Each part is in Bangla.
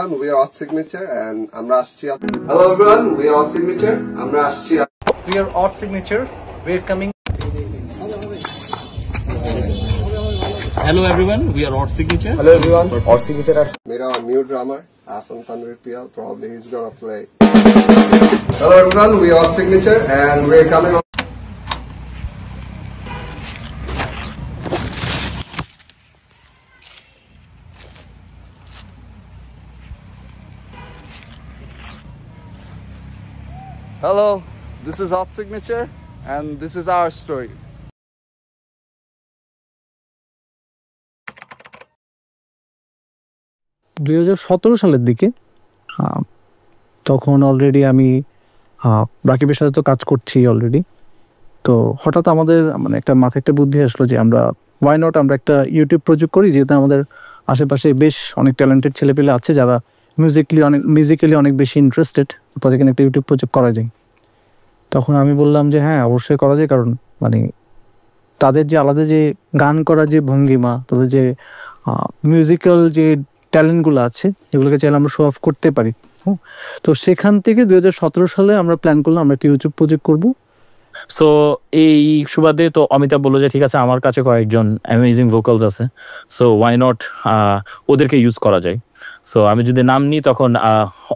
everyone, we are Odd Signature and আমরা আসছি. Hello everyone, we are Odd Signature. আমরা আসছি. We are Odd Signature. We're coming. Hello everyone, we are Odd Signature. Hello everyone, Odd Signature. Mera new drummer, Asam Tanripiyal, probably he's gonna play. Hello everyone, we are Odd Signature and we're coming on. Hello, this is Odd Signature and this is our story. 2017 সালের দিকে তখন অলরেডি আমি রাকিবের সাথে তো কাজ করছি অলরেডি। তো হঠাৎ আমাদের মানে একটা মাথায় একটা বুদ্ধি আসলো যে আমরা ওয়াই নট আমরা একটা ইউটিউব প্রজেক্ট করি, যেহেতু আমাদের আশেপাশে বেশ অনেক ট্যালেন্টেড ছেলেপেলে আছে যারা মিউজিক্যালি অনেক বেশি ইন্টারেস্টেড, তাদের একটা ইউটিউব প্রজেক্ট করা যায়। তখন আমি বললাম যে হ্যাঁ অবশ্যই করা যায়, কারণ মানে তাদের যে আলাদা যে গান করার যে ভঙ্গিমা, তাদের যে মিউজিক্যাল যে ট্যালেন্টগুলো আছে এগুলোকে চাইলে আমরা শো অফ করতে পারি। তো সেখান থেকে 2017 সালে আমরা প্ল্যান করলাম আমরা একটা ইউটিউব প্রজেক্ট করবো। সো এই সুবাদে তো অমিতাভ বললো যে ঠিক আছে, আমার কাছে কয়েকজন অ্যামেজিং ভোকালস আছে, সো ওয়াই নট ওদেরকে ইউজ করা যায়। সো আমি যদি নাম নিই তখন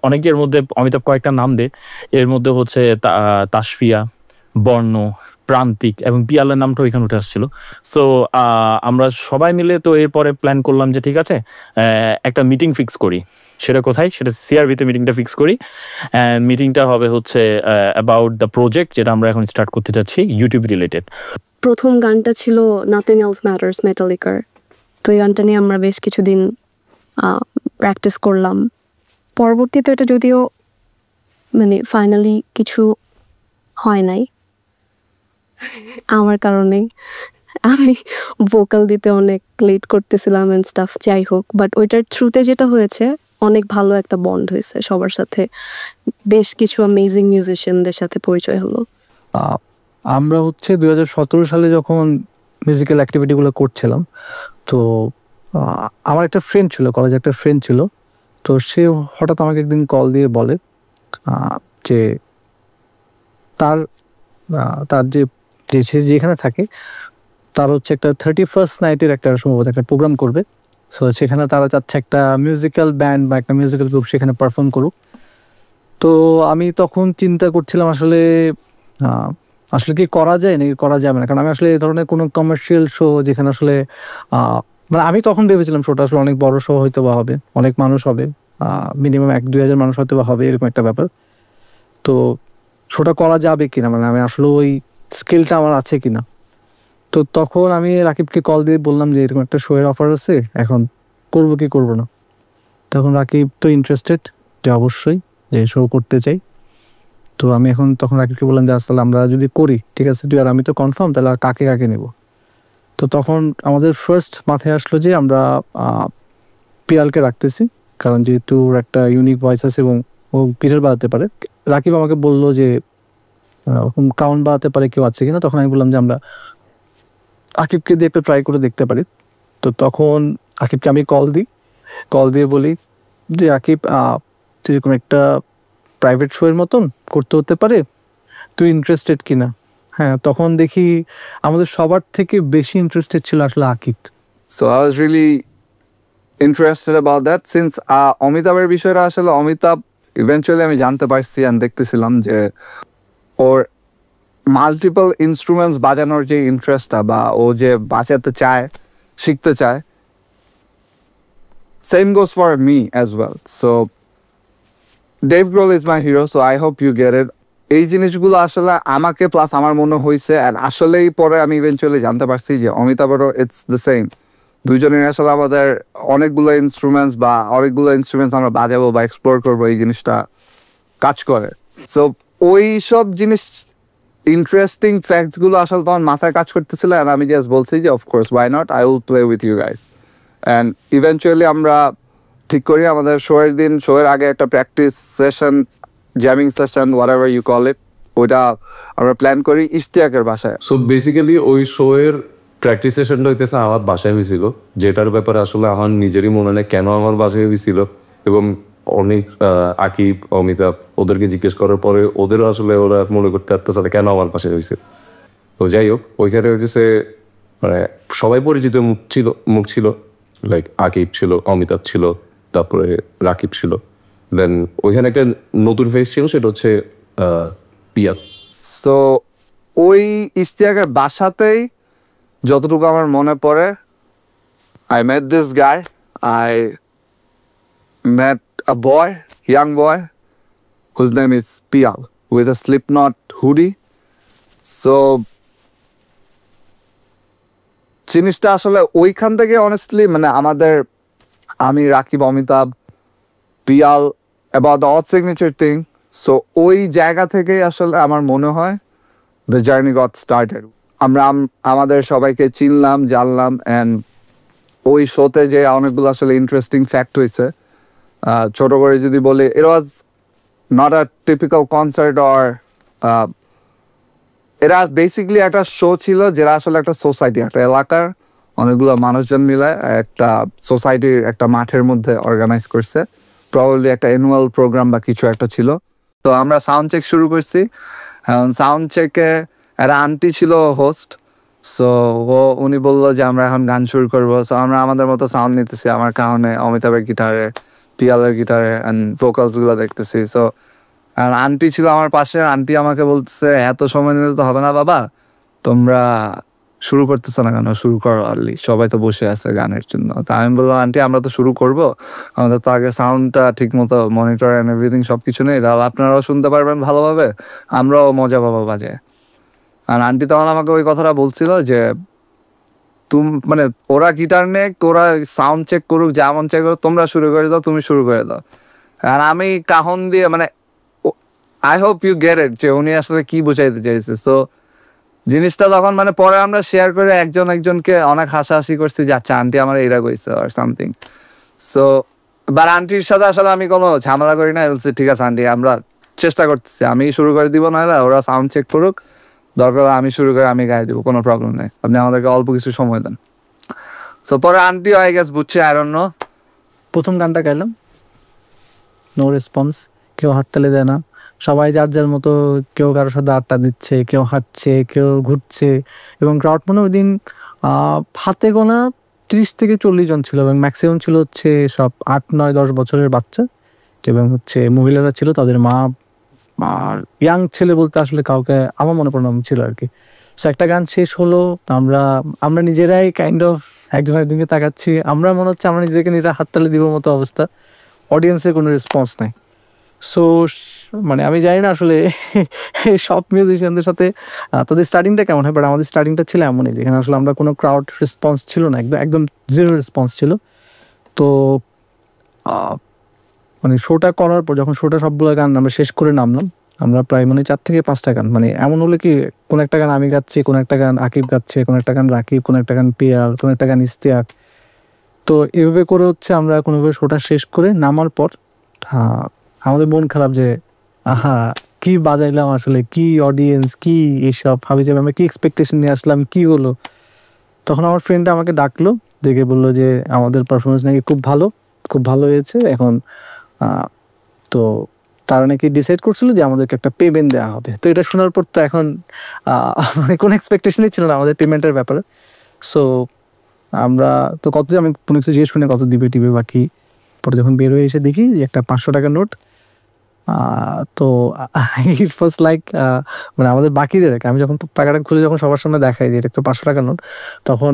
অনেকের মধ্যে অমিতাভ কয়েকটা নাম দেয়, এর মধ্যে হচ্ছে তাসফিয়া, বর্ণ, প্রান্তিক এবং পিয়ালের নামটাও এখানে উঠে আসছিল। সো আমরা সবাই মিলে তো এরপরে প্ল্যান করলাম যে ঠিক আছে একটা মিটিং ফিক্স করি। সেটা কোথায়? সেটা সিআরবিতে মিটিংটা ফিক্স করি। অ্যান্ড মিটিংটা হবে হচ্ছে অ্যাবাউট দ্য প্রজেক্ট যেটা আমরা এখন স্টার্ট করতে যাচ্ছি, ইউটিউব রিলেটেড। প্রথম গানটা ছিল নাথিং এলস ম্যাটার্স মেটালিকার। তো এই গানটা নিয়ে আমরা বেশ কিছুদিন প্র্যাকটিস করলাম। পরবর্তীতে এটা যদিও মানে ফাইনালি কিছু হয় নাই আমার কারণেই, আমি ভোকাল দিতে অনেক লেট করতেছিলাম এন্ড স্টাফ, যাই হোক। বাট ওইটার থ্রুতে যেটা হয়েছে অনেক ভালো একটা বন্ড হয়েছে সবার সাথে, বেশ কিছু অ্যামেজিং মিউজিশিয়ানদের সাথে পরিচয় হলো। আমরা হচ্ছে 2017 সালে যখন মিউজিক্যাল অ্যাক্টিভিটিগুলো করছিলাম, তো আমার একটা ফ্রেন্ড ছিল, কলেজে একটা ফ্রেন্ড ছিল। তো সে হঠাৎ আমাকে একদিন কল দিয়ে বলে যে তার যে সে যেখানে থাকে তার হচ্ছে একটা 31st নাইটের একটা সম্ভবত একটা প্রোগ্রাম করবে। সো সেখানে তারা চাচ্ছে একটা মিউজিক্যাল ব্যান্ড বা একটা মিউজিক্যাল গ্রুপ সেখানে পারফর্ম করুক। তো আমি তখন চিন্তা করছিলাম আসলে কি করা যায় নাকি করা যাবে না, কারণ আমি আসলে এই ধরনের কোনো কমার্শিয়াল শো যেখানে আসলে মানে আমি তখন ভেবেছিলাম শোটা আসলে অনেক বড় শো হয়তো বা হবে, অনেক মানুষ হবে, মিনিমাম 1-2 হাজার মানুষ হয়তো বা হবে, এরকম একটা ব্যাপার। তো শোটা করা যাবে কিনা, মানে আমি আসলে ওই স্কিলটা আমার আছে কিনা। তো তখন আমি রাকিবকে কল দিয়ে বললাম যে এরকম একটা শো এর অফার আছে, এখন করবো কি করবো না। তখন রাকিব তো ইন্টারেস্টেড যে অবশ্যই যে শো করতে চাই। তো আমি তখন রাকিবকে বললাম যে আসলে আমরা যদি করি ঠিক আছে, তুই আর আমি তো কনফার্ম, তাহলে আর কাকে কাকে নেব। তো তখন আমাদের ফার্স্ট মাথায় আসলো যে আমরা পিয়ালকে রাখতেছি, কারণ যেহেতু ওর একটা ইউনিক ভয়েস আছে এবং ও গিটার বাজাতে পারে। রাকিব আমাকে বললো যে কাউন্ট বাজাতে পারে কেউ আছে কিনা। তখন আমি বললাম যে আমরা আকিবকে দিয়ে একটা ট্রাই করে দেখতে পারি। তো তখন আকিবকে আমি কল দিয়ে বলি যে আকিব, যেরকম একটা প্রাইভেট শো এর মতন করতে হতে পারে, তুই ইন্টারেস্টেড কিনা। হ্যাঁ, তখন দেখি আমাদের সবার থেকে বেশি ইন্টারেস্টেড ছিল আসলে Akib. So I was really interested about that since অমিতাভের বিষয়টা আসলে অমিতাভ ইভেন্চুয়ালি আমি জানতে পারছি আর দেখতেছিলাম যে ওর মাল্টিপল ইনস্ট্রুমেন্টস বাজানোর যে ইন্টারেস্টটা বা ও যে বাজাতে চায়, শিখতে চায়, same goes for me as well. So Dave Grohl is my hero, so I hope you get it. এই জিনিসগুলো আসলে আমাকে প্লাস আমার মনে হয়েছে, আর আসলেই পরে আমি ইভেন্চুয়ালি জানতে পারছি যে অমিতাভেরও ইটস দ্য সেম। দুইজনের আসলে আমাদের অনেকগুলো ইনস্ট্রুমেন্টস আমরা বাজাবো বা এক্সপ্লোর করবো, এই জিনিসটা কাজ করে। সো ওই সব জিনিস ইন্টারেস্টিং ফ্যাক্টসগুলো আসলে তখন মাথায় কাজ করতেছিল, আর আমি জাস্ট বলছি যে of course why not, I will play with you guys. And eventually আমরা ঠিক করি আমাদের শো এর আগে একটা practice session, jamming session, whatever you call it, ওইটা আমরা প্ল্যান করি ইশতিয়াকের বাসায়। সো বেসিক্যালি ওই শো এর প্র্যাকটিস সেশনটা হইতেছে আমার বাসায় হয়েছিল, যেটার ব্যাপারে আসলে আমার নিজেরই মনে নেই কেন আমার বাসায় হয়েছিল এবং অনেক আকিব অমিতাভ ওদেরকে জিজ্ঞেস করার পরে ওদেরও আসলে ওরা মনে করতে পারতেছে কেন আমার পাশে হয়েছে। তো যাই হোক ওইখানে হয়েছে মানে সবাই পরিচিত মুখ ছিল লাইক আকিব ছিল, অমিতাভ ছিল, তারপরে রাকিব ছিল, দেন ওইখানে একটা নতুন ফেস ছিল, সেটা হচ্ছে পিয়াল। সো ওই ইশতিয়াকের বাসাতেই যতটুকু আমার মনে পড়ে, I met this guy. I met a boy, young boy, whose name is Pial, with a Slipknot hoodie. So জিনিসটা আসলে ওইখান থেকে অনেস্টলি মানে আমি Rakib, Amitabh, Piyal about the odd signature thing. So ওই জায়গা থেকে আসলে আমার মনে হয় the journey got started. আমরা আমাদের সবাইকে চিনলাম, জানলাম, অ্যান্ড ওই শোতে যে অনেকগুলো আসলে ইন্টারেস্টিং ফ্যাক্ট হয়েছে। ছোট করে যদি বলি, it was not a typical concert or এরা বেসিকলি একটা শো ছিল যেটা আসলে একটা সোসাইটি, একটা এলাকার অনেকগুলো মানুষজন মিলে একটা সোসাইটির একটা মাঠের মধ্যে অর্গানাইজ করছে। প্রবাবলি একটা অ্যানুয়াল প্রোগ্রাম বা কিছু একটা ছিল। তো আমরা সাউন্ড চেক শুরু করছি। সাউন্ড চেকে একটা আন্টি ছিল হোস্ট। সো উনি বললো যে আমরা এখন গান শুরু করবো। সো আমরা আমাদের মতো সাউন্ড নিতেছি, আমার কারণে অমিতাভের গিটারে, পিয়ালের গিটারে অ্যান্ড ভোকালসগুলো দেখতেছি। সো আর আন্টি ছিল আমার পাশে। আন্টি আমাকে বলতেছে এত সময় নিলে তো হবে না বাবা, তোমরা শুরু করতেছো না কেন, শুরু করো আর্লি, সবাই তো বসে আছে গানের জন্য। তা আমি বললাম আন্টি আমরা তো শুরু করবো, আমাদের তো আগে সাউন্ডটা ঠিক মতো মনিটর অ্যান্ড এভরিথিং সব কিছু নেই, তাহলে আপনারাও শুনতে পারবেন ভালোভাবে, আমরাও মজা পাবো বাজে। আর আন্টি তখন আমাকে ওই কথাটা বলছিল যে মানে ওরা গিটার নেক, ওরা সাউন্ড চেক করুক, যেমন চেক করুক, তোমরা শুরু করে দাও, তুমি শুরু করে দাও। আর আমি কাহন দিয়ে মানে I hope you get it যে উনি আসলে কি বুঝাইতে চাইছে। সো জিনিসটা তখন মানে পরে আমরা শেয়ার করে একজনকে অনেক হাসাহাসি করছি যে আচ্ছা আন্টি আমার এইরা কইছে আর সামথিং। সো বাট আন্টির সাথে আসলে আমি কোনো ঝামেলা করি না, বলছি ঠিক আছে আন্টি আমরা চেষ্টা করতেছি, আমি শুরু করে দিব, না ওরা সাউন্ড চেক করুক, দরকার আমি শুরু করে আমি গায়ে দেবো, কোনো প্রবলেম নেই, আপনি আমাদেরকে অল্প কিছু সময় দেন। সো পরে আন্টি আই গেস বুঝছে, আই ডোন্ট নো। প্রথম গানটা গাইলাম, নো রেসপন্স, কেউ হাততালি দেয় না, সবাই যার যার মতো, কেউ কারোর সাথে আড্ডা দিচ্ছে, কেউ হাঁটছে, কেউ ঘুরছে, এবং ক্রাউড মনে ওই দিন হাতে গোনা 30 থেকে 40 জন ছিল, এবং ম্যাক্সিমাম ছিল হচ্ছে সব 8, 9, 10 বছরের বাচ্চা, এবং হচ্ছে মহিলারা ছিল, তাদের মা আর ইয়াং ছেলে বলতে আসলে কাউকে আমার মনে পড়ে ছিল আর কি। সো একটা গান শেষ হলো, আমরা নিজেরাই কাইন্ড অফ একজন একজনকে তাকাচ্ছি, আমরা মনে হচ্ছে আমরা নিজেদেরকে নিজেরা হাততালি দিব মতো অবস্থা, অডিয়েন্সের কোনো রেসপন্স নাই। সো মানে আমি জানি না আসলে সব মিউজিশিয়ানদের সাথে তাদের স্টার্টিংটা কেমন হয়, বাট আমাদের স্টার্টিংটা ছিল এমনই, যেখানে আসলে আমরা কোনো ক্রাউড রেসপন্স ছিল না, একদম জিরো রেসপন্স ছিল। তো মানে শোটা করার পর যখন শোটা সবগুলো গান আমরা শেষ করে নামলাম, আমরা প্রায় মানে 4 থেকে 5টা গান, মানে এমন হলে কি কোন একটা গান আমি গাচ্ছি, কোন একটা গান আকিব গাচ্ছে, কোন একটা গান রাকিব, কোন একটা গান পিয়াল, কোন একটা গান ইশতিয়াক। তো এভাবে করে হচ্ছে আমরা কোনোভাবে শোটা শেষ করে নামার পর আমাদের মন খারাপ যে আহা কি বাজাইলাম আসলে, কি অডিয়েন্স, কি এইসব ভাবি যাবে, আমরা কি এক্সপেকটেশন নিয়ে আসলাম, কি হলো। তখন আমার ফ্রেন্ডটা আমাকে ডাকলো, দেখে বললো যে আমাদের পারফরমেন্স নাকি খুব ভালো হয়েছে। এখন তো তারা নাকি ডিসাইড করছিল যে আমাদেরকে একটা পেমেন্ট দেওয়া হবে। তো এটা শোনার পর তো এখন মানে কোনো এক্সপেকটেশনই ছিল না আমাদের পেমেন্টের ব্যাপারে। সো আমরা তো আমি কোনো কিছু জিজ্ঞেস করি কত দিবে টিবে বাকি, পরে যখন বের হয়ে এসে দেখি যে একটা 500 টাকার নোট। তো ইট ওয়াজ লাইক মানে আমাদের বাকিদের, আমি যখন টাকাটা খুলে যখন সবার সামনে দেখাই যে এটা একটা 500 টাকার নোট, তখন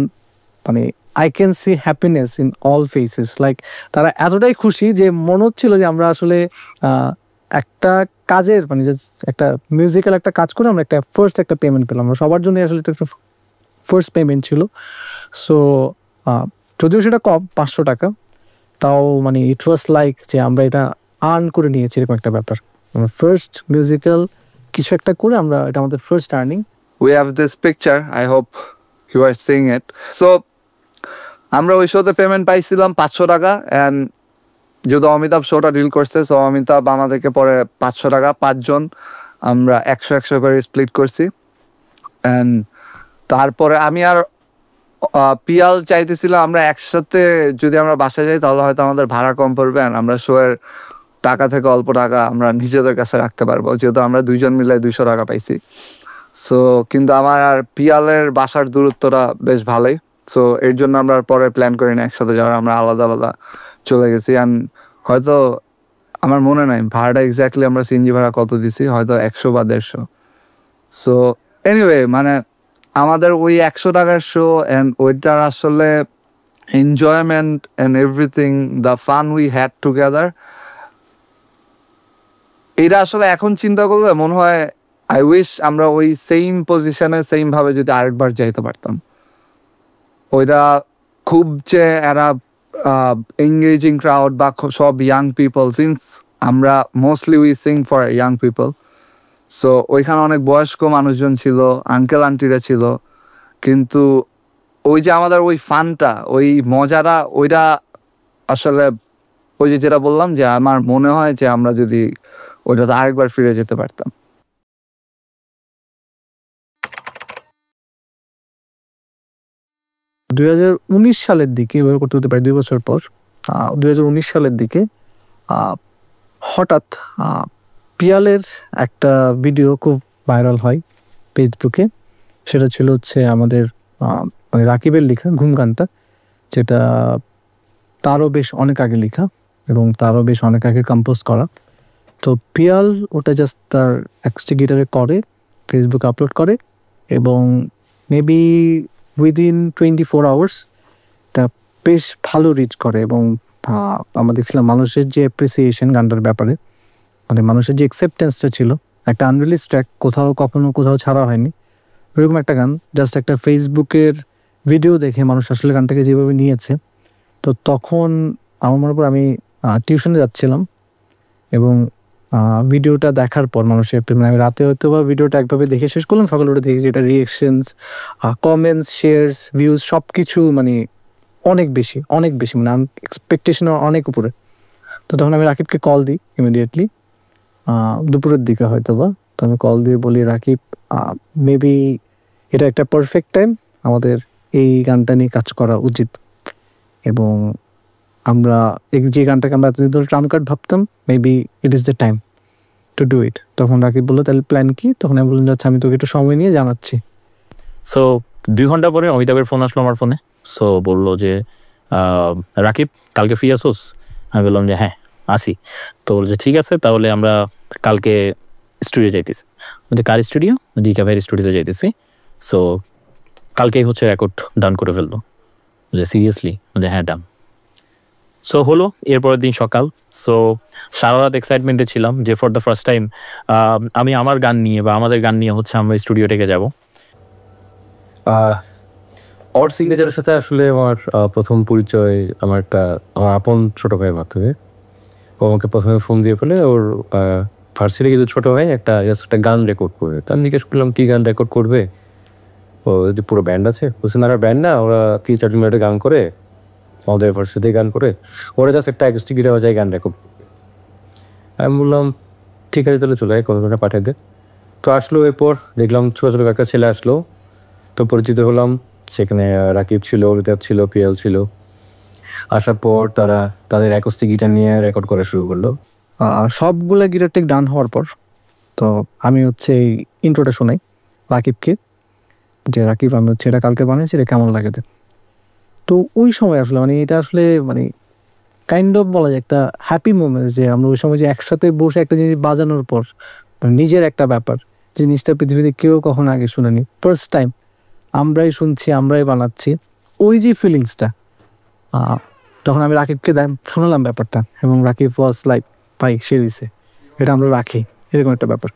মানে I can see happiness in all faces. Like তারা এতটাই খুশি যে মনে হচ্ছিল যে আমরা আসলে একটা কাজের মানে একটা মিউজিক্যাল একটা কাজ করে আমরা একটা ফার্স্ট একটা পেমেন্ট পেলাম। আমরা সবার জন্য আসলে এটা একটা ফার্স্ট পেমেন্ট ছিল। সো যদিও সেটা কম 500 টাকা, তাও মানে ইট ওয়াজ লাইক যে আমরা এটা আর্ন করে নিয়েছি এরকম একটা ব্যাপার। আমরা ফার্স্ট মিউজিক্যাল কিছু একটা করে আমরা এটা আমাদের first earning. We have this picture, I hope you are seeing it. So আমরা ওই শোতে পেমেন্ট পাইছিলাম 500 টাকা, অ্যান্ড যেহেতু অমিতাভ শোটা ডিল করছে, সো অমিতাভ আমাদেরকে পরে 500 টাকা 5 জন আমরা 100 করে স্প্লিট করছি। অ্যান্ড তারপরে আমি আর পিয়াল চাইতেছিলাম আমরা একসাথে যদি আমরা বাসায় যাই তাহলে হয়তো আমাদের ভাড়া কম পড়বে, অ্যান্ড আমরা শোয়ের টাকা থেকে অল্প টাকা আমরা নিজেদের কাছে রাখতে পারবো, যেহেতু আমরা দুইজন মিলে 200 টাকা পাইছি। সো কিন্তু আমার আর পিয়ালের বাসার দূরত্বটা বেশ ভালোই, সো এর জন্য আমরা পরে প্ল্যান করি না একসাথে যাওয়ার, আমরা আলাদা আলাদা চলে গেছি। অ্যান্ড হয়তো আমার মনে নাই ভাড়াটা এক্স্যাক্টলি আমরা সিএনজি ভাড়া কত দিছি, হয়তো 100 বা 150। সো এনিওয়ে মানে আমাদের ওই 100 টাকার শো অ্যান্ড ওইটার আসলে enjoyment and everything, the fun we had together, এটা আসলে এখন চিন্তা করলে মনে হয় আই উইশ আমরা ওই সেম পজিশনে সেম ভাবে যদি আরেকবার যাইতে পারতাম। ওইটা খুব যে এরা এঙ্গেজিং ক্রাউড বা সব ইয়াং পিপল, সিন্স আমরা mostly we Singh for young people, so ওইখানে অনেক বয়স্ক মানুষজন ছিল, আঙ্কেল আন্টিরা ছিল, কিন্তু ওই যে আমাদের ওই ফানটা, ওই মজাটা, ওইটা আসলে ওই যে যেটা বললাম যে আমার মনে হয় যে আমরা যদি ওইটাতে আরেকবার ফিরে যেতে পারতাম। সালের দিকে, এবার করতে হতে প্রায় 2 বছর পর, 2019 সালের দিকে হঠাৎ পিয়ালের একটা ভিডিও খুব ভাইরাল হয় ফেসবুকে। সেটা ছিল হচ্ছে আমাদের মানে রাকিবের লেখা ঘুম গানটা, যেটা তারও বেশ অনেক আগে লেখা এবং তারও বেশ অনেক আগে কম্পোজ করা। তো পিয়াল ওটা জাস্ট তার অ্যাকোস্টিক গিটারে করে, ফেসবুকে আপলোড করে এবং মেবি উইদিন 24 আওয়ার্স তা বেশ ভালো রিচ করে। এবং আমরা দেখছিলাম মানুষের যে অ্যাপ্রিসিয়েশন গানটার ব্যাপারে, মানে মানুষের যে অ্যাকসেপ্টেন্সটা ছিল, একটা আনরিলিজ ট্র্যাক, কখনো কোথাও ছাড়া হয়নি, এরকম একটা গান জাস্ট একটা ফেসবুকের ভিডিও দেখে মানুষ আসলে গানটাকে যেভাবে নিয়েছে। তো তখন আমার মনে পর আমি টিউশনে যাচ্ছিলাম এবং ভিডিওটা দেখার পর মানুষের, মানে আমি রাতে হয়তো বা ভিডিওটা একভাবে দেখে শেষ করলাম, সকালে উঠে দেখি যেটা রিয়েকশনস, কমেন্টস, শেয়ারস, ভিউজ সব কিছু মানে অনেক বেশি মানে এক্সপেকটেশন অনেক উপরে। তো তখন আমি রাকিবকে কল দিই ইমিডিয়েটলি, দুপুরের দিকে হয়তো বা। তো আমি কল দিয়ে বলি, রাকিব মেবি এটা একটা পারফেক্ট টাইম, আমাদের এই গানটা নিয়ে কাজ করা উচিত এবং আমরা যে গানটাকে আমরা এতদিন ধরে ট্রাম কার্ড ভাবতাম, maybe it is the time to do it. তখন রাকিব বললো তাহলে প্ল্যান কি? তখন আমি বললাম আচ্ছা আমি তোকে একটু সময় নিয়ে জানাচ্ছি। সো 2 ঘন্টা পরে অমিতাভের ফোন আসলো আমার ফোনে। সো বললো যে রাকিব কালকে ফ্রি আসোস? আমি বললাম যে হ্যাঁ আসি। তো বলছে ঠিক আছে, তাহলে আমরা কালকে স্টুডিও যাইতেছি। বলছে কার স্টুডিও? ডিকা ভাইয়ের স্টুডিওতে যাইতেছি। সো কালকেই হচ্ছে রেকর্ড ডান করে ফেললো। বলছে সিরিয়াসলি? বলছে হ্যাঁ ডান। সো হলো, এরপরের দিন সকাল। সো সারা রাত এক্সাইটমেন্টে ছিলাম যে ফর দ্য ফার্স্ট টাইম আমি আমার গান নিয়ে বা আমাদের গান নিয়ে হচ্ছে আমরা স্টুডিও থেকে যাব। অর সিগনেচারের সাথে আসলে আমার প্রথম পরিচয় আমার আপন ছোটো ভাইয়ের মাধ্যমে। ও আমাকে প্রথমে ফোন দিয়ে ফেলে, ওর ভার্সিটি কিন্তু ছোটো ভাই একটা গান রেকর্ড করবে। তার জিজ্ঞেস করলাম কী গান রেকর্ড করবে? ও যদি পুরো ব্যান্ড আছে, বলছে না ব্যান্ড না, ওরা 3-4 মিনিটে গান করে, আমাদের ভার্সিটিতে গান করে, ওরা জাস্ট একটা অ্যাকোস্টিক গিটার বাজায় গান রেকর্ড। আমি বললাম ঠিক আছে তাহলে চলে কতটা পাঠিয়ে দে। তো আসলো, এরপর দেখলাম ছোটো ছোটো একটা ছেলে আসলো, তো পরিচিত হলাম। সেখানে রাকিব ছিল, অমিতাভ ছিল, পিয়াল ছিল। আসার পর তারা তাদের অ্যাকোস্টিক গিটার নিয়ে রেকর্ড করা শুরু করলো। সবগুলো গিটার টেক ডান হওয়ার পর তো আমি হচ্ছে এই ইন্ট্রোটা শোনাই রাকিবকে, যে রাকিব আমি হচ্ছে এটা কালকে বানিয়েছি, এটা কেমন লাগে। তো ওই সময় আসলে মানে এটা আসলে মানে কাইন্ড অফ বলা যায় একটা হ্যাপি মোমেন্টস, যে আমরা ওই সময় যে একসাথে বসে একটা জিনিস বাজানোর পর মানে নিজের একটা ব্যাপার, জিনিসটা পৃথিবীতে কেউ কখনো আগে শুনেনি, ফার্স্ট টাইম আমরাই শুনছি, আমরাই বানাচ্ছি, ওই যে ফিলিংসটা। তখন আমি রাকিবকে শোনালাম ব্যাপারটা এবং রাকিব ওয়াজ লাইক ভাই সে দিছে, এটা আমরা রাখি, এরকম একটা ব্যাপার।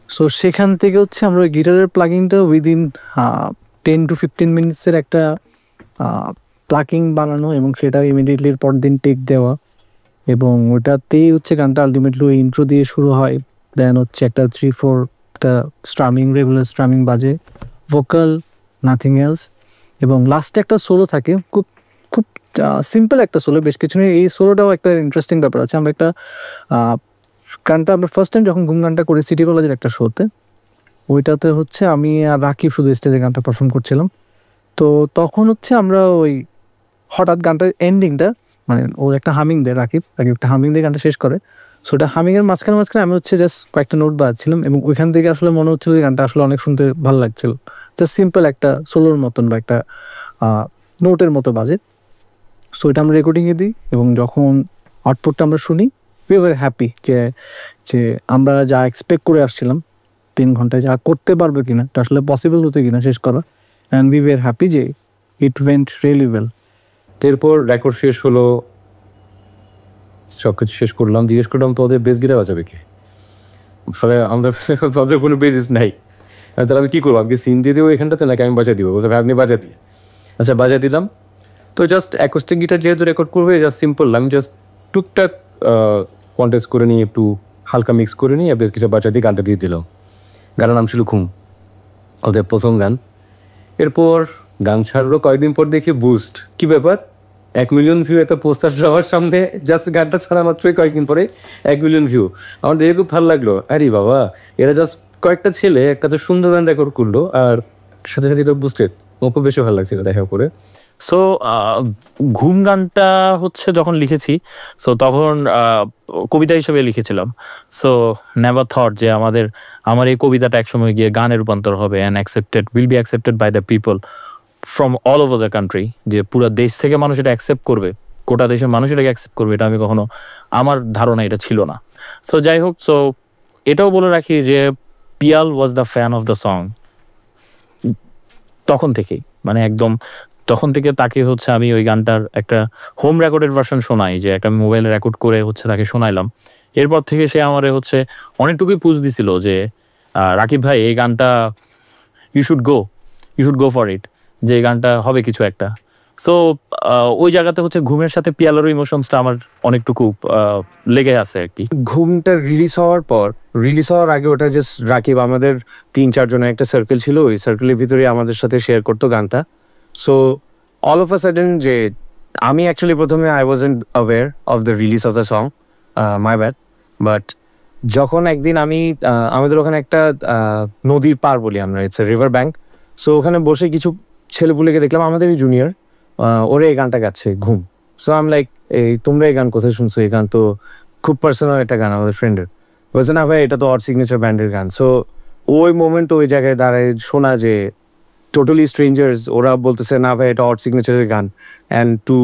সো সেখান থেকে হচ্ছে আমরা ওই গিটারের প্লাগিংটা উইদিন 10 to 15 মিনিটসের একটা প্লাকিং বানানো এবং সেটা ইমিডিয়েটলির পর দিন টেক দেওয়া এবং ওটাতেই হচ্ছে গানটা আলটিমেটলি ওই ইন্ট্রো দিয়ে শুরু হয়। দেন হচ্ছে একটা 3-4টা স্ট্রামিং, রেগুলার স্ট্রামিং বাজে, ভোকাল, নাথিং এলস, এবং লাস্টে একটা সোলো থাকে, খুব খুব সিম্পল একটা সোলো, বেশ কিছু নেই। এই সোলোটাও একটা ইন্টারেস্টিং ব্যাপার আছে। আমরা একটা গানটা আমরা ফার্স্ট টাইম যখন ঘুম গানটা করি সিটি কলেজের একটা শোতে, ওইটাতে হচ্ছে আমি আর রাকিব শুধু স্টেজে গানটা পারফর্ম করছিলাম। তো তখন হচ্ছে আমরা ওই হঠাৎ গানটার এন্ডিংটা মানে ও একটা হামিং দেয়, রাকিব একটা হামিং দিয়ে গানটা শেষ করে। সো ওটা হামিংয়ের মাঝখানে মাঝখানে আমি হচ্ছে জাস্ট কয়েকটা নোট বাজাচ্ছিলাম এবং ওইখান থেকে আসলে মনে হচ্ছিল যে গানটা আসলে অনেক শুনতে ভালো লাগছিল। জাস্ট সিম্পল একটা সোলোর মতন বা একটা নোটের মতো বাজে। সো এটা আমরা রেকর্ডিংয়ে দিই এবং যখন আউটপুটটা আমরা শুনি উই ওয়ার হ্যাপি যে আমরা যা এক্সপেক্ট করে আসছিলাম 3 ঘন্টায় যা করতে পারবো কিনা, এটা আসলে পসিবল হতে কিনা শেষ করা, অ্যান্ড উই ওয়ার হ্যাপি যে ইট ওয়েন্ট রিয়েলি ওয়েল। এরপর রেকর্ড শেষ হলো, সব কিছু শেষ করলাম, জিজ্ঞেস করলাম তো ওদের বেস গিটার বাজাবে কি? ফলে আমাদের কোনো বেসিস নাই। তাহলে আমি কী করবো, আমি সিন দিয়ে দেবো এখানটাতে নাকি আমি বাজা দিব? বলতে আপনি বাজা দিয়ে। আচ্ছা বাজা দিলাম। তো জাস্ট অ্যাকোস্টিক গিটার যেহেতু রেকর্ড করবে জাস্ট সিম্পল, আমি জাস্ট টুকটাক কন্টেস্ট করে নিয়ে একটু হালকা মিক্স করে নিয়ে বেশ কিছু বাজা দিয়ে গানটা দিয়ে দিলাম। গানের নাম ছিল ঘুম, ওদের প্রথম গান। এরপর গান ছাড়লো, কয়েকদিন পর দেখি বুস্ট, কি ব্যাপার 1 মিলিয়ন ভিউ একটা পোস্টার সবার সামনে, জাস্ট গানটা ছাড়া মাত্রই কয়েকদিন পরে 1 মিলিয়ন ভিউ। আমার দেখে খুব ভালো লাগলো, আরে বাবা এরা জাস্ট কয়েকটা ছেলে একটা তো সুন্দর গান রেকর্ড করলো আর সাথে সাথে এটা বুস্টেড। আমার খুব বেশি ভালো লাগছিল দেখা করে। সো ঘুম গানটা হচ্ছে যখন লিখেছি, সো তখন কবিতা হিসেবে লিখেছিলাম। সো নেভার থট যে আমার এই কবিতাটা একসময় গিয়ে গানে রূপান্তর হবে and will be accepted by the people from all over the country, যে পুরো দেশ থেকে মানুষ এটা অ্যাকসেপ্ট করবে, গোটা দেশের মানুষ এটাকে অ্যাকসেপ্ট করবে, এটা আমি কখনো, আমার ধারণা এটা ছিল না। সো যাই হোক, সো এটাও বলে রাখি যে Piyal was the fan of the song তখন থেকেই, মানে একদম তখন থেকে তাকে হচ্ছে আমি ওই গানটার একটা হোম রেকর্ডেড ভার্সন শোনাই, যে একটা মোবাইলে রেকর্ড করে হচ্ছে তাকে শোনাইলাম। এরপর থেকে সে আমারে হচ্ছে অনেকটুকুই পুজ দিছিল যে রাকিব ভাই এই গানটা you should go for it, যে এই গানটা হবে কিছু একটা। সো ওই জায়গাতে হচ্ছে ঘুমের সাথে পিয়ালোর ইমোশনসটা আমার অনেকটুকু লেগে আছে আর কি। ঘুমটা রিলিজ হওয়ার আগে ওটা জাস্ট রাকিব, আমাদের 3-4 জনের একটা সার্কেল ছিল, ওই সার্কেলের ভিতরে আমাদের সাথে শেয়ার করতো গানটা। So all of a sudden যে আমি অ্যাকচুয়ালি প্রথমে I wasn't aware of the release of the song, my bad. But যখন একদিন আমাদের ওখানে একটা নদীর পার বলি আমরা, it's a river bank. So ওখানে বসে কিছু ছেলেপুলেকে দেখলাম আমাদেরই জুনিয়র, ওরা এই গানটা গাচ্ছে ঘুম। সো আম লাইক, এই তোমরা এই গান কোথায় শুনছো? এই গান তো খুব পার্সোনাল একটা গান আমাদের ফ্রেন্ডের। বলছে না ভাই এটা তো অড সিগনেচার ব্যান্ডের গান। সো ওই মোমেন্ট ওই জায়গায় দাঁড়ায় শোনা যে টোটালি স্ট্রেঞ্জার্স, ওরা বলতেছে না ভাই এটা অড সিগনেচারের গান, and to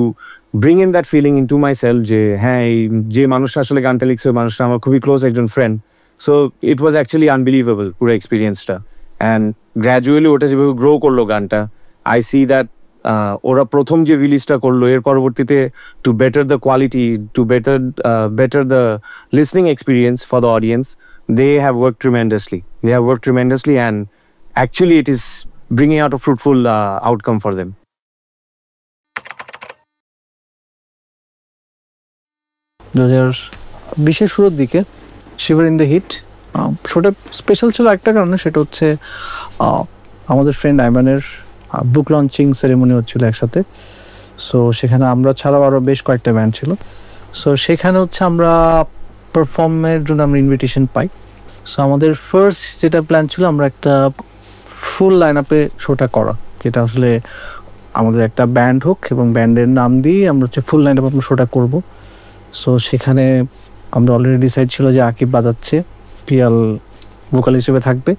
bring in that feeling into myself যে হ্যাঁ এই যে মানুষটা আসলে গানটা লিখছে ওই মানুষটা আমার খুবই ক্লোজ একজন friend. So it was actually unbelievable পুরো এক্সপিরিয়েন্সটা। অ্যান্ড গ্র্যাজুয়ালি ওটা যেভাবে গ্রো করলো গানটা, আই সি দ্যাট ওরা প্রথম যে রিলিজটা করলো এর পরবর্তীতে to better the quality, to better the listening experience for the audience, they have worked tremendously and actually it is bringing out a fruitful outcome for them. 2020-এর শুরুর দিকে শিভার ইন দ্য হিট শোটা স্পেশাল ছিল একটা কারণে, সেটা হচ্ছে আমাদের ফ্রেন্ড আইমানের বুক লঞ্চিং সেরেমনি হচ্ছিল একসাথে। সো সেখানে আমরা ছাড়াও আরও বেশ কয়েকটা ব্যান্ড ছিল। সো সেখানে হচ্ছে আমরা পারফর্মের জন্য আমরা ইনভিটেশন পাই। সো আমাদের ফার্স্ট যেটা প্ল্যান ছিল আমরা একটা ফুল লাইন আপে শোটা করা, যেটা আসলে আমাদের একটা ব্যান্ড হোক এবং ব্যান্ডের নাম দিয়ে আমরা হচ্ছে ফুল লাইন আপে আমরা শোটা করবো। সো সেখানে আমরা অলরেডি ডিসাইড ছিল যে আকিব বাজাচ্ছে, পিয়াল ভোকাল হিসেবে থাকবে,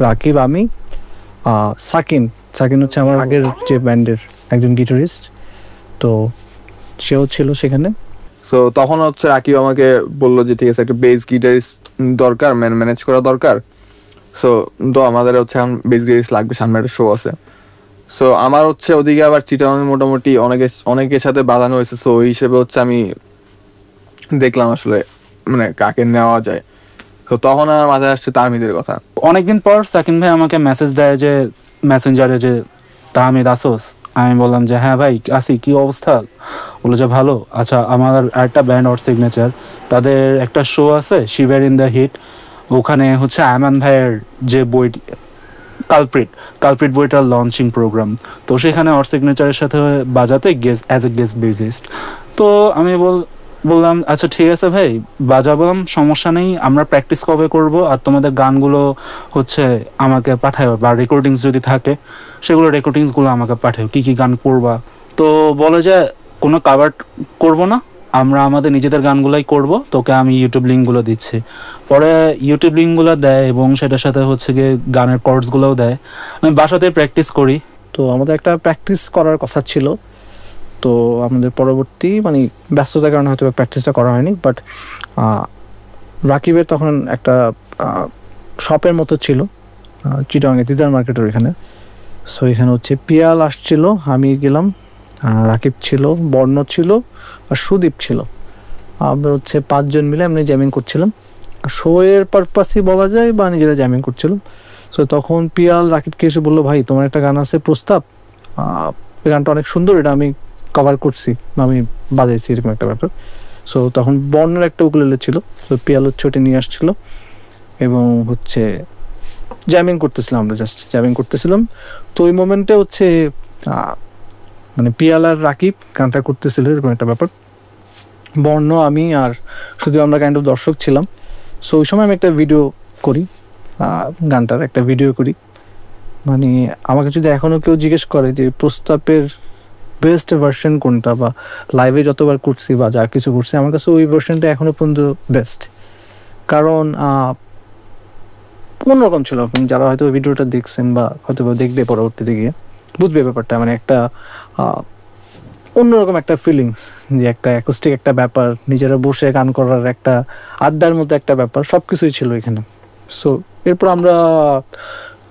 রাকিব, আমি, সাকিন হচ্ছে আমার আগের যে ব্যান্ডের একজন গিটারিস্ট, তো সেও ছিল সেখানে। সো তখন হচ্ছে রাকিব আমাকে বললো যে ঠিক আছে একটা বেস গিটারিস্ট দরকার, ম্যানেজ করা দরকার। সো তো আমাদের হচ্ছে এখন বেস গিটারিস্ট লাগবে, সামনে একটা শো আছে। সো আমার হচ্ছে ওদিকে আবার চিটাগাং মোটামুটি অনেকের সাথে বাঁধানো হয়েছে। সো ওই হিসেবে হচ্ছে আমি দেখলাম আসলে মানে কাকে নেওয়া যায়। তো তখন আমার মাথায় আসছে তাহমিদের কথা। অনেকদিন পর সাকিন ভাই আমাকে মেসেজ দেয় যে মেসেঞ্জারে যে তাহমিদ আসোস। আমি বললাম যে হ্যাঁ ভাই আসি, কি অবস্থা? বলে যে ভালো। আচ্ছা আমার একটা ব্যান্ড অড সিগনেচার, তাদের একটা শো আছে শিভার ইন দ্য হিট, ওখানে হচ্ছে আয়মান ভাইয়ের যে বই কালপ্রিট বইটার লঞ্চিং প্রোগ্রাম, তো সেখানে অড সিগনেচারের সাথে বাজাতে অ্যাজ এ গেস্ট বেসিস্ট। তো আমি বললাম আচ্ছা ঠিক আছে ভাই বাজাবো, সমস্যা নেই, আমরা প্র্যাকটিস কবে করব, আর তোমাদের গানগুলো হচ্ছে আমাকে পাঠাও, বা রেকর্ডিংস যদি থাকে সেগুলো রেকর্ডিংসগুলো আমাকে পাঠাও, কী কী গান করবা। তো বলে যে কোনো কাভার করব না, আমরা আমাদের নিজেদের গানগুলাই করব, তোকে আমি ইউটিউব লিঙ্কগুলো দিচ্ছি। পরে ইউটিউব লিঙ্কগুলো দেয় এবং সেটার সাথে হচ্ছে গিয়ে গানের কর্ডসগুলোও দেয়। আমি বাসাতে প্র্যাকটিস করি। তো আমাদের একটা প্র্যাকটিস করার কথা ছিল, তো আমাদের পরবর্তী মানে ব্যস্ততার কারণে হয়তো প্র্যাকটিসটা করা হয়নি। বাট রাকিবের তখন একটা শপের মতো ছিল চিটাগাংয়ে দিদার মার্কেটের এখানে। সো এখানে হচ্ছে পিয়াল আসছিল, আমি গেলাম, রাকিব ছিল, বর্ণ ছিল আর সুদীপ ছিল। আমরা হচ্ছে 5 জন মিলে এমনি জ্যামিং করছিলাম, শোয়ের পারপাসই বলা যায় বা নিজেরা জ্যামিং করছিলাম। সো তখন পিয়াল রাকিবকে এসে বললো, ভাই তোমার একটা গান আছে প্রস্তাব, এই গানটা অনেক সুন্দর, এটা আমি কভার করছি, আমি বাজাইছি, এরকম একটা ব্যাপার। সো তখন বর্ণের একটা উকুলেলে ছিল, তো পিয়াল হচ্ছে ওটা নিয়ে আসছিল এবং হচ্ছে জ্যামিং করতেছিলাম, আমরা জাস্ট জ্যামিং করতেছিলাম। তো ওই মোমেন্টে হচ্ছে মানে পিয়াল আর রাকিব গানটা করতেছিল, এরকম একটা ব্যাপার। বর্ণ, আমি আর শুধু আমরা কাইন্ড অফ দর্শক ছিলাম। সো ওই সময় আমি একটা ভিডিও করি, গানটার একটা ভিডিও করি। মানে আমাকে যদি এখনও কেউ জিজ্ঞেস করে যে প্রস্তাবের বেস্ট ভার্সন কোনটা বা লাইভে যতবার করছি বা যা কিছু করছি, আমার কাছে ওই ভার্সনটা এখনও পর্যন্ত বেস্ট। কারণ অন্যরকম ছিল। যারা হয়তো ভিডিওটা দেখছেন বা হয়তো দেখবে পরবর্তীতে গিয়ে বুঝবে ব্যাপারটা, মানে একটা অন্যরকম একটা ফিলিংস, যে একটা অ্যাকোস্টিক একটা ব্যাপার, নিজেরা বসে গান করার একটা আড্ডার মতো একটা ব্যাপার, সব কিছুই ছিল এখানে। সো এরপর আমরা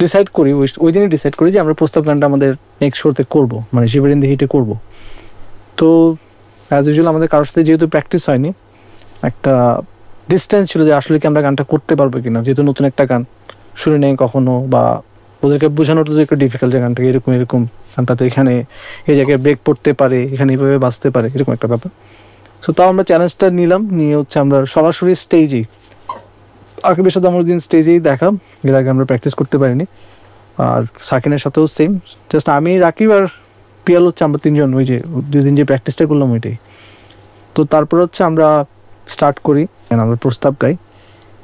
ডিসাইড করি, ওই দিনই ডিসাইড করি যে আমরা প্রস্তাব গানটা আমাদের নেক্সট শোতে করবো, মানে শিবের ইন দি হিটে করবো। তো অ্যাজ ইউজুয়াল আমাদের কারোর সাথে যেহেতু প্র্যাকটিস হয়নি, একটা ডিস্টেন্স ছিল যে আসলে কি আমরা গানটা করতে পারবো কিনা, যেহেতু নতুন একটা গান শুনে নেই কখনো, বা ওদেরকে বোঝানোটা তো একটু ডিফিকাল্ট যে গানটা এরকম এরকম, গানটা তো এখানে এই জায়গায় ব্রেক পড়তে পারে, এখানে এইভাবে বাজতে পারে, এরকম একটা ব্যাপার। সো তাও আমরা চ্যালেঞ্জটা নিলাম, নিয়ে হচ্ছে আমরা সরাসরি স্টেজেই, আকিবের সাথে আমার দিন স্টেজেই দেখা, এর আগে আমরা প্র্যাকটিস করতে পারিনি। আর সাকিনের সাথেও সেম, জাস্ট আমি, রাকিব আর পিয়াল হচ্ছে আমরা 3 জন, ওই যে 2 দিন যে প্র্যাকটিসটা করলাম ওইটাই। তো তারপর হচ্ছে আমরা স্টার্ট করি, আমরা প্রস্তাব গাই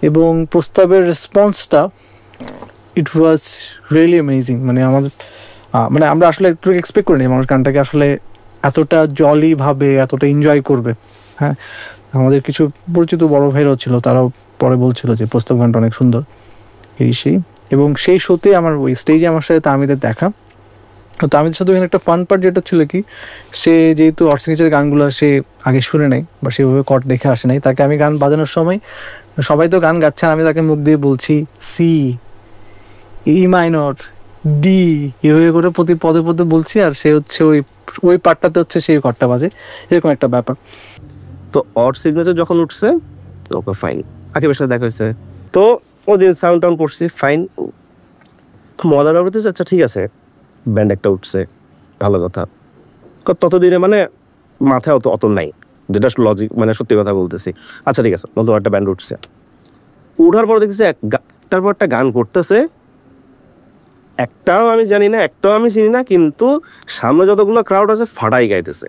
এবং প্রস্তাবের রেসপন্সটা ইট ওয়াজ রিয়েলি অ্যামেজিং। মানে আমাদের মানে আমরা আসলে একটু এক্সপেক্ট করিনি মানুষ গানটাকে আসলে এতটা জলিভাবে এতটা এনজয় করবে। হ্যাঁ, আমাদের কিছু পরিচিত বড় ভাইরাও ছিল, তারাও পরে বলছিল যে প্রস্তাব গানটা অনেক সুন্দর, এই সেই। এবং সেই শোতে আমার ওই স্টেজে আমার সাথে তামিদের দেখা। তো তামিদের সাথে ওখানে একটা ফান পার্ট যেটা ছিল কি, সে যেহেতু অর্থনীতির গানগুলো সে আগে শুনে নাই বা সেভাবে কট দেখে আসে নাই, তাকে আমি গান বাজানোর সময়, সবাই তো গান গাচ্ছে, আমি তাকে মুখ দিয়ে বলছি সি, ই মাইনর, ডি, এভাবে করে প্রতি পদে পদে বলছি, আর সে হচ্ছে ওই পার্টটাতে হচ্ছে সেই কটটা বাজে, এরকম একটা ব্যাপার। তো অর সিগনেচার যখন উঠছে ওকে ফাইন, আকিবের সাথে দেখা হয়েছে, তো ওদিন সাউন্ড টাউন করছি ফাইন, মজার ব্যাপার হচ্ছে আচ্ছা ঠিক আছে ব্যান্ড একটা উঠছে, ভালো কথা। ততদিনে মানে মাথায় অত নাই, যেটা লজিক, মানে সত্যি কথা বলতেছি। আচ্ছা ঠিক আছে, নতুন একটা ব্যান্ড উঠছে, উঠার পর দেখতেছি একটার পর একটা গান করতেছে, একটাও আমি জানি না, একটাও আমি চিনি না, কিন্তু সামনে যতগুলো ক্রাউড আছে ফাটাই গাইতেছে।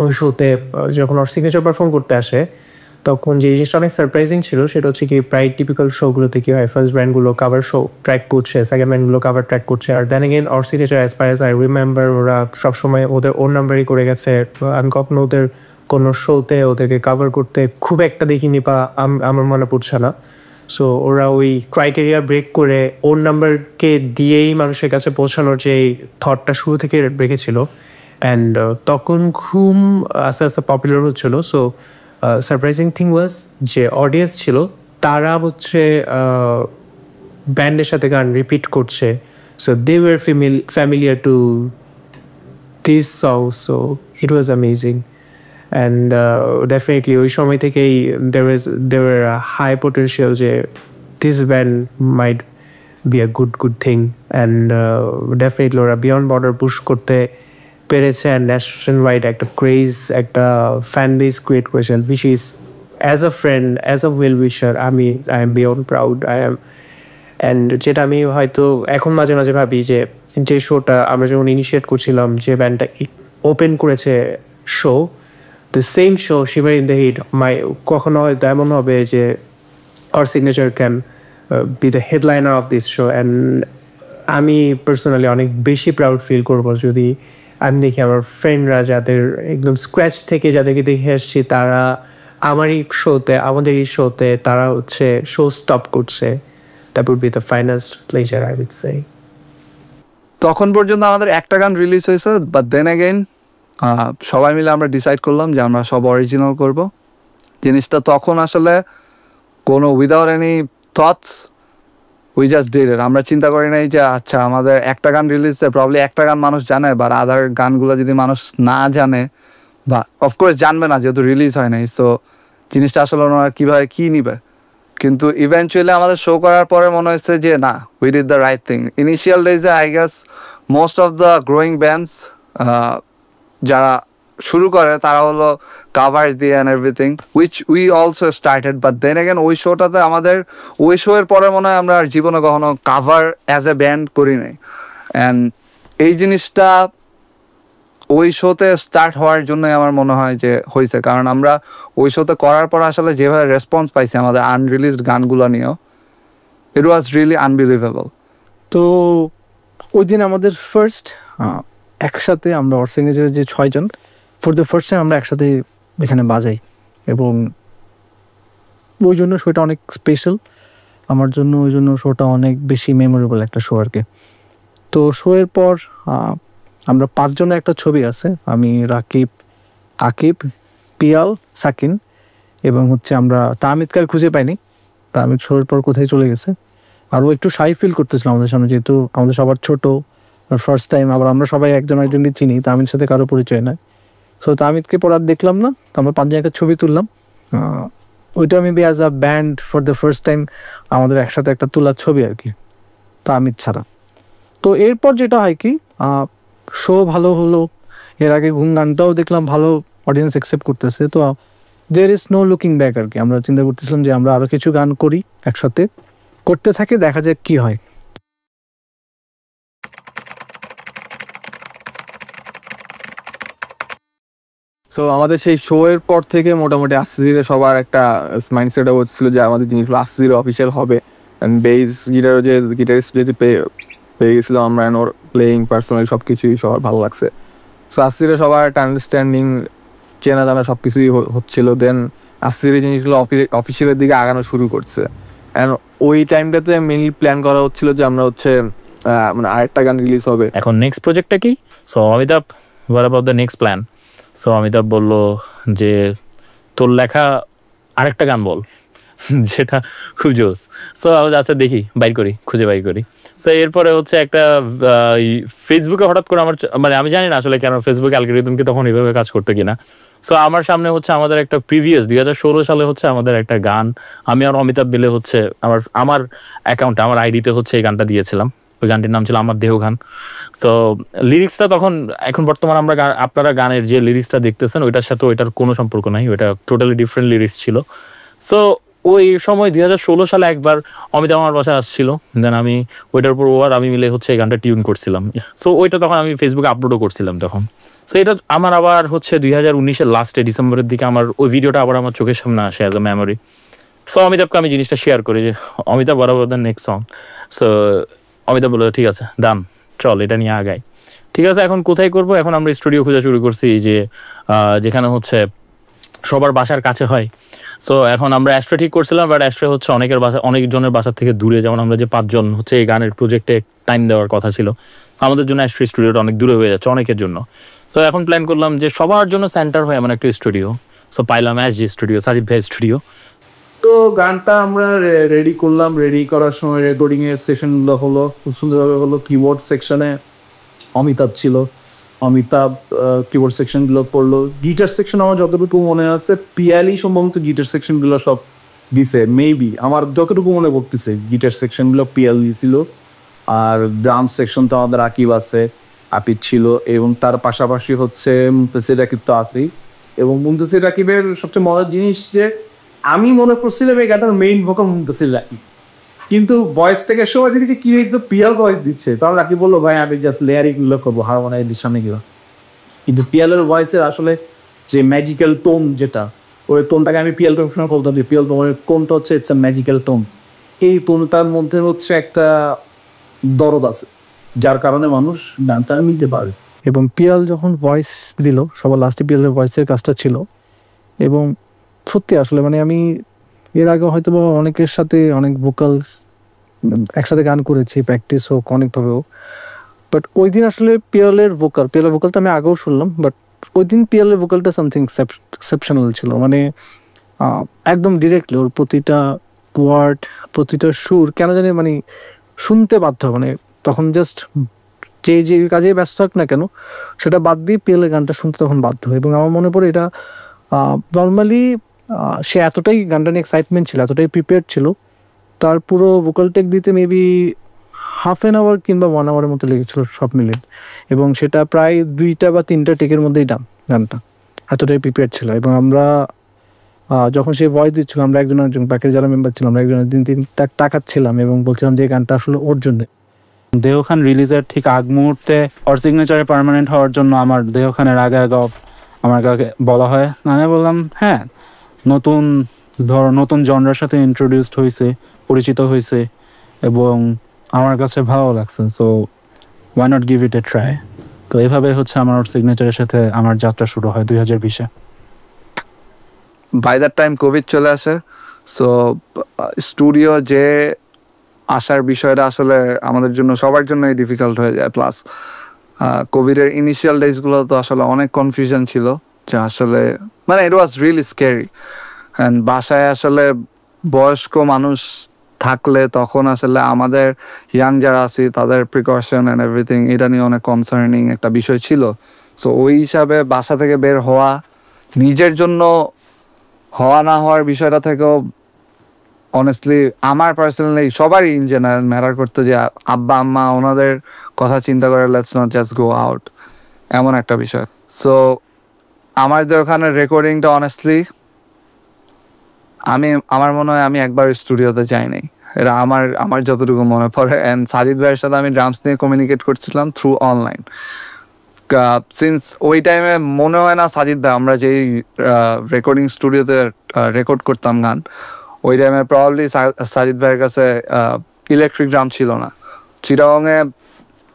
ওই শোতে যখন ওর সিগনেচার পারফর্ম করতে আসে, তখন যে জিনিসটা অনেক সারপ্রাইজিং ছিল সেটা হচ্ছে কি, প্রায় টিপিক্যাল শোগুলোতে কি হয়, ফার্স্ট ব্যান্ডগুলো কাভার শো ট্র্যাক করছে, সেকেন্ড ব্যান্ডগুলো কাভার ট্র্যাক করছে, আর দেন এগেন ওর signature as far as I remember ওরা সবসময় ওর নাম্বারই করে গেছে। আমি কখনো ওদের কোনো শোতে ওদেরকে কাভার করতে খুব একটা দেখিনি বা আমার মনে পড়ছে না। সো ওরা ওই ক্রাইটেরিয়া ব্রেক করে ওর নাম্বারকে দিয়েই মানুষের কাছে পৌঁছানোর যে থটটা শুরু থেকে রেখেছিল, অ্যান্ড তখন ঘুম আস্তে আস্তে পপুলার হচ্ছিলো। সো সারপ্রাইজিং থিং ওয়াজ যে অডিয়েন্স ছিল তারা হচ্ছে ব্যান্ডের সাথে গান রিপিট করছে, so they were familiar to this song, so it was amazing. And definitely ওই সময় থেকেই there were a high potential যে this band might be a good thing, and definitely ওরা বিয়ন্ড বর্ডার পুশ করতে পেরেছে, অ্যান্ড ন্যাশনাল ওয়াইড একটা ক্রেজ, একটা ফ্যান বেস ক্রিয়েট করেছেন, which is as a friend, as a well wisher, I am beyond proud. I am, and যেটা আমি হয়তো এখন মাঝে মাঝে ভাবি যে শোটা আমরা যখন ইনিশিয়েট করছিলাম, যে ব্যান্ডটা ওপেন করেছে show, the same show Shiver in the Heat, কখনো হয়তো এমন হবে যে our signature can be the headliner of this show, and আমি পার্সোনালি অনেক বেশি প্রাউড ফিল করবো যদি আমি দেখি আমার ফ্রেন্ডরা যাদের একদম স্ক্র্যাচ থেকে যাদেরকে দেখে আসছি তারা আমাদের এই শোতে তারা হচ্ছে শো স্টপ করছে। That would be the finest pleasure I would say. তখন পর্যন্ত আমাদের একটা গান রিলিজ হয়েছে, বাট দেন অ্যাগেইন সবাই মিলে আমরা ডিসাইড করলাম যে আমরা সব অরিজিনাল করব। জিনিসটা তখন আসলে কোনো without any thoughts we just did it. আমরা চিন্তা করি নাই যে আচ্ছা আমাদের একটা গান রিলিজ প্রবলি একটা গান মানুষ জানে, বা আদার গানগুলো যদি মানুষ না জানে বা অফকোর্স জানবে না যেহেতু রিলিজ হয় নাই, সো জিনিসটা আসলে ওনারা কীভাবে কী নিবে। কিন্তু ইভেনচুয়ালি আমাদের শো করার পরে মনে হয়েছে যে না, we did the right thing. Initial ডেজে I guess most of the growing bands যারা শুরু করে তারা হলো কাভার দিয়ে and everything, which we also started. But then again ওই শোটাতে আমাদের ওই শো এর পরে মনে হয় আমরা আর জীবনে কখনো কাভার অ্যাজ এ ব্যান্ড করি নাই। অ্যান্ড এই জিনিসটা ওই শোতে স্টার্ট হওয়ার জন্যই আমার মনে হয় যে হয়েছে, কারণ আমরা ওই শোতে করার পর আসলে যেভাবে রেসপন্স পাইছি আমাদের আনরিলিজড গানগুলো নিয়েও, ইট ওয়াজ রিয়েলি আনবিলিভেবল। তো ওই দিন আমাদের ফার্স্ট একসাথে আমরা অর সিগনেচারের যে 6 জন ফর দ্য ফার্স্ট টাইম আমরা একসাথে এখানে বাজাই, এবং ওই জন্য শোটা অনেক স্পেশাল আমার জন্য। ওই জন্য শোটা অনেক বেশি মেমোরেবল একটা শো আর কি। তো শো এর পর আমরা 5 জনের একটা ছবি আছে, আমি, রাকিব, আকিব, পিয়াল, সাকিন এবং হচ্ছে আমরা তাহমিদকে খুঁজে পাইনি। তাহমিদ শোয়ের পর কোথায় চলে গেছে। আর ও একটু শাই ফিল করতেছিল আমাদের সামনে, যেহেতু আমাদের সবার ছোট ফার্স্ট টাইম, আবার আমরা সবাই একজন একজনই চিনি, তাহমিদের সাথে কারো পরিচয় নাই। সো তাহমিদকে পর আর দেখলাম না, তো আমরা 5 জনের একটা ছবি তুললাম। ওইটা maybe as a band for the first time আমাদের একসাথে একটা তোলার ছবি আর কি, তাহমিদ ছাড়া। তো এরপর যেটা হয় কি, শো ভালো হলো, এর আগে ঘুম গানটাও দেখলাম ভালো অডিয়েন্স অ্যাকসেপ্ট করতেছে। তো there is no looking back আর কি। আমরা চিন্তা করতেছিলাম যে আমরা আরও কিছু গান করি, একসাথে করতে থাকি, দেখা যাক কী হয়। সো আমাদের সেই শো এর পর থেকে মোটামুটি আস্তে ধীরে সবার একটা মাইন্ডসেট হচ্ছিল যে আমাদের জিনিসগুলো আস্তে ধীরে অফিসিয়াল হবে। অ্যান্ড বেস গিটারও যে গিটারিস্ট যদি পেয়ে গেছিলো আমরা, অ্যান্ড ওর প্লেয়িং পার্সোনালি সব কিছুই সবার ভালো লাগছে। সো আস্তে ধীরে সবার একটা আন্ডারস্ট্যান্ডিং, চেনা জানা সব কিছুই হচ্ছিলো। দেন আস্তে ধীরে জিনিসগুলো অফিসিয়ালের দিকে আগানো শুরু করছে। অ্যান্ড ওই টাইমটাতে মেনলি প্ল্যান করা হচ্ছিলো যে আমরা হচ্ছে মানে আরেকটা গান রিলিজ হবে। এখন নেক্সট প্রজেক্টটা কি? So Amitabh, what about the next plan? So Amitabh বললো যে তোর লেখা আরেকটা গান বল, যেটা খুব জোস। সো আচ্ছা দেখি, খুঁজে বাইর করি। সো এরপরে হচ্ছে একটা ফেসবুকে হঠাৎ করে আমার, মানে আমি জানি না আসলে কেন ফেসবুক অ্যালগরিদম কি তখন এইভাবে কাজ করতে কিনা। সো আমার সামনে হচ্ছে আমাদের একটা প্রিভিয়াস 2016 সালে হচ্ছে আমাদের একটা গান, আমি আর অমিতাভ মিলে হচ্ছে আমার অ্যাকাউন্টে, আমার আইডিতে হচ্ছে এই গানটা দিয়েছিলাম। ওই গানটির নাম ছিল আমার দেহ গান। তো লিরিক্সটা তখন, এখন বর্তমানে আপনারা গানের যে লিরিক্সটা দেখতেছেন ওইটার সাথে ওইটার কোনো সম্পর্ক নাই, ওইটা টোটালি ডিফারেন্ট লিরিক্স ছিল। সো ওই সময় 2016 সালে একবার অমিতাভ আমার বাসায় আসছিল, দেন আমি ওইটার উপর আমি মিলে হচ্ছে এই গানটা টিউন করছিলাম। সো ওইটা তখন আমি ফেসবুকে আপলোডও করছিলাম তখন। সো এটা আমার আবার হচ্ছে 2019-এর লাস্টে ডিসেম্বরের দিকে আমার ওই ভিডিওটা আবার আমার চোখের সামনে আসে অ্যাজ আ মেমোরি। সো অমিতাভকে আমি জিনিসটা শেয়ার করি যে অমিতাভ বরাবর the next song. So Amitabh বললো ঠিক আছে ডান, চল এটা নিয়ে আগাই। ঠিক আছে, এখন কোথায় করবো? এখন আমরা স্টুডিও খোঁজা শুরু করছি যে যেখানে হচ্ছে সবার বাসার কাছে হয়। সো এখন আমরা অ্যাস্ট্রে ঠিক করছিলাম, বাট অ্যাস্ট্রে হচ্ছে অনেকজনের বাসার থেকে দূরে। যেমন আমরা যে 5 জন হচ্ছে এই গানের প্রজেক্টে টাইম দেওয়ার কথা ছিল, আমাদের জন্য অ্যাস্ট্রে স্টুডিওটা অনেক দূরে হয়ে যাচ্ছে অনেকের জন্য। তো এখন প্ল্যান করলাম যে সবার জন্য সেন্টার হয় এমন একটা স্টুডিও। সো পাইলাম SG স্টুডিও, সাজিদ ভাই স্টুডিও। তো গানটা আমরা রেডি করলাম। রেডি করার সময় রেকর্ডিংয়ের সেশনগুলো হলো খুব সুন্দরভাবে হলো। কিবোর্ড সেকশনে অমিতাভ ছিল, অমিতাভ কিবোর্ড সেকশনগুলো করলো। গিটার সেকশন আমার যতটুকু মনে আছে পিয়ালি সম্ভবত গিটার সেকশনগুলো সব দিছে, মেবি আমার যতটুকু মনে পড়তেছে গিটার সেকশনগুলো পিয়াল দিয়েছিল। আর ড্রাম সেকশন তো আমাদের আকিব আছে, আপিদ ছিল, এবং তার পাশাপাশি হচ্ছে মুনতাসির রাকিব তো আছেই। এবং মুনতাসির রাকিবের সবচেয়ে মজার জিনিস যে আমি মনে করছিলাম এই গানটার মেইন ভোকাল মুনতাসির রাকিব, কিন্তু ভয়েস থেকে সময় দেখেছি কি একটু পিয়াল ভয়েস দিচ্ছে। তখন রাকিব বললো ভাই আমি জাস্ট লেয়ারিংগুলো করবো, হারমোনাইজের সামনে গেলাম। কিন্তু পিয়ালের ভয়েসের আসলে যে ম্যাজিক্যাল টোন, যেটা ওই টোনটাকে আমি পিয়াল টোন বলতাম যে পিয়াল টোনের টোনটা হচ্ছে ইটস এ ম্যাজিক্যাল টোন। এই টোনটার মধ্যে হচ্ছে একটা দরদ আছে, যার কারণে মানুষ গানটা নিতে পারে। এবং পিয়াল যখন ভয়েস দিল, সবার লাস্টে পিয়ালের ভয়েসের কাজটা ছিল। এবং সত্যি আসলে মানে আমি এর আগে হয়তো বা অনেকের সাথে অনেক ভোকাল একসাথে গান করেছি, প্র্যাকটিস হোক অনেকভাবেও, বাট ওই দিন আসলে পিয়ালের ভোকালটা আমি আগেও শুনলাম, বাট ওই দিন পিয়ালের ভোকালটা সামথিং এক্সেপশনাল ছিল। মানে একদম ডিরেক্টলি ওর প্রতিটা ওয়ার্ড, প্রতিটা সুর কেন জানি মানে শুনতে বাধ্য। মানে তখন জাস্ট যে কাজে ব্যস্ত থাক না কেন সেটা বাদ দিয়ে পিয়ালের গানটা শুনতে তখন বাধ্য। এবং আমার মনে পড়ে এটা নর্মালি সে এতটাই গানটা নিয়ে এক্সাইটমেন্ট ছিল, এতটাই প্রিপেয়ার ছিল, তার পুরো ভোকাল টেক দিতে মেবি হাফ অ্যান আওয়ার কিংবা 1 আওয়ারের মতো লেগেছিল সব মিলে। এবং সেটা প্রায় 2টা বা 3টা টেকের মধ্যেই ডান গানটা, এতটাই প্রিপেয়ার ছিল। এবং আমরা যখন সে ভয়েস দিচ্ছিল, আমরা একজন ব্যাকের যারা মেম্বার ছিলাম, আমরা একজন দিন তাকাচ্ছিলাম এবং বলছিলাম যে এই গানটা আসলে ওর জন্য। দেও খান রিলিজের ঠিক আগ মুহূর্তে ওর সিগনেচারে পার্মানেন্ট হওয়ার জন্য আমার দেও খানের আগে আমার কাছে বলা হয়, আমি বললাম হ্যাঁ, নতুন জনরার সাথে ইন্ট্রোডিউসড হয়েছে, পরিচিত হয়েছে এবং আমার কাছে ভালো লাগছে, so why not give it a try. তো এভাবে হচ্ছে আমার ওর সিগনেচারের সাথে আমার যাত্রা শুরু হয় 2020-এ। বাই দ্যাট টাইম কোভিড চলে আসে, সো স্টুডিও যে আসার বিষয়টা আসলে আমাদের জন্য সবার জন্যই ডিফিকাল্ট হয়ে যায়। প্লাস কোভিডের ইনিশিয়াল ডেজগুলো তো আসলে অনেক কনফিউশন ছিল, যে আসলে মানে ইট ওয়াজ রিয়েলি স্ক্যারি। অ্যান্ড বাসায় আসলে বয়স্ক মানুষ থাকলে তখন আসলে আমাদের ইয়াং যারা আছি তাদের প্রিকশন অ্যান্ড এভরিথিং এটা নিয়ে অনেক কনসার্নিং একটা বিষয় ছিল। সো ওই হিসাবে বাসা থেকে বের হওয়া, নিজের জন্য হওয়া না হওয়ার বিষয়টা থেকেও অনেস্টলি আমার পার্সোনালি সবারই ইন জেনারেল ম্যাটার করতো যে আব্বা আম্মা ওনাদের কথা চিন্তা করে let's not just go out, এমন একটা বিষয়। সো আমাদের ওখানে রেকর্ডিংটা অনেস্টলি আমার মনে হয় আমি একবার স্টুডিওতে যাইনি, এটা আমার যতটুকু মনে পড়ে। অ্যান্ড সাজিদ ভাইয়ের সাথে আমি ড্রামস নিয়ে কমিউনিকেট করছিলাম থ্রু অনলাইন। সিন্স ওই টাইমে মনে হয় না সাজিদ ভাই, আমরা যেই রেকর্ডিং স্টুডিওতে রেকর্ড করতাম গান, ওই টাইমে প্রবাবলি সাজিদ ভাইয়ের কাছে ইলেকট্রিক ড্রাম ছিল না। চিটাগংয়ে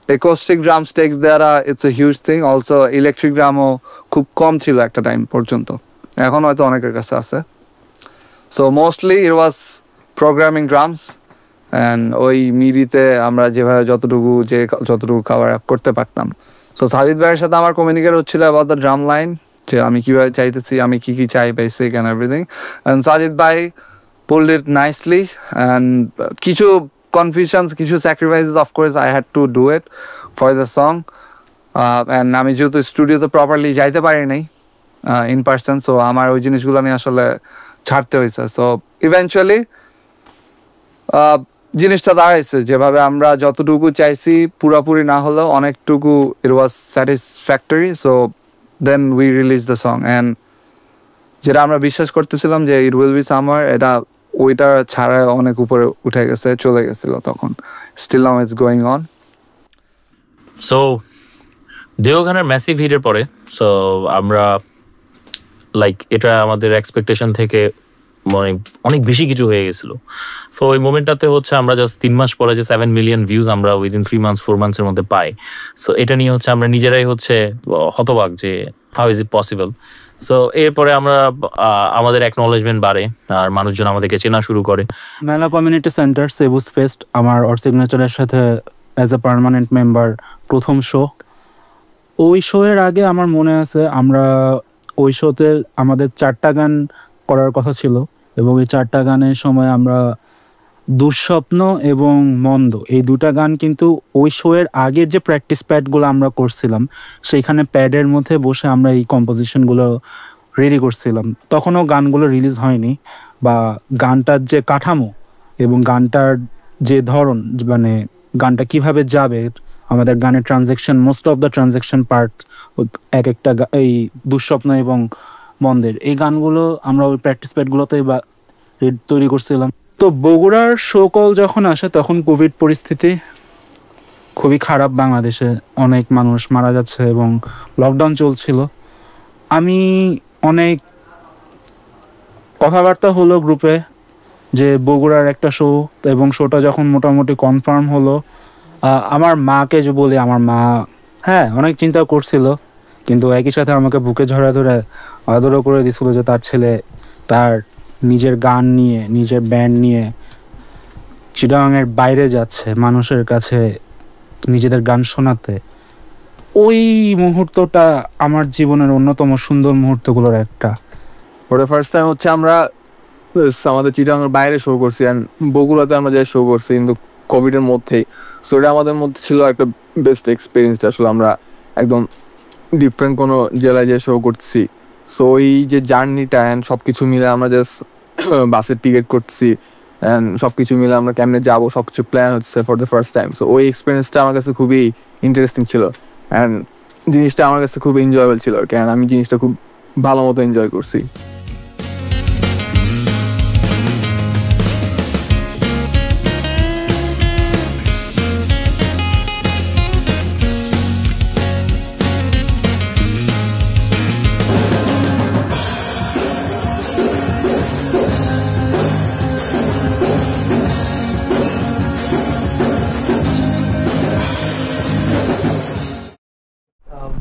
অ্যাকোস্টিক ড্রামস টেক্স দেওয়া it's a huge thing. Also electric ড্রামও খুব কম ছিল একটা টাইম পর্যন্ত, এখন হয়তো অনেকের কাছে আছে। So mostly it was programming drums and ওই মিডিতে আমরা যেভাবে যতটুকু কাভার আপ করতে পারতাম। সো সাজিদ ভাইয়ের সাথে আমার কমিউনিকেট হচ্ছিল অ্যাবাউট দ্য ড্রাম লাইন, যে আমি কীভাবে চাইতেছি, আমি কী চাই basic and everything. And Sajid ভাই pulled it nicely, and কিছু confusions, কিছু sacrifices of course I had to do it for the song, and আমি যেহেতু স্টুডিওতে প্রপারলি যাইতে পারি নাই ইন পার্সন, সো আমার ওই জিনিসগুলো নিয়ে আসলে ছাড়তে হয়েছে। সো ইভেনচুয়ালি জিনিসটা দাঁড়াইছে যেভাবে আমরা যতটুকু চাইছি, পুরোপুরি না হলেও অনেকটুকু it was satisfactory. So then we release the song, and যেটা আমরা বিশ্বাস করতেছিলাম যে ইট উইল বি সামার, এটা ওইটা ছাড়া অনেক উপরে উঠে গেছে, চলে গেছিল তখন। Still now it's going on. So দেও খানের ম্যাসিভ হিটের পরে সো আমরা লাইক এটা আমাদের এক্সপেকটেশন থেকে মানে অনেক বেশি কিছু হয়ে গেছিল। সো ওই মোমেন্টটাতে হচ্ছে আমরা জাস্ট 3 মাস পরে যে 7 মিলিয়ন ভিউজ আমরা উইদিন 3 মান্থস 4 মান্থসের মধ্যে পাই, সো এটা নিয়ে হচ্ছে আমরা নিজেরাই হচ্ছে হতবাক যে how is it possible. So এরপরে আমরা আমাদের অ্যাকনোলেজমেন্ট বাড়ে আর মানুষজন আমাদেরকে চেনা শুরু করে। মেলা কমিউনিটি সেন্টার সেবুস ফেস্ট আমার ওর সিগনেচারের সাথে অ্যাজ এ পার্মানেন্ট মেম্বার প্রথম শো। ওই শো এর আগে আমার মনে আছে আমরা ওই শোতে আমাদের 4টা গান করার কথা ছিল, এবং এই 4টা গানের সময় আমরা দুঃস্বপ্ন এবং মন্দ এই 2টা গান কিন্তু ওই শো এর আগের যে প্র্যাকটিস প্যাডগুলো আমরা করছিলাম সেইখানে প্যাডের মধ্যে বসে আমরা এই কম্পোজিশনগুলো রেডি করছিলাম। তখনও গানগুলো রিলিজ হয়নি, বা গানটার যে কাঠামো এবং গানটার যে ধরন, মানে গানটা কিভাবে যাবে, আমাদের গানের transaction, most of the transaction part এক একটা এই দুঃস্বপ্ন এবং মন্দের এই গানগুলো আমরা ওই প্র্যাকটিস প্যাডগুলোতে তৈরি করছিলাম। তো বগুড়ার শো কল যখন আসে তখন কোভিড পরিস্থিতি খুবই খারাপ, বাংলাদেশে অনেক মানুষ মারা যাচ্ছে এবং লকডাউন চলছিল। আমি অনেক কথাবার্তা হলো গ্রুপে যে বগুড়ার একটা শো, এবং শোটা যখন মোটামুটি কনফার্ম হলো আমার মাকে যে বলি, আমার মা হ্যাঁ অনেক চিন্তা করছিল, কিন্তু একই সাথে আমাকে বুকে ঝরা ধরে আদরও করে দিছিল যে তার ছেলে তার নিজের গান নিয়ে, নিজের ব্যান্ড নিয়ে চিটাগাংয়ের বাইরে যাচ্ছে মানুষের কাছে নিজেদের গান শোনাতে। ওই মুহূর্তটা আমার জীবনের অন্যতম সুন্দর মুহূর্তগুলোর একটা। ফর দ্য ফার্স্ট টাইম হচ্ছে আমরা আমাদের চিটাগাংয়ের বাইরে শো করছি, অ্যান্ড বগুড়াতে আমরা যাই শো করছি কিন্তু কোভিডের মধ্যেই। সো এটা আমাদের মধ্যে ছিল একটা বেস্ট এক্সপিরিয়েন্স, আসলে আমরা একদম ডিফারেন্ট কোনো জেলায় যেয়ে শো করছি। সো এই যে জার্নিটা অ্যান্ড সব কিছু মিলে আমরা জাস্ট বাসের টিকিট করছি অ্যান্ড সব কিছু মিলে আমরা কেমনে যাবো সব কিছু প্ল্যান হচ্ছে for the first time. So ওই এক্সপিরিয়েন্সটা আমার কাছে খুবই ইন্টারেস্টিং ছিল অ্যান্ড জিনিসটা আমার কাছে খুব এনজয়েবল ছিল আর কি, আমি জিনিসটা খুব ভালো মতো এনজয় করছি।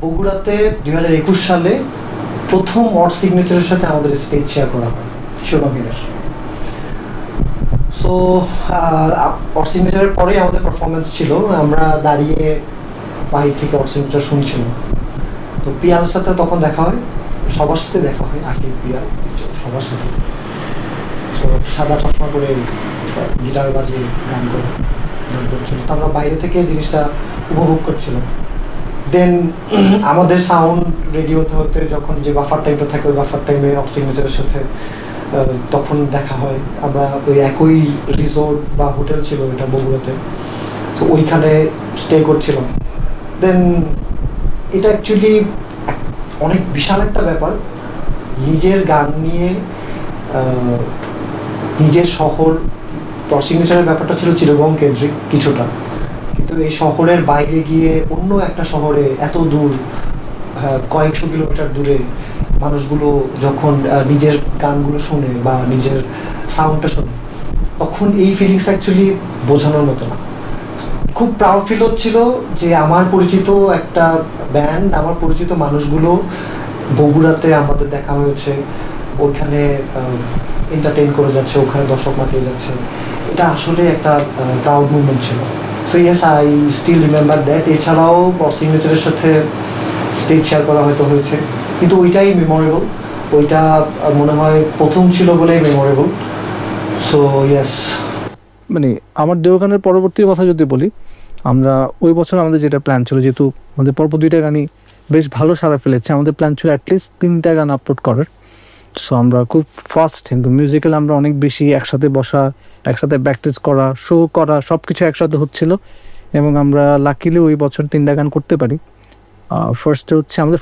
বগুড়াতে 2021 সালে প্রথম অড সিগনেচারের সাথে আমাদের স্টেজ শেয়ার করা হয় শিরোনামের। সো অড সিগনেচারের পরেই আমাদের পারফরমেন্স ছিল, আমরা দাঁড়িয়ে বাইরে থেকে অড সিগনেচার শুনছিলাম। তো পিয়ালের সাথে তখন দেখা হয়, সবার সাথে দেখা হয়, আকিব, পিয়াল, সবার সাথে। সো সাদা চশমা করে গিটার বাজিয়ে গান করছিল, তো আমরা বাইরে থেকে জিনিসটা উপভোগ করছিলাম। দেন আমাদের সাউন্ড রেডি হতে হতে যখন যে বাফার টাইমটা থাকে ওই বাফার টাইমে অফ সিগনেচারের সাথে তখন দেখা হয়। আমরা ওই একই রিসোর্ট বা হোটেল ছিল এটা বগুড়াতে, তো ওইখানে স্টে করছিলাম। দেন এটা অ্যাকচুয়ালি অনেক বিশাল একটা ব্যাপার, নিজের গান নিয়ে নিজের শহর। অফ সিগনেচারের ব্যাপারটা ছিল চিরগং কেন্দ্রিক কিছুটা, কিন্তু এই শহরের বাইরে গিয়ে অন্য একটা শহরে এত দূর, কয়েকশো কিলোমিটার দূরে মানুষগুলো যখন নিজের গানগুলো শোনে বা নিজের সাউন্ডটা শোনে, তখন এই ফিলিংস অ্যাকচুয়ালি বোঝানোর মতো না। খুব প্রাউড ফিল হচ্ছিল যে আমার পরিচিত একটা ব্যান্ড, আমার পরিচিত মানুষগুলো বগুড়াতে আমাদের দেখা হয়েছে, ওইখানে এন্টারটেইন করে যাচ্ছে, ওখানে দর্শক মাতিয়ে যাচ্ছে। এটা আসলে একটা প্রাউড মুভমেন্ট ছিল। So yes, I still remember that. এছাড়াও সিগনেচারের সাথে স্টেজ শেয়ার করা হয়তো হয়েছে, কিন্তু ওইটাই মেমোরেবল, ওইটা মনে হয় প্রথম ছিল বলেই মেমোরেবল। সো ইয়েস, মানে আমার দেওগানের পরবর্তী কথা যদি বলি, আমরা ওই বছর আমাদের যেটা প্ল্যান ছিল, যেহেতু আমাদের পরপর 2টা গানই বেশ ভালো সাড়া ফেলেছে, আমাদের প্ল্যান ছিল অ্যাটলিস্ট 3টা গান আপলোড করার। সো আমরা খুব ফাস্ট, কিন্তু মিউজিক্যাল আমরা অনেক বেশি একসাথে বসা, একসাথে প্র্যাকটিস করা, শো করা, সব কিছু একসাথে হচ্ছিল এবং আমরা লাকিলি ওই বছর 3টা গান করতে পারি। ফার্স্টে হচ্ছে আমাদের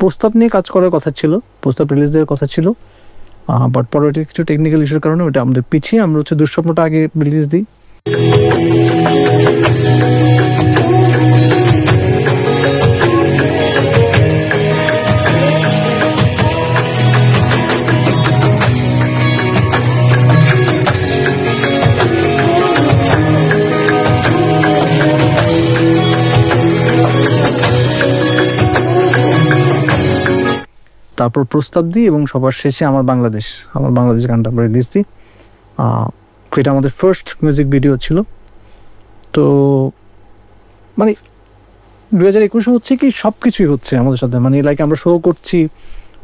প্রস্তাব নিয়ে কাজ করার কথা ছিল, প্রস্তাব রিলিজ দেওয়ার কথা ছিল, বাট পরবর্তী কিছু টেকনিক্যাল ইস্যুর কারণে ওটা আমাদের পিছিয়ে আমরা হচ্ছে দুঃস্বপ্নটা আগে রিলিজ দিই। তারপর প্রস্তাব দিই এবং সবার শেষে আমার বাংলাদেশ গানটা আমরা রিলিজ দিই। এটা আমাদের ফার্স্ট মিউজিক ভিডিও ছিল। তো মানে 2021 হচ্ছে কি সব কিছুই হচ্ছে আমাদের সাথে, মানে লাইক আমরা শো করছি,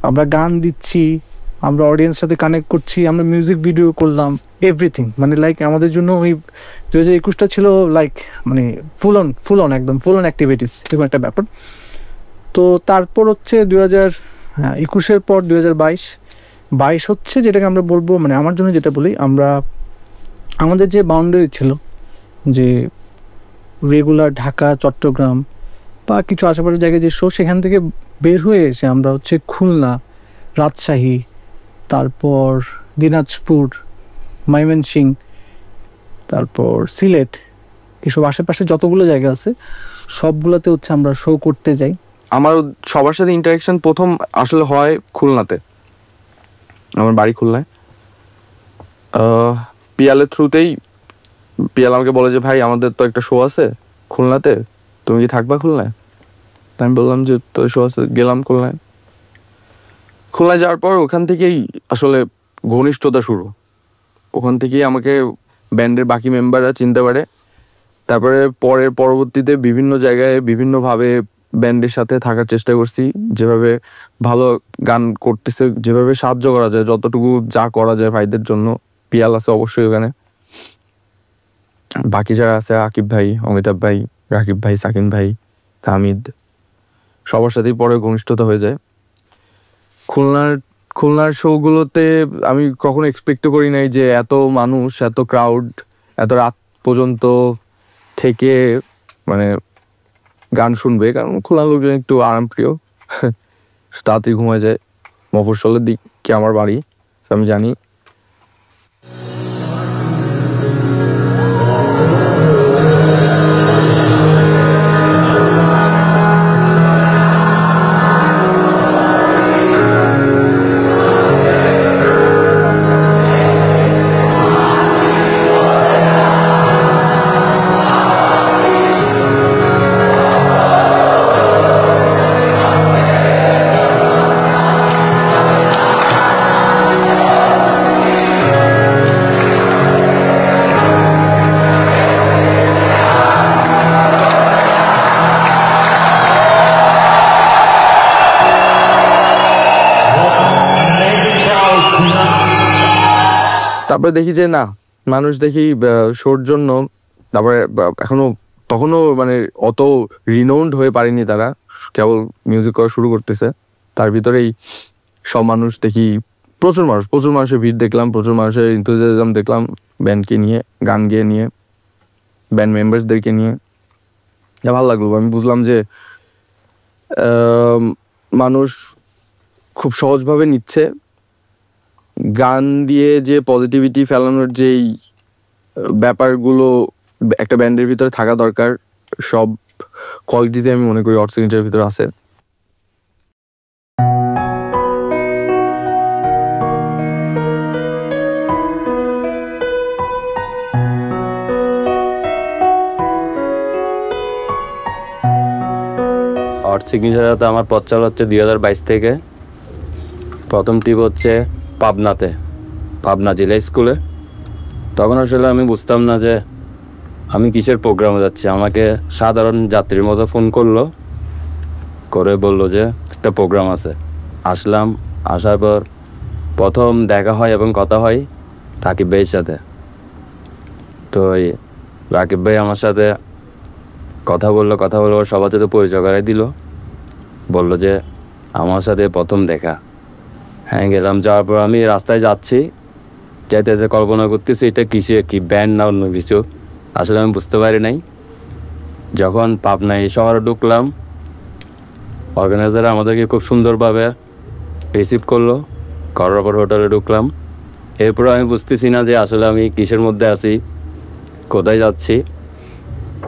আমরা গান দিচ্ছি, আমরা অডিয়েন্সের সাথে কানেক্ট করছি, আমরা মিউজিক ভিডিও করলাম, এভরিথিং। মানে লাইক আমাদের জন্য ওই 2021টা ছিল লাইক মানে ফুল অন একদম ফুল অন অ্যাক্টিভিটিস, এরকম একটা ব্যাপার। তো তারপর হচ্ছে 2021-এর পর 2022 হচ্ছে যেটাকে আমরা বলবো, মানে আমার জন্য যেটা বলি, আমরা আমাদের যে বাউন্ডারি ছিল যে রেগুলার ঢাকা, চট্টগ্রাম বা কিছু আশেপাশের জায়গায় যে শো, সেখান থেকে বের হয়ে এসে আমরা হচ্ছে খুলনা, রাজশাহী, তারপর দিনাজপুর, ময়মনসিংহ, তারপর সিলেট, এসব আশেপাশে যতগুলো জায়গা আছে সবগুলোতে হচ্ছে আমরা শো করতে যাই। আমার সবার সাথে ইন্টারাকশন প্রথম আসলে হয় খুলনাতে, আমার বাড়ি খুলনায়। পিয়ালের থ্রুতেই পিয়াল আমাকে বলে যে ভাই আমাদের তো একটা শো আছে খুলনাতে, তুমি কি থাকবা খুলনায়? আমি বললাম যে তো শো আছে, গেলাম খুলনায়। খুলনায় যাওয়ার পর ওখান থেকেই আসলে ঘনিষ্ঠতা শুরু। ওখান থেকেই আমাকে ব্যান্ডের বাকি মেম্বাররা চিনতে পারে। তারপরে পরবর্তীতে বিভিন্ন জায়গায় বিভিন্নভাবে ব্যান্ডের সাথে থাকার চেষ্টা করছি, যেভাবে ভালো গান করতেছে, যেভাবে সাহায্য করা যায়, যতটুকু যা করা যায় ভাইদের জন্য। পিয়াল আছে অবশ্যই ওখানে, বাকি যারা আছে আকিব ভাই, অমিতাভ ভাই, রাকিব ভাই, সাকিন ভাই, তামিদ, সবার সাথেই পরে ঘনিষ্ঠতা হয়ে যায়। খুলনার শোগুলোতে আমি কখনো এক্সপেক্টও করি নাই যে এত মানুষ, এত ক্রাউড, এত রাত পর্যন্ত থেকে মানে গান শুনবে। কারণ খুলনার লোকজন একটু আরামপ্রিয়, তাড়াতাড়ি ঘুমায় যায়। মফস্বলের দিকে আমার বাড়ি, আমি জানি। তারপরে দেখি যে না, মানুষ দেখি শোর জন্য, তারপরে তখনও মানে অত রিনাউন্ড হয়ে পারেনি তারা, কেবল মিউজিক করা শুরু করতেছে। তার ভিতরেই সব মানুষ দেখি, প্রচুর মানুষের ভিড় দেখলাম, প্রচুর মানুষের এনথুজিয়াজম দেখলাম ব্যান্ডকে নিয়ে, গান গেয়ে নিয়ে, ব্যান্ড মেম্বার্সদেরকে নিয়ে। ভালো লাগলো। আমি বুঝলাম যে মানুষ খুব সহজভাবে নিচ্ছে। গান দিয়ে যে পজিটিভিটি ফেলানোর যেই ব্যাপারগুলো একটা ব্যান্ডের ভিতরে থাকা দরকার, সব কোয়ালিটিতে আমি মনে করি অর্থ সিগনেচারের ভিতরে আছে। অর্থ সিগনেচারে তো আমার পথ চলা হচ্ছে 2022 থেকে। প্রথম ট্রিপ হচ্ছে পাবনা জেলা স্কুলে। তখন আসলে আমি বুঝতাম না যে আমি কিসের প্রোগ্রামে যাচ্ছি। আমাকে সাধারণ যাত্রীর মতো ফোন করে বললো যে একটা প্রোগ্রাম আছে। আসলাম, আসার পর প্রথম দেখা হয় এবং কথা হয় রাকিব ভাইয়ের সাথে। তো রাকিব ভাই আমার সাথে কথা বললো, সবার সাথে পরিচয় করাই দিল। বললো যে আমার সাথে প্রথম দেখা। হ্যাঁ, গেলাম। যাওয়ার পর আমি রাস্তায় যাচ্ছি, যাইতে কল্পনা করতেছি এটা কি ব্যান্ড না অন্য কিছু। আসলে আমি বুঝতে পারি নাই। যখন পাবনায় শহরে ঢুকলাম, অর্গানাইজার আমাদেরকে খুব সুন্দরভাবে রিসিভ করলো। করার পর হোটেলে ঢুকলাম। এরপর আমি বুঝতেছি না যে আসলে আমি কিসের মধ্যে আছি, কোথায় যাচ্ছি।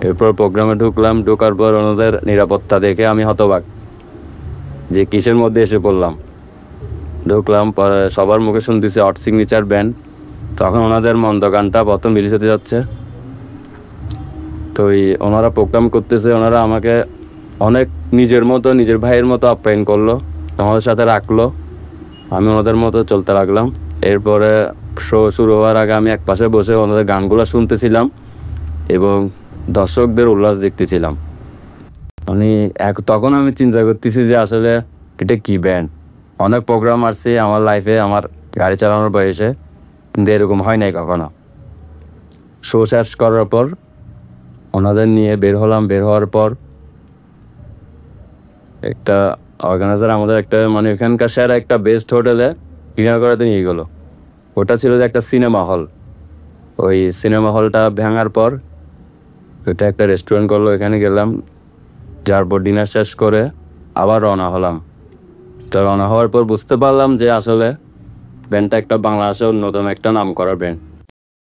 এরপর প্রোগ্রামে ঢুকলাম। ঢোকার পর ওনাদের নিরাপত্তা দেখে আমি হতবাক যে কিসের মধ্যে এসে পড়লাম। ঢুকলাম, পরে সবার মুখে শুনতেছি অর্থ সিগনেচার ব্যান্ড। তখন ওনাদের মন্দ গানটা প্রথম রিলিজ হতে যাচ্ছে। তো ওনারা প্রোগ্রাম করতেছে। ওনারা আমাকে অনেক নিজের ভাইয়ের মতো আপ্যায়ন করলো, আমাদের সাথে রাখলো। আমি ওনাদের মতো চলতে লাগলাম। এরপরে শো শুরু হওয়ার আগে আমি এক পাশে বসে ওনাদের গানগুলো শুনতেছিলাম এবং দর্শকদের উল্লাস দেখতেছিলাম। তখন আমি চিন্তা করতেছি যে আসলে এটা কি ব্যান্ড। অনেক প্রোগ্রাম আসছে আমার লাইফে, আমার গাড়ি চালানোর বয়সে, কিন্তু এরকম হয় নাই কখনো। শো শেষ করার পর ওনাদের নিয়ে বের হলাম। বের হওয়ার পর একটা অর্গানাইজার আমাদের একটা মানে এখানকার সেরা একটা বেস্ট হোটেলে ডিনার করাতে নিয়ে গেলো। ওটা ছিল যে একটা সিনেমা হল। ওই সিনেমা হলটা ভাঙার পর ওইটা একটা রেস্টুরেন্ট করলো, এখানে গেলাম। যার পর ডিনার শেষ করে আবার রওনা হলাম। তো রওনা হওয়ার পর বুঝতে পারলাম যে আসলে ব্যান্ডটা একটা বাংলাদেশের অন্যতম একটা নাম করা ব্যান্ড।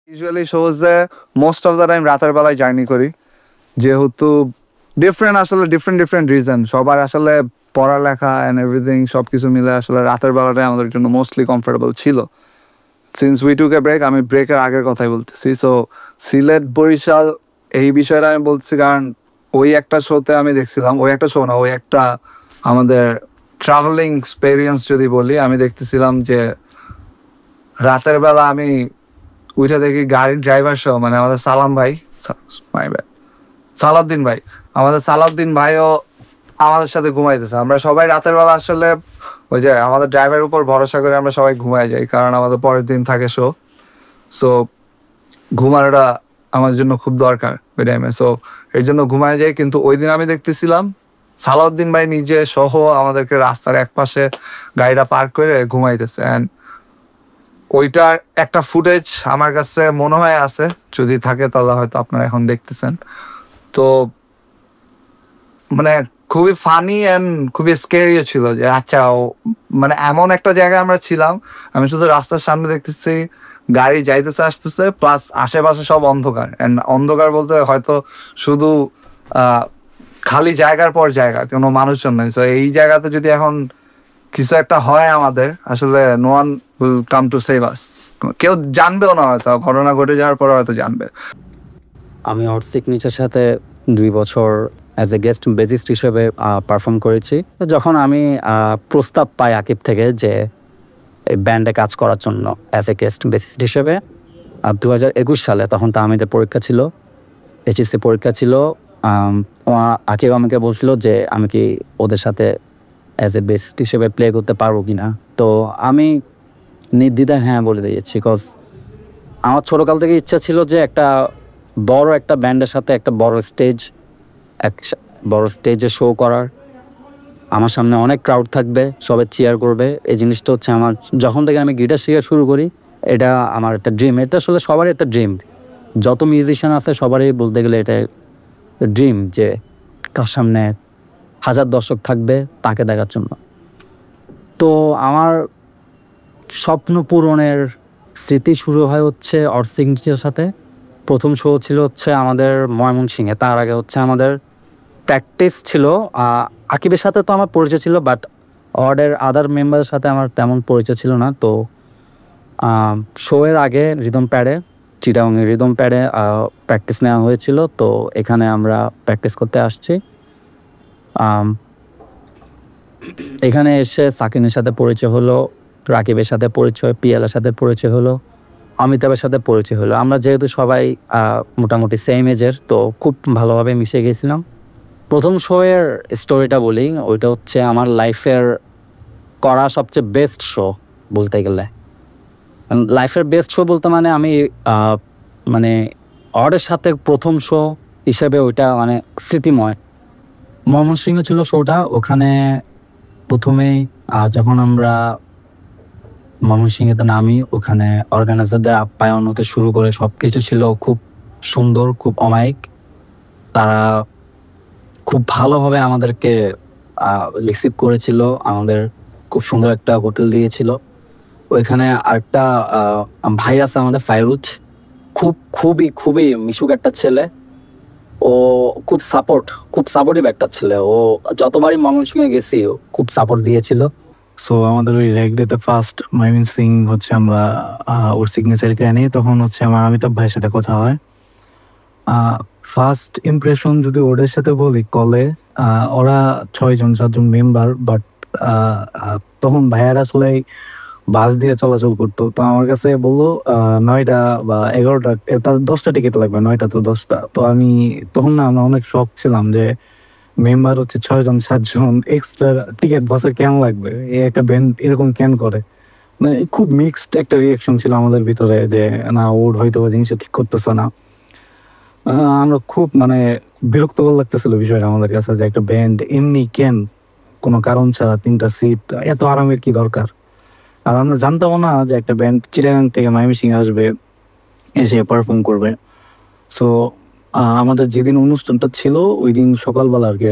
ইউজুয়ালি শোজ যে মোস্ট অফ দ্য টাইম রাতের বেলায় জার্নি করি, যেহেতু ডিফারেন্ট রিজন। সবার আসলে পড়ালেখা অ্যান্ড এভরিথিং সব কিছু মিলে আসলে রাতের বেলাটাই আমাদের জন্য মোস্টলি কমফোর্টেবল ছিল। Since we took a break, আমি ব্রেকের আগের কথাই বলতেছি। সো সিলেট বরিশাল এই বিষয়টা আমি বলতেছি কারণ ওই একটা শোতে আমি দেখছিলাম, ওই একটা শো না, ওই একটা আমাদের ট্রাভেলিং এক্সপেরিয়েন্স যদি বলি, আমি দেখতেছিলাম যে রাতের বেলা আমি উঠে দেখি গাড়ির ড্রাইভার সহ, মানে আমাদের সালাম ভাই, সালাউদ্দিন ভাই, আমাদের সালাউদ্দিন ভাইও আমাদের সাথে ঘুমাইতেছে। আমরা সবাই রাতের বেলা আসলে ওই যে আমাদের ড্রাইভারের উপর ভরসা করে আমরা সবাই ঘুমাই যাই, কারণ আমাদের পরের দিন থাকে শো। সো ঘুমানোটা আমার জন্য খুব দরকার ওই টাইমে, সো এর জন্য ঘুমায় যাই। কিন্তু ওই দিন আমি দেখতেছিলাম সালাউদ্দিন ভাই নিজে সহ আমাদেরকে রাস্তার এক পাশে গাড়িটা পার্ক করে ঘুমাইতেছে। অ্যান্ড ওইটার একটা ফুটেজ আমার কাছে মনে হয় আছে, যদি থাকে তাহলে হয়তো আপনারা এখন দেখতেছেন। তো মানে খুবই ফানি অ্যান্ড খুবই স্কেরিও ছিল যে আচ্ছা মানে এমন একটা জায়গায় আমরা ছিলাম, আমি শুধু রাস্তার সামনে দেখতেছি গাড়ি যাইতেছে আসতেছে, প্লাস আশেপাশে সব অন্ধকার। অ্যান্ড অন্ধকার বলতে হয়তো শুধু খালি জায়গার পর জায়গা, কোনো মানুষজন নেই। তো এই জায়গাতে যদি এখন কিছু একটা হয় আমাদের, আসলে no one will come to save us. কেউ জানবেও না, হয়তো ঘটনা ঘটে যাওয়ার পর হয়তো জানবে। আমি অড সিগনেচারের সাথে 2 বছর অ্যাজ এ গেস্ট বেসিস্ট হিসেবে পারফর্ম করেছি। যখন আমি প্রস্তাব পাই আকিব থেকে যে এই ব্যান্ডে কাজ করার জন্য অ্যাজ এ গেস্ট বেসিস্ট হিসেবে 2021 সালে, তখন তাহমিদের পরীক্ষা ছিল, এইচএসসি পরীক্ষা ছিল। আকিব আমাকে বলছিল যে আমি কি ওদের সাথে অ্যাজ এ বেসিস্ট হিসেবে প্লে করতে পারবো কি না। তো আমি নির্দ্বিধায় হ্যাঁ বলে দিয়েছি, বিকজ আমার ছোটোকাল থেকে ইচ্ছা ছিল যে একটা ব্যান্ডের সাথে একটা বড় স্টেজে শো করার। আমার সামনে অনেক ক্রাউড থাকবে, সবাই চিয়ার করবে। এই জিনিসটা হচ্ছে আমার, যখন থেকে আমি গিটার শেখা শুরু করি, এটা আমার একটা ড্রিম। এটা আসলে সবারই একটা ড্রিম, যত মিউজিশিয়ান আছে সবারই বলতে গেলে এটা ড্রিম যে কার সামনে 1000 দর্শক থাকবে তাকে দেখার জন্য। তো আমার স্বপ্ন পূরণের স্মৃতি শুরু হয় হচ্ছে অড সিগনেচারের সাথে। প্রথম শো ছিল হচ্ছে আমাদের ময়মনসিংহে। তার আগে হচ্ছে আমাদের প্র্যাকটিস ছিল। আকিবের সাথে তো আমার পরিচয় ছিল, বাট অডের আদার মেম্বারের সাথে আমার তেমন পরিচয় ছিল না। তো শো এর আগে রিদম প্যাডে, চিটাগংয়ের রিদম প্যাডে প্র্যাকটিস নেওয়া হয়েছিল। তো এখানে আমরা প্র্যাকটিস করতে আসছি। এখানে এসে সাকিনের সাথে পরিচয় হলো, রাকিবের সাথে পরিচয়, পিয়ালের সাথে পরিচয় হলো, অমিতাভের সাথে পরিচয় হলো। আমরা যেহেতু সবাই মোটামুটি সেম এজের, তো খুব ভালোভাবে মিশে গেছিলাম। প্রথম শোয়ের স্টোরিটা বলি, ওইটা হচ্ছে আমার লাইফের করা সবচেয়ে বেস্ট শো বলতে গেলে। লাইফের বেস্ট শো বলতে মানে আমি মানে অডের সাথে প্রথম শো হিসেবে ওইটা মানে স্মৃতিময়। ময়মনসিংহে ছিল শোটা। ওখানে প্রথমেই যখন আমরা ময়মনসিংহেতে নামি, ওখানে অর্গানাইজারদের আপ্যায়ন হতে শুরু করে সব কিছু ছিল খুব সুন্দর, খুব অমায়িক। তারা খুব ভালোভাবে আমাদেরকে রিসিভ করেছিল, আমাদের খুব সুন্দর একটা হোটেল দিয়েছিল। ওইখানে আরেকটা ভাই আছে আমাদের, ফাইরুজ, খুবই মিশুক একটা ছেলে। ও খুব সাপোর্টিভ একটা ছেলে। ও যতবারই ময়মনসিংহে গেছি খুব সাপোর্ট দিয়েছিল। সো আমাদের ওই রেগ ডেতে ফার্স্ট ময়মনসিং হচ্ছে আমরা ওর সিগনেচারকে আনি, তখন হচ্ছে আমার অমিতাভ ভাইয়ের সাথে কথা হয়। ফার্স্ট ইমপ্রেশন যদি ওদের সাথে বলি, কলে ওরা 6-7 মেম্বার, বাট তখন ভাইয়ারা আসলে বাস দিয়ে চলাচল করতো। তো আমার কাছে বললো 9টা বা 11টা, তাদের 10টা টিকিট লাগবে, 9টা তো 10টা। তো আমি তখন না আমরা অনেক শখ ছিলাম যে মেম্বার হচ্ছে 6-7 এক্সট্রা টিকিট বাসে কেন লাগবে, একটা ব্যান্ড এরকম কেন করে। মানে খুব মিক্সড একটা রিয়াকশন ছিল আমাদের ভিতরে যে না, ওর হয়তো জিনিসটা ঠিক করতেছে না। আমরা খুব মানে বিরক্তকর লাগতেছিল বিষয়টা আমাদের কাছে, যে একটা ব্যান্ড এমনি কেন কোনো কারণ ছাড়া 3টা সিট, এত আরামের কি দরকার। আর আমরা জানতামও না যে একটা ব্যান্ড চিটাগাং থেকে ময়মনসিংহে আসবে, এসে পারফর্ম করবে। সো আমাদের যেদিন অনুষ্ঠানটা ছিল ওই দিন সকালবেলা আর কি,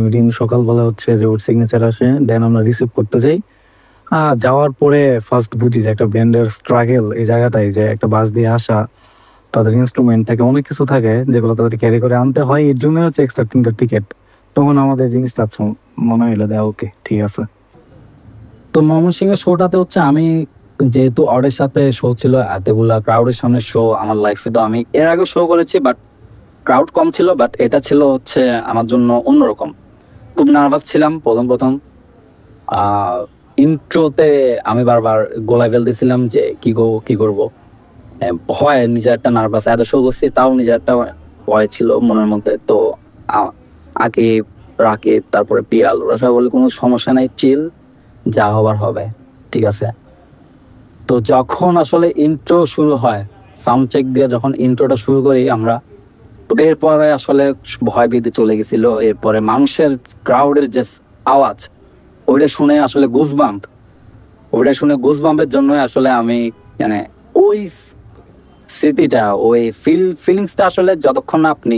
ওই দিন সকালবেলা হচ্ছে যে ওর সিগনেচার আসে, দেন আমরা রিসিভ করতে যাই। যাওয়ার পরে ফার্স্ট বুঝি যে একটা ব্যান্ডের স্ট্রাগল এই জায়গাটাই, যে একটা বাস দিয়ে আসা, তাদের ইনস্ট্রুমেন্ট থাকে, অনেক কিছু থাকে যেগুলো তাদের ক্যারি করে আনতে হয়, এর জন্য হচ্ছে এক্সট্রা 3টা টিকিট। তখন আমাদের জিনিসটা মনে হইলো দেয় ওকে ঠিক আছে। তো ময়মনসিংহের শোটাতে হচ্ছে আমি যেহেতু অডের সাথে শো ছিল, এতগুলা ক্রাউডের সামনে শো আমার লাইফে, তো আমি এর আগে শো করেছি, বাট ক্রাউড কম ছিল, বাট এটা ছিল হচ্ছে আমার জন্য অন্যরকম। খুব নার্ভাস ছিলাম প্রথম ইন্ট্রোতে আমি বারবার গলায় ফেল দিয়েছিলাম যে কি করবো, ভয়, নিজের একটা নার্ভাস, এত শো করছি তাও নিজের একটা ভয় ছিল মনের মধ্যে। তো আকিব, রাকিব, তারপরে পিয়াল, ওরা সবাই বলে কোনো সমস্যা নাই, চিল, যা হবার হবে, ঠিক আছে। তো যখন আসলে ইন্ট্রো শুরু হয়, সাউন্ড চেক দিয়ে যখন ইন্ট্রোটা শুরু করি আমরা, তো এরপরে আসলে ভয় ভীতি চলে গেছিল। এরপরে মানুষের ক্রাউডের যে আওয়াজ, ওইটা শুনে আসলে গুজবাম্পের জন্য আসলে আমি মানে ওই স্মৃতিটা, ওই ফিলিংসটা আসলে যতক্ষণ না আপনি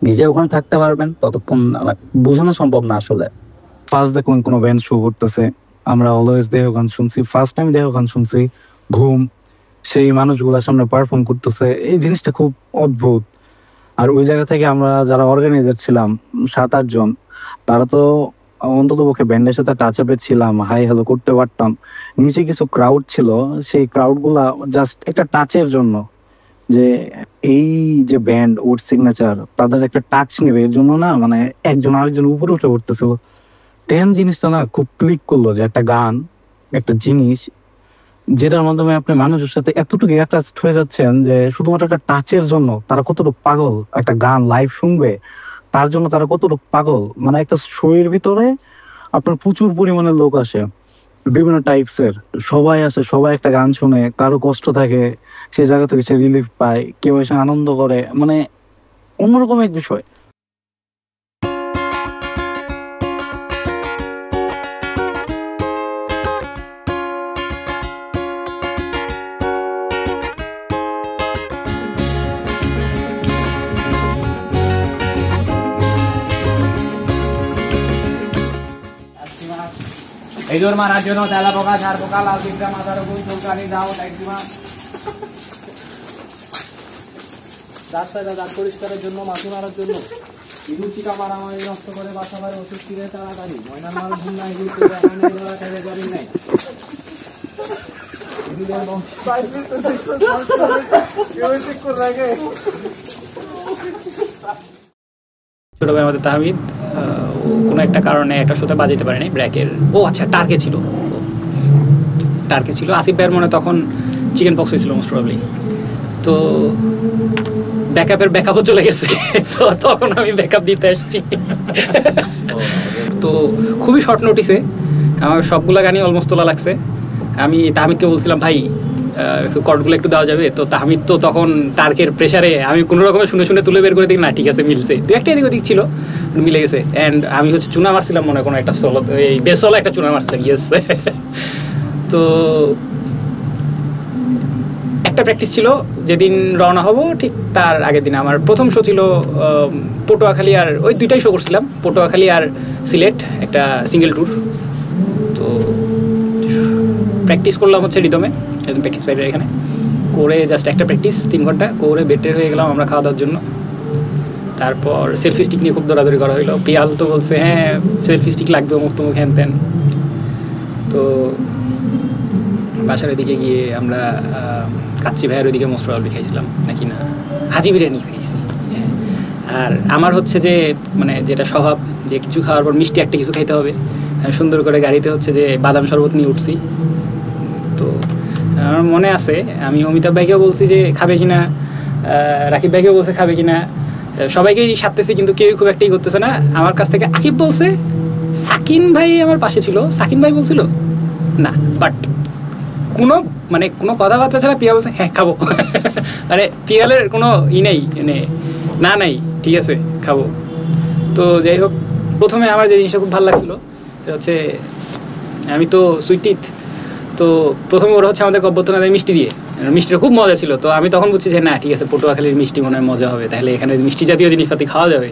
নিজে ওখানে থাকতে পারবেন ততক্ষণ বোঝানো সম্ভব না আসলে। ফার্স্ট দেখুন কোনো ব্যান্ড শো করতেছে, আমরা অলওয়েজ দেহ গান শুনছি, ফার্স্ট টাইম দেহ গান শুনছি, ঘুম, সেই মানুষগুলোর সামনে পারফর্ম করতেছে, এই জিনিসটা খুব অদ্ভুত। আর ওই জায়গা থেকে আমরা যারা অর্গানাইজার ছিলাম 7-8 জন, তারা তো অন্তত পক্ষে ব্যান্ডের সাথে টাচ আপে ছিলাম, হাই হ্যালো করতে পারতাম। নিচে কিছু ক্রাউড ছিল, সেই ক্রাউডগুলা জাস্ট একটা টাচের জন্য, যে এই যে ব্যান্ড উড সিগনেচার তাদের একটা টাচ নেবে এর জন্য না, মানে একজন আরেকজন উপরে উঠে পড়তেছিল। তেন জিনিসটা না খুব ক্লিক করলো, যে একটা গান, একটা জিনিস যেটার মাধ্যমে আপনি মানুষের সাথে এতটুকু অ্যাটাচড হয়ে যাচ্ছেন যে শুধুমাত্র একটা টাচের জন্য তারা কতটুকু পাগল, একটা গান লাইভ শুনবে তার জন্য তারা কতটুকু পাগল। মানে একটা শোয়ের ভিতরে আপনার প্রচুর পরিমাণে লোক আসে, বিভিন্ন টাইপসের সবাই আসে, সবাই একটা গান শুনে, কারো কষ্ট থাকে সেই জায়গা থেকে সে রিলিফ পায়, কেউ এসে আনন্দ করে, মানে অন্যরকম এক বিষয়। এজোর মারার জন্য তেলা পোকা, ঝাড় পোকা, লাল পিঁপড়া, মাথার উপর চুলকানি, দাও একদিমা। দাঁত পরিষ্কারের জন্য, মাছি মারার জন্য, ইঁদুর চিকা মারামারি, নষ্ট করে বাসা বাড়ি, ওষুধ কিনে তাড়াতাড়ি, ময়নার মাল ঘুম নাই, ইঁদুর করে এখন নাই, ধরা খেলে জানি নাই। ছোট ভাই আমাদের তাহমিদ কোনো একটা কারণে একটা শোতে বাজাইতে পারেনি ব্র্যাকের, ও আচ্ছা টার্কে ছিল। আসিফ ভাইয়ের মনে তখন চিকেন পক্স হয়েছিল মোস্ট প্রবাবলি, তো ব্যাকআপও চলে গেছে, তো তখন আমি ব্যাকআপ দিতে আসছি। তো খুবই শর্ট নোটিসে আমার সবগুলো গানই অলমোস্ট তোলা লাগছে। আমি তাহমিদকে বলছিলাম ভাই কর্ডগুলো একটু দেওয়া যাবে, তো তাহমিদ তো তখন টার্কের প্রেশারে আমি কোনো রকমের শুনে তুলে বের করে দিই, না ঠিক আছে মিলছে, দু একটা এদিক ওদিক ছিল, মিলে গেছে। অ্যান্ড আমি হচ্ছে চুনা মারছিলাম মনে কোনো একটা সোলো, এই বেসলা একটা চুনা মারছিলাম, ইয়েস। তো একটা প্র্যাকটিস ছিল যেদিন রওনা হব ঠিক তার আগের দিন। আমার প্রথম শো ছিল পটুয়াখালী, আর ওই দুইটাই শো করছিলাম, পটুয়াখালী আর সিলেট, একটা সিঙ্গেল ট্যুর। তো প্র্যাকটিস করলাম হচ্ছে রিদমে, একদম প্র্যাকটিস পাইডার এখানে করে, জাস্ট একটা প্র্যাকটিস 3 ঘন্টা করে বেটের হয়ে গেলাম আমরা খাওয়া দাওয়ার জন্য। তারপর সেলফি স্টিক নিয়ে খুব দৌড়াদৌড়ি করা হইলো। পিয়াল তো বলছে হ্যাঁ সেলফি স্টিক লাগবে, অমুক তমুক হ্যান ত্যান। তো বাসার ওইদিকে গিয়ে আমরা কাচ্চি ভাইয়ের ওইদিকে মোস্ট প্রবাবলি খাইছিলাম, নাকি না হাজি বিরিয়ানি খাইছি। আর আমার হচ্ছে যে মানে যেটা স্বভাব, যে কিছু খাওয়ার পর মিষ্টি একটা কিছু খাইতে হবে। সুন্দর করে গাড়িতে হচ্ছে যে বাদাম শরবত নিয়ে উঠছি। তো আমার মনে আছে আমি অমিতাভ ভাইকেও বলছি যে খাবে কিনা, রাকিব ভাইকেও বলছে খাবে কিনা, সবাইকেই সাথতেছি, কিন্তু কেউই খুব একটাই করতেছে না। আমার কাছ থেকে আকিব বলছে, সাকিন ভাই আমার পাশে ছিল, সাকিন ভাই বলছিল না, বাট কোনো কথাবার্তা ছাড়া পিয়া বলছে হ্যাঁ খাবো। মানে পিয়ালের কোনো নেই, মানে না নাই, ঠিক আছে খাবো। তো যাই হোক, প্রথমে আমার যে জিনিসটা খুব ভালো লাগছিলো সেটা হচ্ছে আমি তো সুইট, তো প্রথমে ওরা হচ্ছে আমাদের অভ্যর্থনা দেয় মিষ্টি দিয়ে, মিষ্টিটা খুব মজা ছিল। তো আমি তখন বুঝছি যে না ঠিক আছে পটুয়াখালীর মিষ্টি মনে হয় মজা হবে, তাহলে এখানে মিষ্টি জাতীয় জিনিসপাতি খাওয়া যাবে।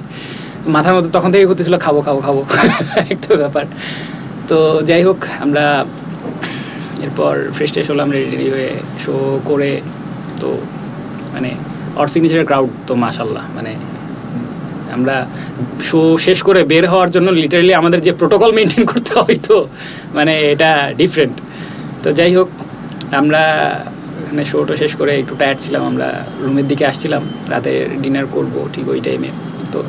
মাথার মধ্যে তখন থেকে করতেছিল খাবো একটা ব্যাপার। তো যাই হোক, আমরা এরপর ফ্রেশ ট্রেশ হলাম, রেডি হয়ে শো করে, তো মানে অড সিগনেচারের ক্রাউড তো মাশাল্লাহ, মানে আমরা শো শেষ করে বের হওয়ার জন্য লিটারালি আমাদের যে প্রোটোকল মেনটেন করতে হয়, তো মানে এটা ডিফারেন্ট। তো যাই হোক, আমরা মানে শোটা শেষ করে একটু টায়ার্ড ছিলাম, আমরা রুমের দিকে আসছিলাম, রাতে ডিনার করব ঠিক ওই টাইমে। তো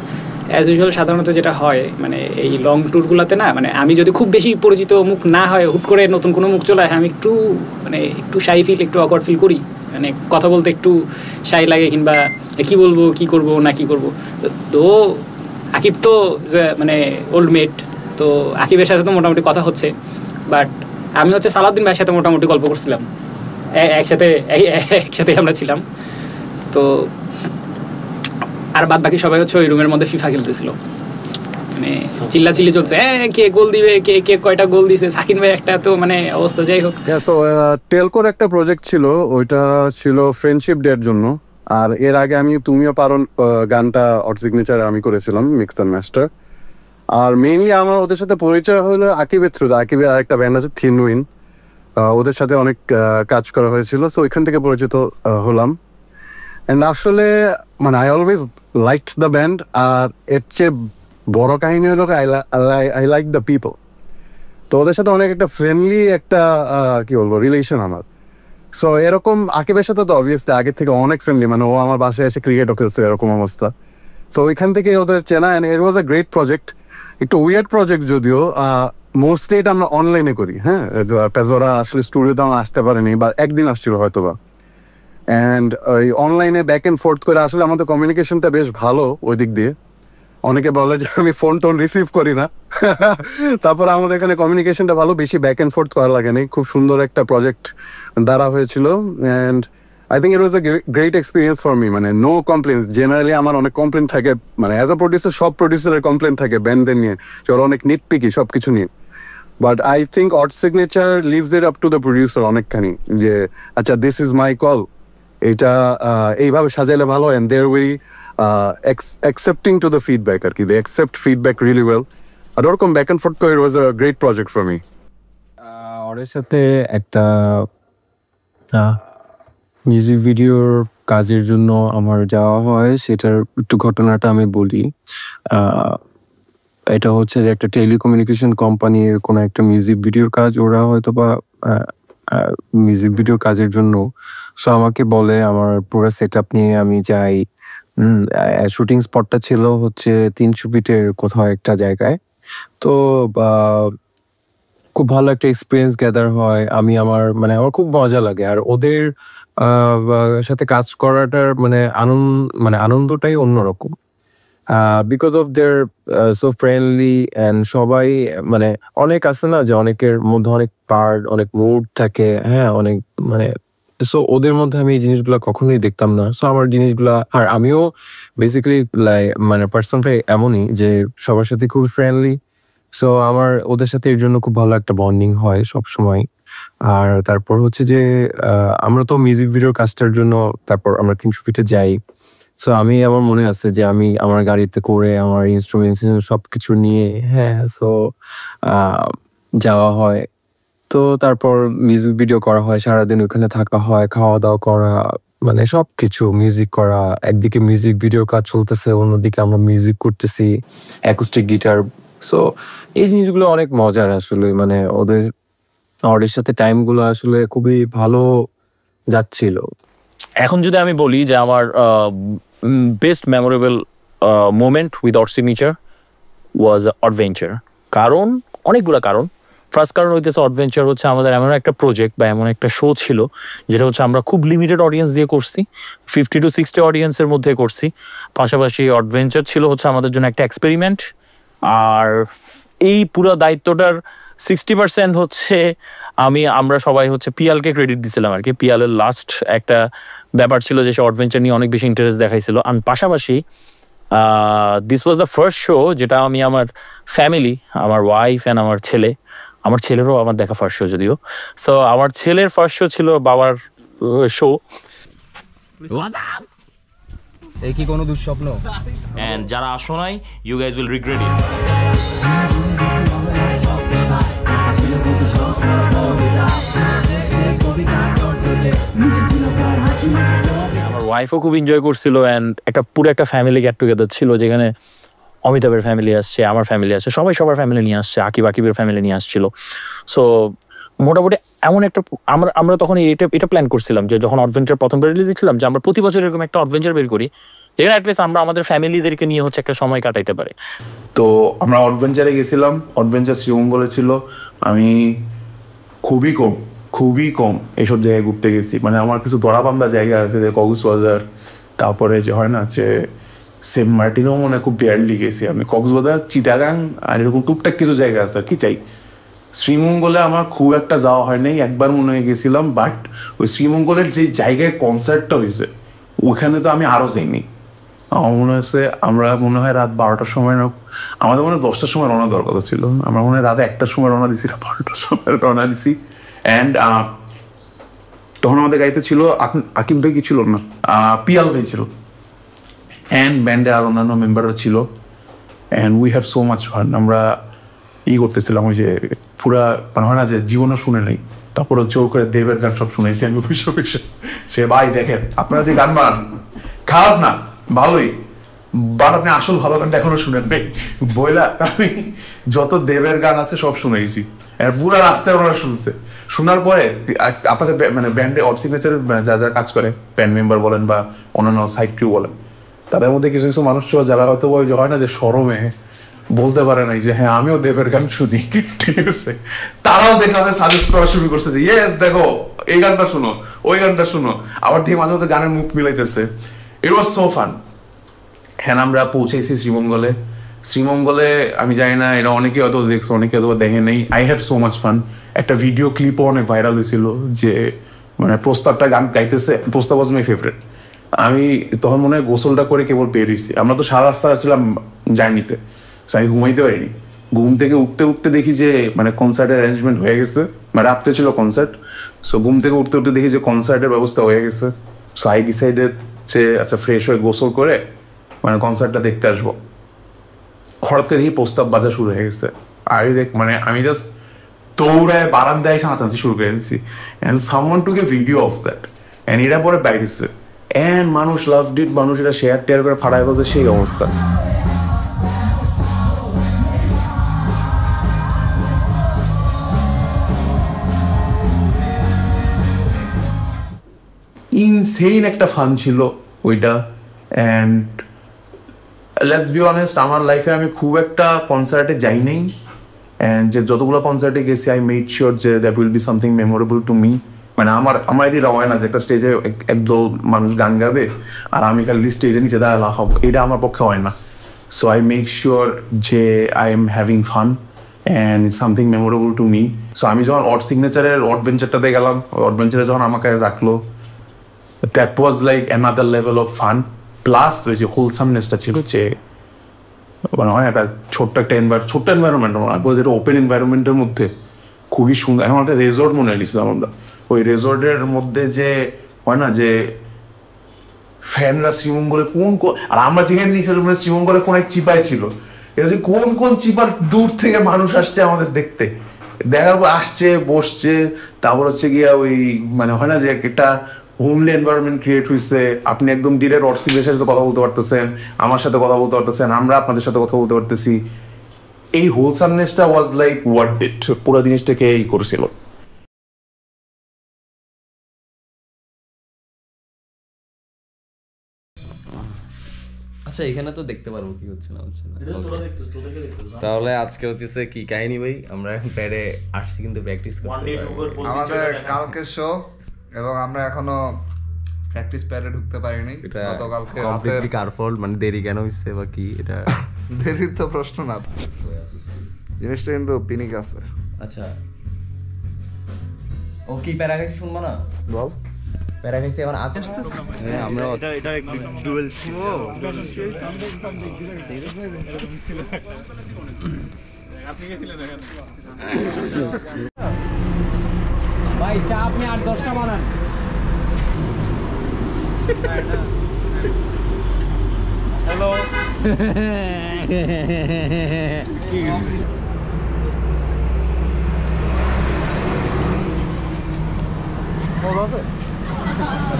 অ্যাজ ইউজুয়াল সাধারণত যেটা হয় মানে এই লং ট্যুরগুলোতে না, মানে আমি যদি খুব বেশি পরিচিত মুখ না হয়, হুট করে নতুন কোনো মুখ চলে আসে, আমি একটু শাই ফিল, একটু অকওয়ার্ড ফিল করি, মানে কথা বলতে একটু শাই লাগে, কিংবা কি বলবো, কি করব না কি করব। তো আকিব তো মানে ওল্ড মেট, তো আকিবের সাথে তো মোটামুটি কথা হচ্ছে, বাট আমি হচ্ছে সালাউদ্দিন ভাইয়ের সাথে মোটামুটি গল্প করছিলাম, একসাথে আমরা ছিলাম। তো আর বাদ বাকি সবাই হচ্ছে ওই রুমের মধ্যে ফিফা খেলতেছিল, মানে চিল্লাচিল্লি চলছে, কে গোল দিবে, কে কয়টা গোল দিছে, সাকিন ভাই একটা, তো মানে অবস্থা যাই হোক। সো টেলকোর একটা প্রজেক্ট ছিল, ওইটা ছিল ফ্রেন্ডশিপ ডে এর জন্য। আর এর আগে আমি তুমিও পারো গানটা অট সিগনেচারে আমি করেছিলাম মিক্স অ্যান্ড মাস্টার। আর মেইনলি আমার ওদের সাথে পরিচয় হলো আকিবের থ্রুতে। আকিবের আরেকটা ব্যান্ড আছে থিন উইন, ওদের সাথে অনেক কাজ করা হয়েছিল, সো ওইখান থেকে পরিচিত হলাম। অ্যান্ড আসলে মানে I always liked the band. আর এর চেয়ে বড় কাহিনী হলো আই লাইক দ্য পিপল। তো ওদের সাথে অনেক একটা ফ্রেন্ডলি একটা কি বলবো রিলেশন আমার। সো এরকম আকিবের সাথে তো অবভিয়াসলি আগের থেকে অনেক ফ্রেন্ডলি, মানে ও আমার বাসায় এসে ক্রিকেটও খেলছে, এরকম অবস্থা। সো ওইখান থেকে ওদের চেনা, and it was a great project. একটু উইয়ার্ড প্রজেক্ট যদিও, মোস্টলি এটা আমরা অনলাইনে করি। হ্যাঁ, পেজোরা আসলে স্টুডিওতে আমার আসতে পারেনি, বা একদিন আসছিল হয়তো বা। অ্যান্ড ওই অনলাইনে ব্যাক অ্যান্ড ফোর্থ করে আসলে আমাদের কমিউনিকেশনটা বেশ ভালো ওই দিক দিয়ে। অনেকে বলে যে আমি ফোন টোন রিসিভ করি না, তারপর আমাদের এখানে কমিউনিকেশনটা ভালো, বেশি ব্যাক অ্যান্ড ফোর্থ করা লাগে নাই। খুব সুন্দর একটা প্রজেক্ট দ্বারা হয়েছিল। And I think it was a great experience for me. মানে নো কমপ্লেন। জেনারেলি আমার অনেক কমপ্লেন থাকে, মানে অ্যাজ আ প্রডিউসার সব প্রডিউসারের কমপ্লেন থাকে ব্যান্ডদের নিয়ে, যে ওরা অনেক নিটপিকি সব কিছু নিয়ে। But I think Odd Signature leaves it up to the producer অনেকখানি, যে আচ্ছা দিস ইজ মাই কল, এটা এইভাবে সাজাইলে ভালো। And they are very accepting to the feedback আর কি, they accept feedback really well. আর ওরকম ব্যাক অ্যান্ড ফোর্থ করে, it was a great project for me. ওর সাথে একটা মিউজিক ভিডিওর কাজের জন্য আমার যাওয়া হয়, সেটার একটু ঘটনাটা আমি বলি। এটা হচ্ছে যে একটা টেলিকমিউনিকেশন কোম্পানির কোনো একটা মিউজিক ভিডিওর কাজ, ওরা হয়তো বা মিউজিক ভিডিওর কাজের জন্য সো আমাকে বলে, আমার পুরো সেট আপ নিয়ে আমি যাই। শুটিং স্পটটা ছিল হচ্ছে 300 ফিটের কোথাও একটা জায়গায়। তো খুব ভালো একটা এক্সপিরিয়েন্স গ্যাদার হয়। আমার আমার খুব মজা লাগে। আর ওদের সাথে কাজ করাটার আনন্দটাই অন্যরকম, because of their so friendly. And সবাই অনেক আছে না, যে অনেকের মধ্যে অনেক পার্ট, অনেক মুড থাকে, হ্যাঁ, অনেক সো ওদের মধ্যে আমি এই জিনিসগুলো কখনোই দেখতাম না। সো আমার জিনিসগুলা, আর আমিও বেসিক্যালি পার্সনটাই এমনই যে সবার সাথে খুব ফ্রেন্ডলি। সো আমার ওদের সাথে এর জন্য খুব ভালো একটা বন্ডিং হয় সব সময়। আর তারপর হচ্ছে যে আমরা তো মিউজিক ভিডিওর কাজটার জন্য তারপর আমরা 300 ফিটে যাই। সো আমার মনে আছে যে আমি আমার গাড়িতে করে আমার ইনস্ট্রুমেন্টস সবকিছু নিয়ে, হ্যাঁ, সো যাওয়া হয়। তো তারপর মিউজিক ভিডিও করা হয়, সারাদিন ওখানে থাকা হয়, খাওয়া দাওয়া করা, সবকিছু মিউজিক করা। একদিকে মিউজিক ভিডিও কাজ চলতেছে, অন্যদিকে আমরা মিউজিক করতেছি, অ্যাকুস্টিক গিটার। সো এই জিনিসগুলো অনেক মজার আসলে। ওদের সাথে টাইমগুলো আসলে খুবই ভালো যাচ্ছিল। এখন যদি আমি বলি যে আমার best memorable moment with Odd Signature was adventure. কারণ অনেকগুলো কারণ। ফার্স্ট কারণ হইতেছে অ্যাডভেঞ্চার হচ্ছে আমাদের এমন একটা প্রজেক্ট বা এমন একটা শো ছিল যেটা হচ্ছে আমরা খুব লিমিটেড অডিয়েন্স দিয়ে করছি, 50 to 60 অডিয়েন্সের মধ্যে করছি। পাশাপাশি অ্যাডভেঞ্চার ছিল হচ্ছে আমাদের জন্য একটা এক্সপেরিমেন্ট। আর এই পুরো দায়িত্বটার 60% হচ্ছে আমরা সবাই হচ্ছে পিয়ালকে ক্রেডিট দিছিলাম আর কি। পিয়ালের লাস্ট একটা ব্যাপার ছিল যে সে অ্যাডভেঞ্চার নিয়ে অনেক বেশি ইন্টারেস্ট দেখাইছিল। আর পাশাপাশি this was the first show যেটা আমি আমার ফ্যামিলি, আমার ওয়াইফ অ্যান্ড আমার ছেলেরও আমার দেখা ফার্স্ট শো যদিও। সো আমার ছেলের ফার্স্ট শো ছিল বাবার শো। এই কি কোনো দুঃস্বপ্ন? এন্ড যারা আসো নাই, you guys will regret it. আমার ওয়াইফও খুব এনজয় করছিল। অ্যান্ড পুরো একটা ফ্যামিলি গেট টুগেদার ছিল, যেখানে অমিতাভের ফ্যামিলি আসছে, আমার ফ্যামিলি আসছে, সবাই সবার ফ্যামিলি নিয়ে আসছে, আকিবের ফ্যামিলি নিয়ে আসছিল। সো মোটামুটি এমন একটা আমরা তখন এটা প্ল্যান করছিলাম যে যখন অ্যাডভেঞ্চার প্রথমবার রিলিজ দিচ্ছিলাম যে আমরা প্রতি বছর এরকম একটা অ্যাডভেঞ্চার বের করি যেখানে অ্যাটলিস্ট আমরা আমাদের ফ্যামিলিদেরকে নিয়ে হচ্ছে একটা সময় কাটাইতে পারি। তো আমরা অ্যাডভেঞ্চারে গেছিলাম, অ্যাডভেঞ্চার শ্রীমঙ্গলে ছিল। আমি খুবই কম এইসব জায়গায় ঘুরতে গেছি। মানে আমার কিছু দরাবান্ধা জায়গা আছে যে কক্সবাজার, তারপরে যে হয় না যে সেন্ট মার্টিনও মনে খুব বেয়ারলি গেছি আমি। কক্সবাজার, চিটাগাং আর এরকম টুকটাক কিছু জায়গা আছে, কি চাই। শ্রীমঙ্গলে আমার খুব একটা যাওয়া হয় নাই, একবার মনে হয়ে গেছিলাম। বাট ওই শ্রীমঙ্গলের যে জায়গায় কনসার্টটা হয়েছে ওখানে তো আমি আরও যাইনি। আমার মনে হয়েছে আমরা মনে হয় রাত 12টার সময়, আমাদের মনে হয় 10টার সময় রওনা দেওয়ার কথা ছিল, আমরা মনে হয় রাত 1টার সময় রওনা দিছি, 12টার সময় রওনা দিছি। অ্যান্ড তখন আমাদের গাড়িতে ছিল আকিব ভাই, কি ছিল না, পিয়াল ভাই ছিল, অ্যান্ড ব্যান্ডের আর অন্যান্য মেম্বাররা ছিল। And we have so much fun. আমরা করতেছিলাম ওই যে পুরা মানে হয় না যে জীবনও শুনে নেই, তারপরে জোর করে দেবের গান সব শুনেছি আমি বসে। সে ভাই দেখেন আপনারা যে গান বানান খারাপ না, ভালোই, বাট আপনি আসল ভালো গানটা এখনো শুনেন নাই বইলা। আমি যত দেবের গান আছে সব শুনেছি, পুরা রাস্তায় ওরা শুনছে। শোনার পরে আপনাদের মানে ব্যান্ডে অড সিগনেচার যারা কাজ করে, ব্যান্ড মেম্বার বলেন বা অন্যান্য সাইড ক্রিউ বলেন, তাদের মধ্যে কিছু কিছু মানুষ ছিল যারা হয়তো ওই হয় না যে শরমে বলতে পারে নাই যে হ্যাঁ আমিও দেবের গান শুনি, ঠিক আছে। তারাও দেখলাম সাজেস্ট করা শুরু করছে যে ইয়েস দেখো এই গানটা শুনো, ওই গানটা শুনো, আবার ঠিক মাঝে মধ্যে গানের মুখ মিলাইতেছে। ইট ওয়াজ সো ফান। হ্যাঁ আমরা পৌঁছেছি শ্রীমঙ্গলে। আমি জানি না এটা অনেকে হয়তো দেখছো, অনেকে হয়তো দেখে নেই। I had so much fun. একটা ভিডিও ক্লিপও অনেক ভাইরাল হয়েছিল যে মানে প্রস্তাবটা গান গাইতেছে, প্রস্তাব ওয়াজ মাই ফেভারিট। আমি তখন মনে হয় গোসলটা করে কেবল বের হয়েছি, আমরা তো সারা রাস্তা ছিলাম জার্নিতে, আমি ঘুমাইতে পারিনি। ঘুম থেকে উঠতে দেখি যে মানে কনসার্টের অ্যারেঞ্জমেন্ট হয়ে গেছে, মানে রাত্রে ছিল কনসার্ট। সো ঘুম থেকে উঠতে দেখি যে কনসার্টের ব্যবস্থা হয়ে গেছে। সো আই ডিসাইডেড যে আচ্ছা ফ্রেশ হয়ে গোসল করে মানে কনসার্টটা দেখতে আসবো। হঠাৎ করে দেখি প্রস্তাব বাজা শুরু হয়ে গেছে। মানে আমি জাস্ট দৌড়ায় বারান্দায় সাঁচাতে শুরু করে দিচ্ছি। And someone took A video of that, and এটা পরে বাইরে হচ্ছে। অ্যান্ড মানুষ লাভড ইট, মানুষ এটা শেয়ার টেয়ার করে ফাড়ায় বলছে, সেই অবস্থা। ইনসেইন একটা ফান ছিল ওইটা। অ্যান্ড লেটস বি অনেস্ট, আমার লাইফে আমি খুব একটা কনসার্টে যাই নাই, অ্যান্ড যে যতগুলো কনসার্টে গেছি আই মেড শিওর যে that will be something memorable to me. মানে আমার এদিকে হয় না যে একটা স্টেজে একদল মানুষ গান গাবে আর আমি খালি স্টেজে নিচে দাঁড়ায় লাফাবো, এটা আমার পক্ষে হয় না। সো আই মেক শিওর যে I am having fun and something memorable to me. So আমি যখন অড সিগনেচারের অডভেঞ্চারটাতে গেলাম, ওই অডভেঞ্চারে যখন আমাকে রাখলো, that was like another level of fun. Plus ওই যে হোলসামনেসটা ছিল, যে মানে হয় একটা ছোট্ট এনভায়রনমেন্ট, যেটা ওপেন এনভায়রনমেন্টের মধ্যে খুবই সুন্দর। এখন একটা রেজর্ট মনে হয়েছিলাম আমরা, ওই রেজর্টের মধ্যে যে হয় না যে ফ্যানরা শ্রীমঙ্গলে আর আমরা যেখানে নিয়েছিলাম শ্রীমঙ্গলে কোন এক চিপায় ছিল, এটা যে কোন চিপার দূর থেকে মানুষ আসছে আমাদের দেখতে, দেখার পর আসছে বসছে, তারপর হচ্ছে গিয়া ওই মানে হয় না যে একটা হোমলি এনভায়রনমেন্ট ক্রিয়েট হয়েছে। আপনি একদম ডিরেক্ট অর্থনীতির সাথে কথা বলতে পারতেছেন, আমার সাথে কথা বলতে পারতেছেন, আমরা আপনাদের সাথে কথা বলতে পারতেছি। এই হোলসামনেসটা ওয়াজ লাইক ওয়ার্থ ইট, পুরো জিনিসটাকে এই করেছিল। আচ্ছা এখানে তো দেখতে পারবো কি হচ্ছে না হচ্ছে না। তাহলে আজকে হচ্ছে কি কাহিনী ভাই, আমরা প্যাডে আসছি কিন্তু প্র্যাকটিস করতে আমাদের কালকে শো এবং আমরা এখনো প্র্যাকটিস প্যাডে ঢুকতে পারিনি। গতকালকে কমপ্লিটলি কার ফল্ট, মানে দেরি কেন হচ্ছে বা কি, এটা দেরির তো প্রশ্ন না, জিনিসটা কিন্তু পিনিক আছে। আচ্ছা ও কি প্যারা খাইছি শুনবা না, বল প্যারা খাইছি এখন আজ আমরা এটা ডুয়েল ছিল। আপনি গেছিলেন এখানে ভাই, চা আপনি 8-10টা বানান। হ্যালো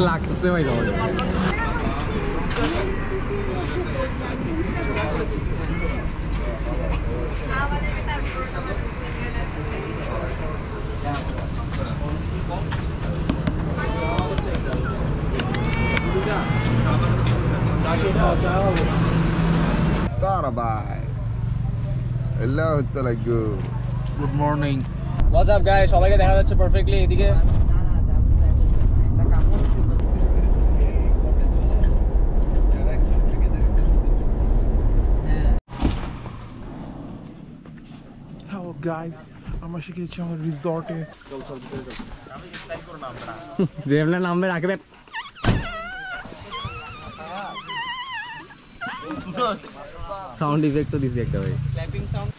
লাগছে ভাই তোমাদের। ভাই এল্লা হতে লাগো good morning what's up guys সবাইকে দেখা যাচ্ছে পারফেক্টলি এদিকে হ্যালো গাইস আমরা শিখেছি আমার রিসর্টে যেমন নামবে রাখবে সাউন্ড ইফেক্ট তো দিছি একটা ভাই ক্ল্যাপিং সাউন্ড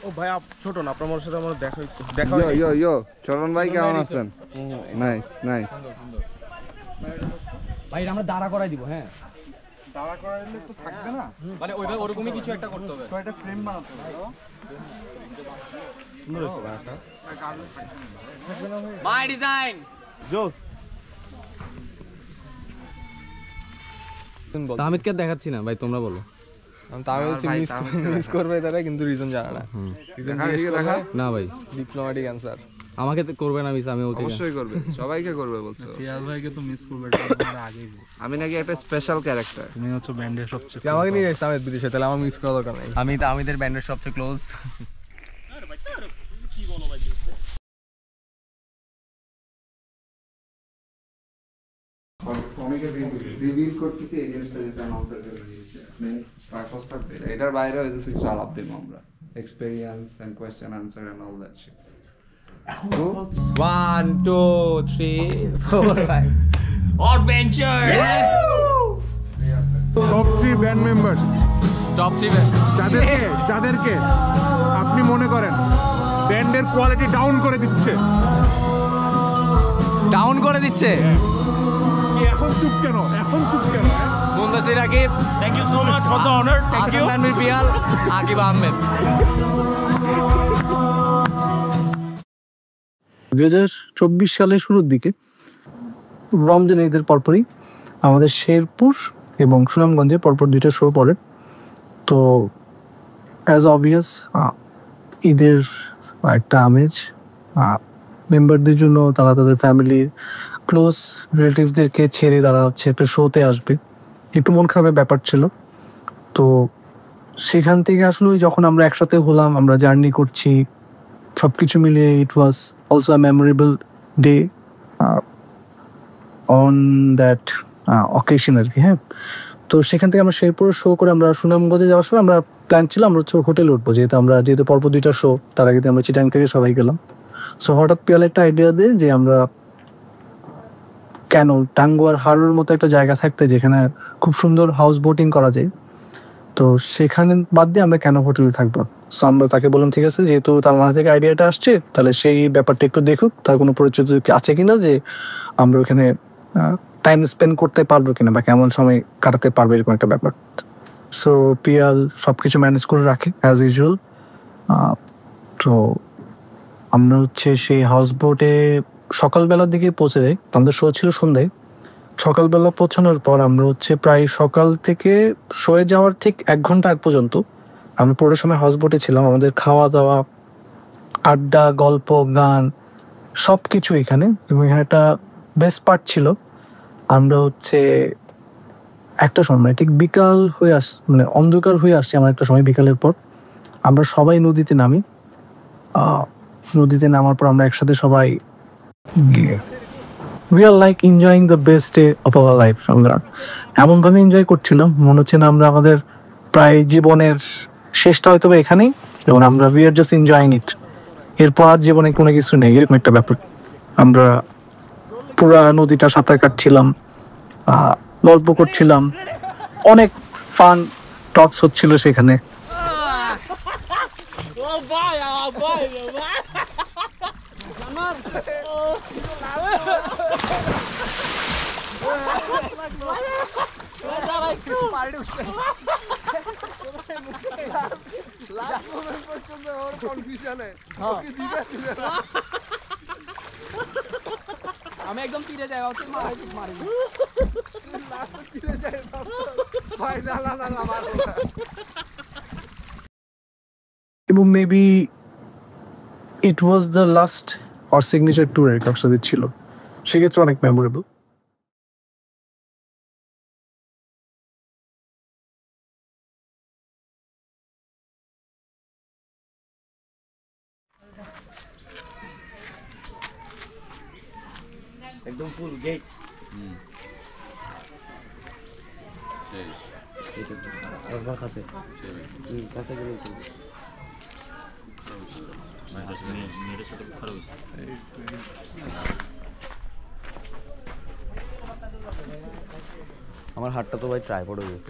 ও ভাই ছোট না আপনার সাথে আমার দেখা ইয়ো ইয়ো চরণ ভাই কেমন আছেন নাইস নাইস ভাই আমরা দাঁড়া করাই দিব হ্যাঁ দাঁড়া করাইলে তো থাকবে না মানে ওইভাবে ওরকমই কিছু একটা করতে হবে তো একটা ফ্রেম বানাতে হবে সুন্দর হয়েছে মাই ডিজাইন জোস তাহমিদকে দেখাচ্ছি না ভাই তোমরা বলো মিস করবে তারা কিন্তু রিজন জানা না না ভাই ডিপ্লোম্যাটিক অ্যানসার আমাকে করবে না মিস আমি ওকে অবশ্যই করবে সবাইকে করবে বলছো ফিয়াল ভাইকে তো মিস করবে এটা আমরা আগেই বলছি আমি নাকি একটা স্পেশাল ক্যারেক্টার তুমি হচ্ছে ব্যান্ডের সবচেয়ে তুই আমাকে নিয়ে যাইছিস আমির বিদেশে তাহলে আমার মিস করা দরকার নাই আমি তো আমাদের ব্যান্ডের সবচেয়ে ক্লোজ রিভিল করতেছি এই জিনিসটা যে অ্যানাউন্সার করে দিয়েছে আপনি পারপাস থাকবে এটার বাইরে হইছে কিছু আলাপ দেব আমরা experience and question answer and all that shit 1 2 3 4 5 adventure top 3 band members top 3 band যাদেরকে আপনি মনে করেন ব্যান্ডের কোয়ালিটি ডাউন করে দিচ্ছে এখন চুপ কেন Muntasir Akib thank you so much for the honour thank you Hasan Tanvir Piyal Akib Ahmed 2024 সালের শুরুর দিকে রমজান ঈদের পরপরই আমাদের শেরপুর এবং সুনামগঞ্জে পরপর দুইটা শো পড়ে। তো অ্যাজ অবভিয়াস ঈদের একটা আমেজ মেম্বারদের জন্য, তারা তাদের ফ্যামিলির ক্লোজ রিলেটিভদেরকে ছেড়ে তারা হচ্ছে একটা শোতে আসবে, একটু মন খারাপের ব্যাপার ছিল। তো সেখান থেকে আসলে যখন আমরা একসাথে হলাম, আমরা জার্নি করছি, সব কিছু মিলিয়ে it was also a memorable day on that occasion আর কি। হ্যাঁ, তো সেখান থেকে আমরা শেরপুরে শো করে আমরা সুনামগঞ্জে যাওয়ার সময় আমরা প্ল্যান ছিল আমরা হচ্ছে হোটেলে উঠবো, যেহেতু পরপর দুইটা শো, তার আগে আমরা চিটাং থেকে সবাই গেলাম। সো হঠাৎ পিয়াল একটা আইডিয়া দেয় যে আমরা কেন টাঙ্গুয়ার হাড়ের মতো একটা জায়গা থাকতে যেখানে খুব সুন্দর হাউস বোটিং করা যায়, তো সেখানে বাদ দিয়ে আমরা কেন হোটেলে থাকবো। সো আমরা তাকে বললাম ঠিক আছে, যেহেতু তার মাথা থেকে আইডিয়াটা আসছে তাহলে সেই ব্যাপারটা একটু দেখুক, তার কোনো পরিচিত আছে কিনা, যে আমরা ওখানে টাইম স্পেন্ড করতে পারবো কিনা বা কেমন সময় কাটাতে পারবো, এরকম একটা ব্যাপার। সো পিয়াল সব কিছু ম্যানেজ করে রাখে অ্যাজ ইউজুয়াল। তো আমরা হচ্ছে সেই হাউস বোটে সকালবেলার দিকে পৌঁছে যাই। আমাদের শো ছিল সন্ধ্যায়। সকালবেলা পৌঁছানোর পর আমরা হচ্ছে প্রায় সকাল থেকে শোয়ে যাওয়ার ঠিক 1 ঘন্টা আগ পর্যন্ত আমরা পুরো সময় হাউস বোটে ছিলাম। আমাদের খাওয়া দাওয়া, আড্ডা, গল্প, গান সব কিছু এখানে। এবং এখানে একটা বেস্ট পার্ট ছিল, আমরা হচ্ছে একটা সময় ঠিক বিকাল হয়ে মানে অন্ধকার হয়ে আসছে আমার একটা সময় বিকালের পর, আমরা সবাই নদীতে নামি। নদীতে নামার পর আমরা একসাথে সবাই we are like enjoying the best day of our life. আমরা এমনভাবে এনজয় করছিলাম মনে হচ্ছে না আমরা আমাদের প্রায় জীবনের শেষটা হয়তো বা এখানেই, এবং আমরা we are just enjoying it. এরপর আর জীবনে কোনো কিছু নেই, এরকম একটা ব্যাপার। আমরা পুরা নদীটা সাঁতার কাটছিলাম, গল্প করছিলাম, অনেক ফান টকস হচ্ছিল সেখানে। আমি একদম তীরে যাই এবং maybe it was the last or signature ট্যুরের কারোর সাথে ছিল, সেক্ষেত্রে অনেক মেমোরেবল। একদম ফুল গেট কাছে কাছে গেলে আমার হাতটা তো ভাই ট্রাইপড হয়ে গেছে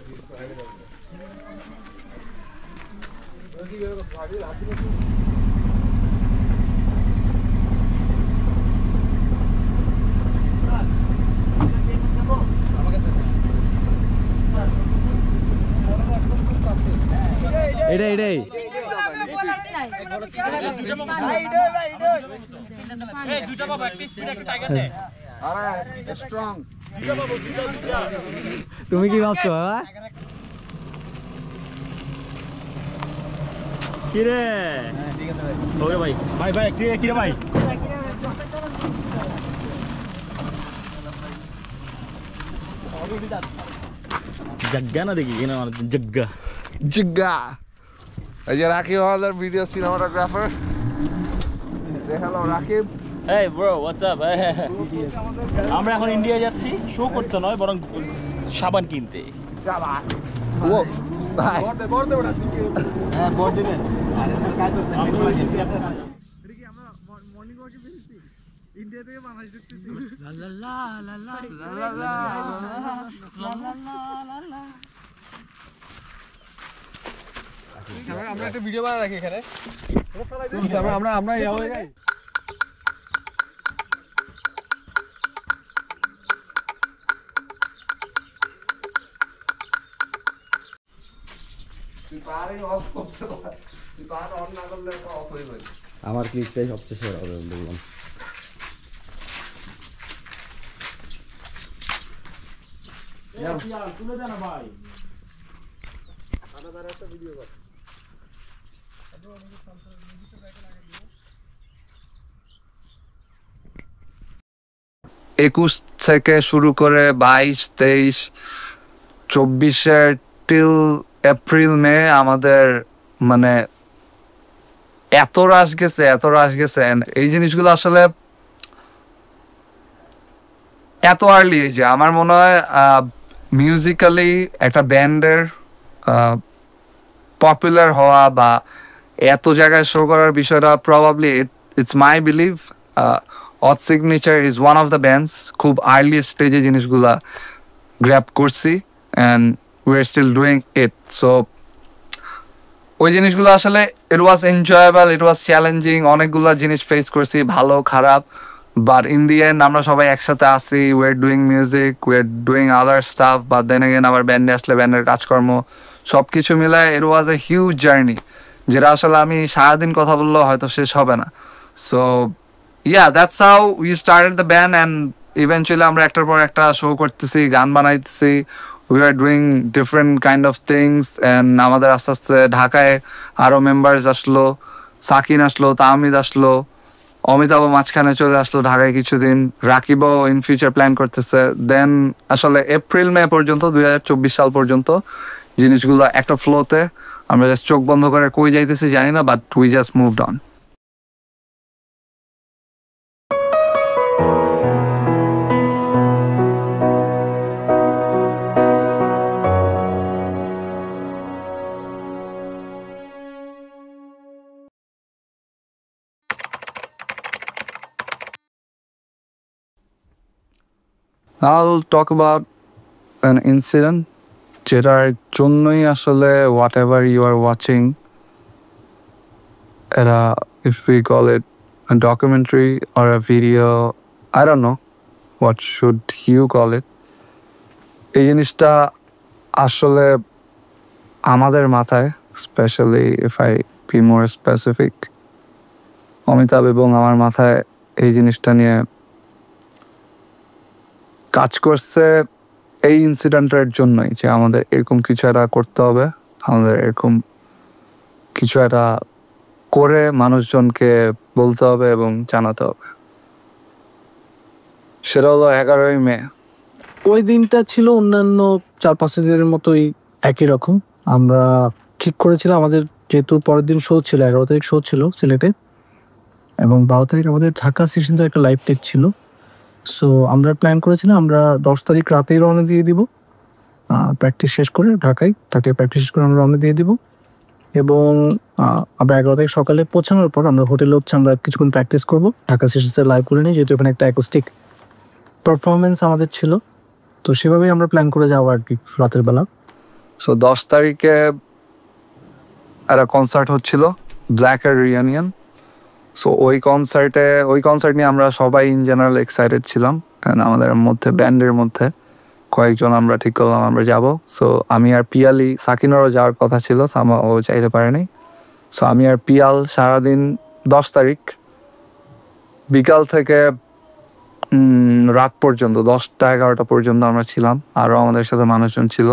এটাই তুমি কি ভাবছো কিরে ওকে ভাই ভাই ভাই কিরে ভাই জগ্গা না দেখি কিনা আমার জগ্গা জিজ্ঞা এই যে রাকিব আমাদের video cinematographer hello Rakib Hey bro, what's up? আমরা এখন ইন্ডিয়া যাচ্ছি শো করতে নয় বরং সাবান কিনতে সাবান ও বড় দে হ্যাঁ বড় দিবেন মর্নিং ওয়াকে বেরিয়েছি ইন্ডিয়া থেকে বাংলাদেশ ঢুকতেছি লা লা লা লা লা লা লা আমরা একটা ভিডিও বানাই রাখি এখানে আমরা ইয়া হয়ে যাই আমার ক্লিপটাই সবচেয়ে সেরা হবে বললাম তুলে দেন ভাই একটা ভিডিও কর 21 থেকে শুরু করে 22, 23, 24 টিল এপ্রিল মে আমাদের মানে এত রাশ গেছে এই জিনিসগুলো আসলে এত আর্লি যে আমার মনে হয় মিউজিক্যালি একটা ব্যান্ডের পপুলার হওয়া বা এত জায়গায় শো করার বিষয়টা probably it's my believe Odd Signature is one of the bands খুব আর্লি স্টেজে জিনিসগুলা গ্র্যাব করছি and we are still doing it so ওই জিনিসগুলো আসলে ইট ওয়াজ এনজয়েবল ইট ওয়াজ চ্যালেঞ্জিং অনেকগুলো জিনিস ফেস করছি ভালো খারাপ বাট ইন দি এন্ড আমরা সবাই একসাথে আসি we are doing music we are doing other stuff but then again আবার ব্যান্ডে আসলে ব্যান্ডের কাজকর্ম সব কিছু মিলায় ইট ওয়াজ এ হিউজ জার্নি যেটা আসলে আমি সারাদিন কথা বললেও হয়তো শেষ হবে না so yeah that's how we started the band and eventually আমরা একটার পর একটা শো করতেছি গান বানাইতেছি we are doing different kind of things and আমাদের আস্তে আস্তে ঢাকায় আরো মেম্বার্স আসলো সাকিন আসলো তাহমিদ আসলো অমিতাভ মাঝখানে চলে আসলো ঢাকায় কিছুদিন রাকিবও ইন ফিউচার প্ল্যান করতেছে দেন আসলে এপ্রিল মে পর্যন্ত 2024 সাল পর্যন্ত জিনিসগুলো একটা ফ্লোতে আমরা জাস্ট চোখ বন্ধ করে কই যাইতেছি জানি না but we just moved on I'll talk about an incident যেটার জন্যই আসলে whatever you are watching if we call it a documentary or a video I don't know what should you call it এই জিনিসটা আসলে আমাদের মাথায় especially if I be more specific Amitabh এবং আমার মাথায় এই জিনিসটা নিয়ে কাজ করছে এই ইনসিডেন্টের জন্যই যে আমাদের এরকম কিছু একটা করতে হবে আমাদের এরকম কিছু একটা করে মানুষজনকে বলতে হবে এবং জানাতে হবে সেটা হলো 11ই মে ওই দিনটা ছিল অন্যান্য 4-5 দিনের মতোই একই রকম আমরা ঠিক করেছিলাম আমাদের যেহেতু পরের দিন শো ছিল 11 তারিখ শো ছিল সিলেটে এবং 12 তারিখ আমাদের ঢাকা সেশনের একটা লাইভ টেক ছিল সো আমরা প্ল্যান করেছিলাম আমরা 10 তারিখ রাতেই রওনা দিয়ে দিব, প্র্যাকটিস শেষ করে ঢাকায় তাকে প্র্যাকটিস শেষ করে আমরা রওনা দিয়ে দিব, এবং আমরা 11 তারিখ সকালে পৌঁছানোর পর আমরা হোটেলে হচ্ছে আমরা কিছুক্ষণ প্র্যাকটিস করবো ঢাকা সেশনসে লাইভ করে নিই, যেহেতু এখানে একটা অ্যাকোস্টিক পারফরমেন্স আমাদের ছিল। তো সেভাবেই আমরা প্ল্যান করে যাবো আর কি রাতের বেলা। সো 10 তারিখে একটা কনসার্ট হচ্ছিল, ব্ল্যাকের রিউনিয়ন। সো ওই কনসার্ট নিয়ে আমরা সবাই ইন জেনারেল এক্সাইটেড ছিলাম, কারণ আমাদের মধ্যে ব্যান্ডের মধ্যে কয়েকজন আমরা ঠিক করলাম আমরা যাব। সো আমি আর পিয়ালি, সাকিনেরও যাওয়ার কথা ছিল, ও চাইতে পারেনি। সো আমি আর পিয়াল সারাদিন 10 তারিখ বিকাল থেকে রাত পর্যন্ত 10টা-11টা পর্যন্ত আমরা ছিলাম, আরও আমাদের সাথে মানুষজন ছিল।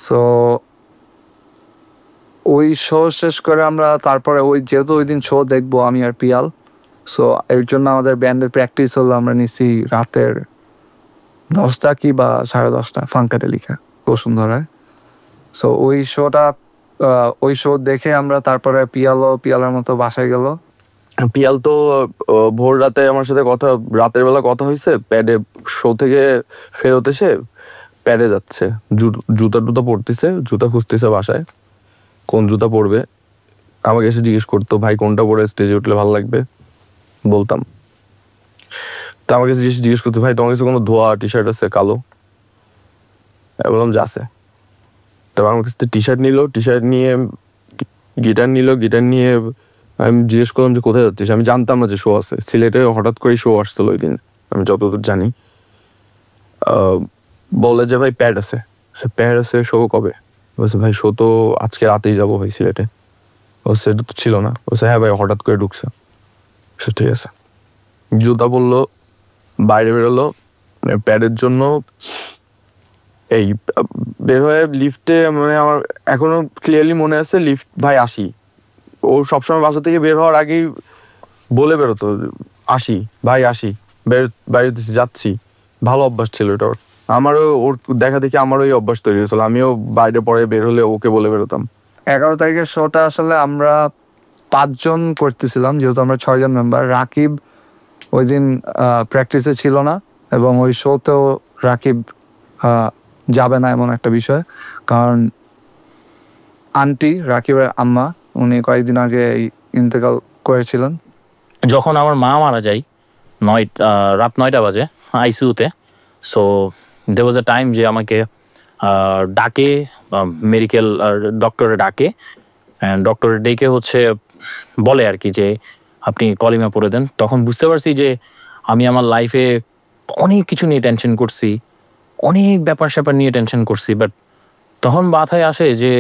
সো ওই শো শেষ করে আমরা তারপরে যেহেতু ওই দিন শো দেখবো আমি আর পিয়াল, সো এর জন্য আমাদের ব্যান্ডের প্র্যাকটিস হলো আমরা নিছি রাতের 10টা কি বা 10:30 ফাঙ্কাটে লিখা বসুন্ধরায়। সো ওই শো দেখে আমরা তারপরে পিয়ালের মতো বাসায় গেল। পিয়াল তো ভোর রাতে আমার সাথে রাতের বেলা কথা হয়েছে, প্যাডে শো থেকে ফেরত এসে প্যাডে যাচ্ছে, জুতা পরতেছে, জুতা খুঁজতেছে বাসায় কোন জুতা পরবে। আমাকে এসে জিজ্ঞেস করতো ভাই কোনটা পরে স্টেজে উঠলে ভালো লাগবে, বলতাম। তা আমাকে জিজ্ঞেস করতো ভাই তোমার কাছে কোনো ধোয়া টি শার্ট আছে কালো? বললাম যে আছে। তারপর আমার কাছে টি শার্ট নিয়ে গিটার নিয়ে আমি জিজ্ঞেস করলাম যে কোথায় যাচ্ছিস। আমি জানতাম না যে শো আছে সিলেটে, হঠাৎ করেই শো আসছিল ওই দিন, আমি যতদূর জানি। বলে যে ভাই প্যাড আছে শো কবে? বলছে ভাই শো তো আজকে রাতেই যাবো ভাই সিলেটে। বলছে এটা তো ছিল না। বলছে হ্যাঁ ভাই হঠাৎ করে ঢুকছে। ঠিক আছে। জুতা বললো, বাইরে বেরোলো প্যাডের জন্য। এই বের হয়ে লিফটে, মানে আমার এখনো ক্লিয়ারলি মনে আছে, লিফট ভাই আসি, ও সবসময় বাসা থেকে বের হওয়ার আগেই বলে বেরোতো আসি ভাই আসি, বাইরে যাচ্ছি। ভালো অভ্যাস ছিল এটা ওর। আমারও ওর দেখা দেখি আমারও এই অভ্যাস তৈরি হয়েছিল, আমিও বাইরে পরে বের হলে ওকে বলে বেরোতাম। 11 তারিখের শোটা আসলে আমরা 5 জন করতেছিলাম, যেহেতু আমরা 6 জন মেম্বার। রাকিব ওই দিন প্র্যাকটিসে ছিল না, এবং ওই শোতেও রাকিব যাবে না এমন একটা বিষয়, কারণ আন্টি রাকিবের আম্মা উনি কয়েকদিন আগে ইন্তেকাল করেছিলেন। যখন আমার মা মারা যায় রাত 9টা বাজে আইসিইউতে। So there was a time যে আমাকে ডাকে, মেডিকেল ডক্টরে ডাকে, অ্যান্ড ডক্টরে ডেকে হচ্ছে বলে আর কি যে আপনি কলিমা পড়ে দেন। তখন বুঝতে পারছি যে আমি আমার লাইফে অনেক কিছু নিয়ে টেনশন করছি, অনেক ব্যাপার স্যাপার নিয়ে টেনশন করছি, বাট তখন মাথায় আসে যে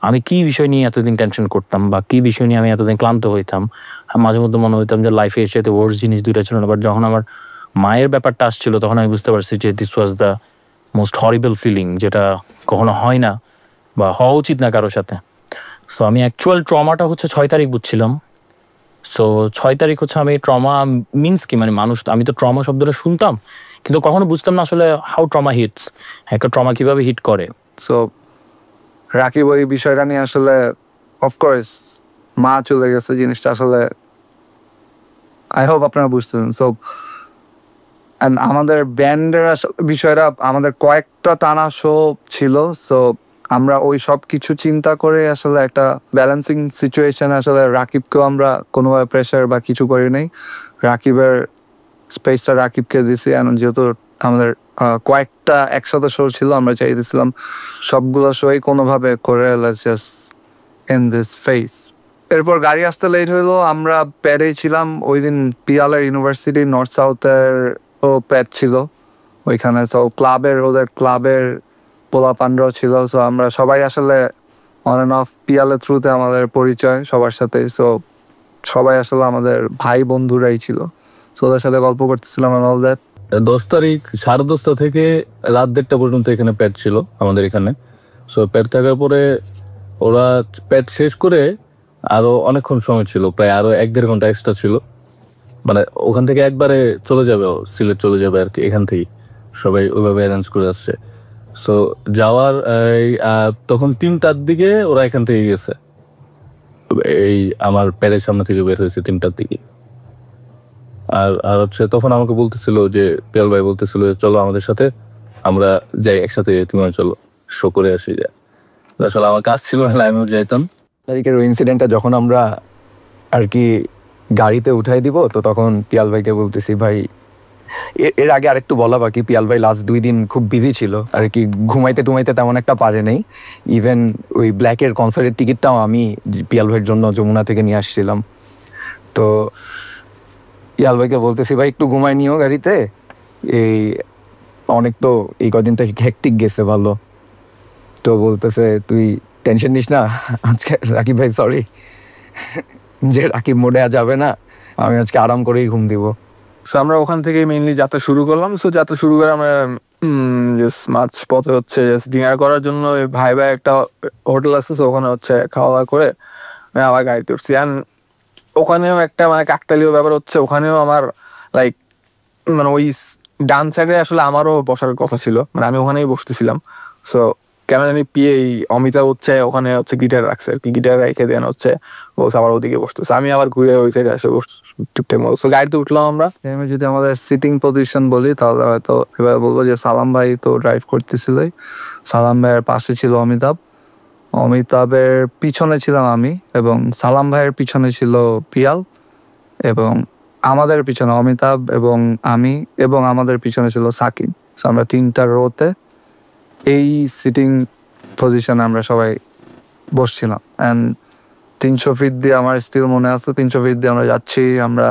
আমি কি বিষয় নিয়ে এতদিন টেনশন করতাম বা কি বিষয় নিয়ে আমি এতদিন ক্লান্ত হইতাম। মাঝে মধ্যে মনে হইতাম যে লাইফে এসে তো ওয়ার্স জিনিস দুইটা ছিল না, বাট যখন আমার মায়ের ব্যাপারটা আসছিল তখন আমি বুঝতে পারছি যে this was the most horrible feeling, যেটা কখনো হয় না বা হওয়া উচিত না কারোর সাথে। সো আমি অ্যাকচুয়াল ট্রমাটা হচ্ছে 6 তারিখ বুঝছিলাম। সো 6 তারিখ হচ্ছে আমি ট্রমা মিনস কি, মানে মানুষ, আমি তো ট্রমা শব্দটা শুনতাম কিন্তু কখনো বুঝতাম না আসলে হাউ ট্রমা হিটস, একটা ট্রমা কিভাবে হিট করে। সো রাকিব ওই বিষয়টা নিয়ে আসলে অফকোর্স মা চলে গেছে জিনিসটা আসলে আই হোপ আপনারা বুঝতেন। সো আমাদের ব্যান্ডের বিষয়টা, আমাদের কয়েকটা টানা শো ছিল। সো আমরা ওই সব কিছু চিন্তা করে আসলে একটা ব্যালেন্সিং সিচুয়েশন, আসলে রাকিবকেও আমরা কোনোভাবে প্রেশার বা কিছু করি নাই, রাকিবের স্পেসটা রাকিবকে দিছি। যেহেতু আমাদের কয়েকটা একসাথে শো ছিল, আমরা চাইতেছিলাম সবগুলো শোই কোনোভাবে করে let's just and this phase. এরপর গাড়ি আসতে লেট হইলো, আমরা প্যাডেই ছিলাম ওই দিন। পিয়ালের ইউনিভার্সিটি নর্থ সাউথের ও প্যাড ছিল ওইখানে। সো ওদের ক্লাবের পোলাপানরাও ছিল। সো আমরা সবাই আসলে অন অ্যান্ড অফ পিয়ালের থ্রুতে আমাদের পরিচয় সবার সাথে। সো সবাই আসলে আমাদের ভাই বন্ধুরাই ছিল। সো ওদের সাথে গল্প করতেছিলাম অ্যান্ড অল দ্যাট। 10 তারিখ 10:30 থেকে রাত 1:30 পর্যন্ত এখানে প্যাড ছিল আমাদের এখানে। সো প্যাড থাকার পরে ওরা প্যাড শেষ করে আরো অনেকক্ষণ সময় ছিল, প্রায় আরো 1-1.5 ঘন্টা এক্সট্রা ছিল। মানে ওখান থেকে একবারে চলে যাবে, সিলেট চলে যাবে আর কি, এখান থেকে সবাই ওইভাবে অ্যারেঞ্জ করে আসছে। সো যাওয়ার তখন 3টার দিকে ওরা এখান থেকে গেছে, এই আমার প্যাডের সামনে থেকে বের হয়েছে 3টার দিকে। আর আর হচ্ছে তখন আমাকে বলতেছিল যে পিয়াল ভাই বলতেছিল যে চলো আমাদের সাথে আমরা যাই একসাথে তুমি চলো শো করে আসি যায়। আসলে আমার কাজ ছিল না, আমিও যাইতাম। তারিখের ওই ইনসিডেন্টটা যখন আমরা আর কি গাড়িতে উঠাই দিব, তো তখন পিয়াল ভাইকে বলতেছি ভাই, এর আগে আরেকটু বলা বাকি, পিয়াল ভাই লাস্ট 2 দিন খুব বিজি ছিল আর কি, ঘুমাইতে টুমাইতে তেমন একটা পারে নাই। ইভেন ওই ব্ল্যাকের কনসার্টের টিকিটটাও আমি পিয়াল ভাইয়ের জন্য যমুনা থেকে নিয়ে আসছিলাম। তো পিয়াল ভাইকে বলতেছি ভাই একটু ঘুমাই নিও গাড়িতে, এই অনেক তো এই কদিন তো হেক্টিক গেছে ভালো। তো বলতেছে তুই টেনশন নিস না, আজকে রাকিব ভাই সরি যে রাকিব মোডে যাবে না, আমি আজকে আরাম করেই ঘুম দিব। সো আমরা ওখান থেকে মেইনলি যাত্রা শুরু করলাম। সো যাত্রা শুরু করে আমরা জাস্ট মাঝ পথে হচ্ছে জাস্ট ডিনার করার জন্য ভাই একটা হোটেল আছে, সো ওখানে হচ্ছে খাওয়া দাওয়া করে আবার গাড়িতে উঠছি। অ্যান্ড ওখানেও একটা মানে কাকতালীয় ব্যাপার হচ্ছে, ওখানেও আমার লাইক মানে ওই ডান সাইডে আসলে আমারও বসার কথা ছিল, মানে আমি ওখানেই বসতেছিলাম। সো কেন জানি এই অমিতা হচ্ছে ওখানে হচ্ছে গিটার রাখছে আর কি, গিটার রেখে দেন হচ্ছে ও আবার ওদিকে বসতেছে, আমি আবার ঘুরে ওই সাইডে এসে ঠিকঠাক মতো। সো গাড়িতে উঠলাম আমরা। আমি যদি আমাদের সিটিং পজিশন বলি তাহলে হয়তো এবার বলবো যে সালাম ভাই তো ড্রাইভ করতেছিল, সালাম ভাইয়ের পাশে ছিল অমিতাভ, অমিতাভের পিছনে ছিলাম আমি, এবং সালাম ভাইয়ের পিছনে ছিল পিয়াল, এবং আমাদের পিছনে অমিতাভ এবং আমি, এবং আমাদের পিছনে ছিল সাকিব। সো আমরা 3টা রোতে এই সিটিং পজিশনে আমরা সবাই বসছিলাম। অ্যান্ড 300 ফিট দিয়ে আমার স্টিল মনে আছে, 300 ফিট দিয়ে আমরা যাচ্ছি। আমরা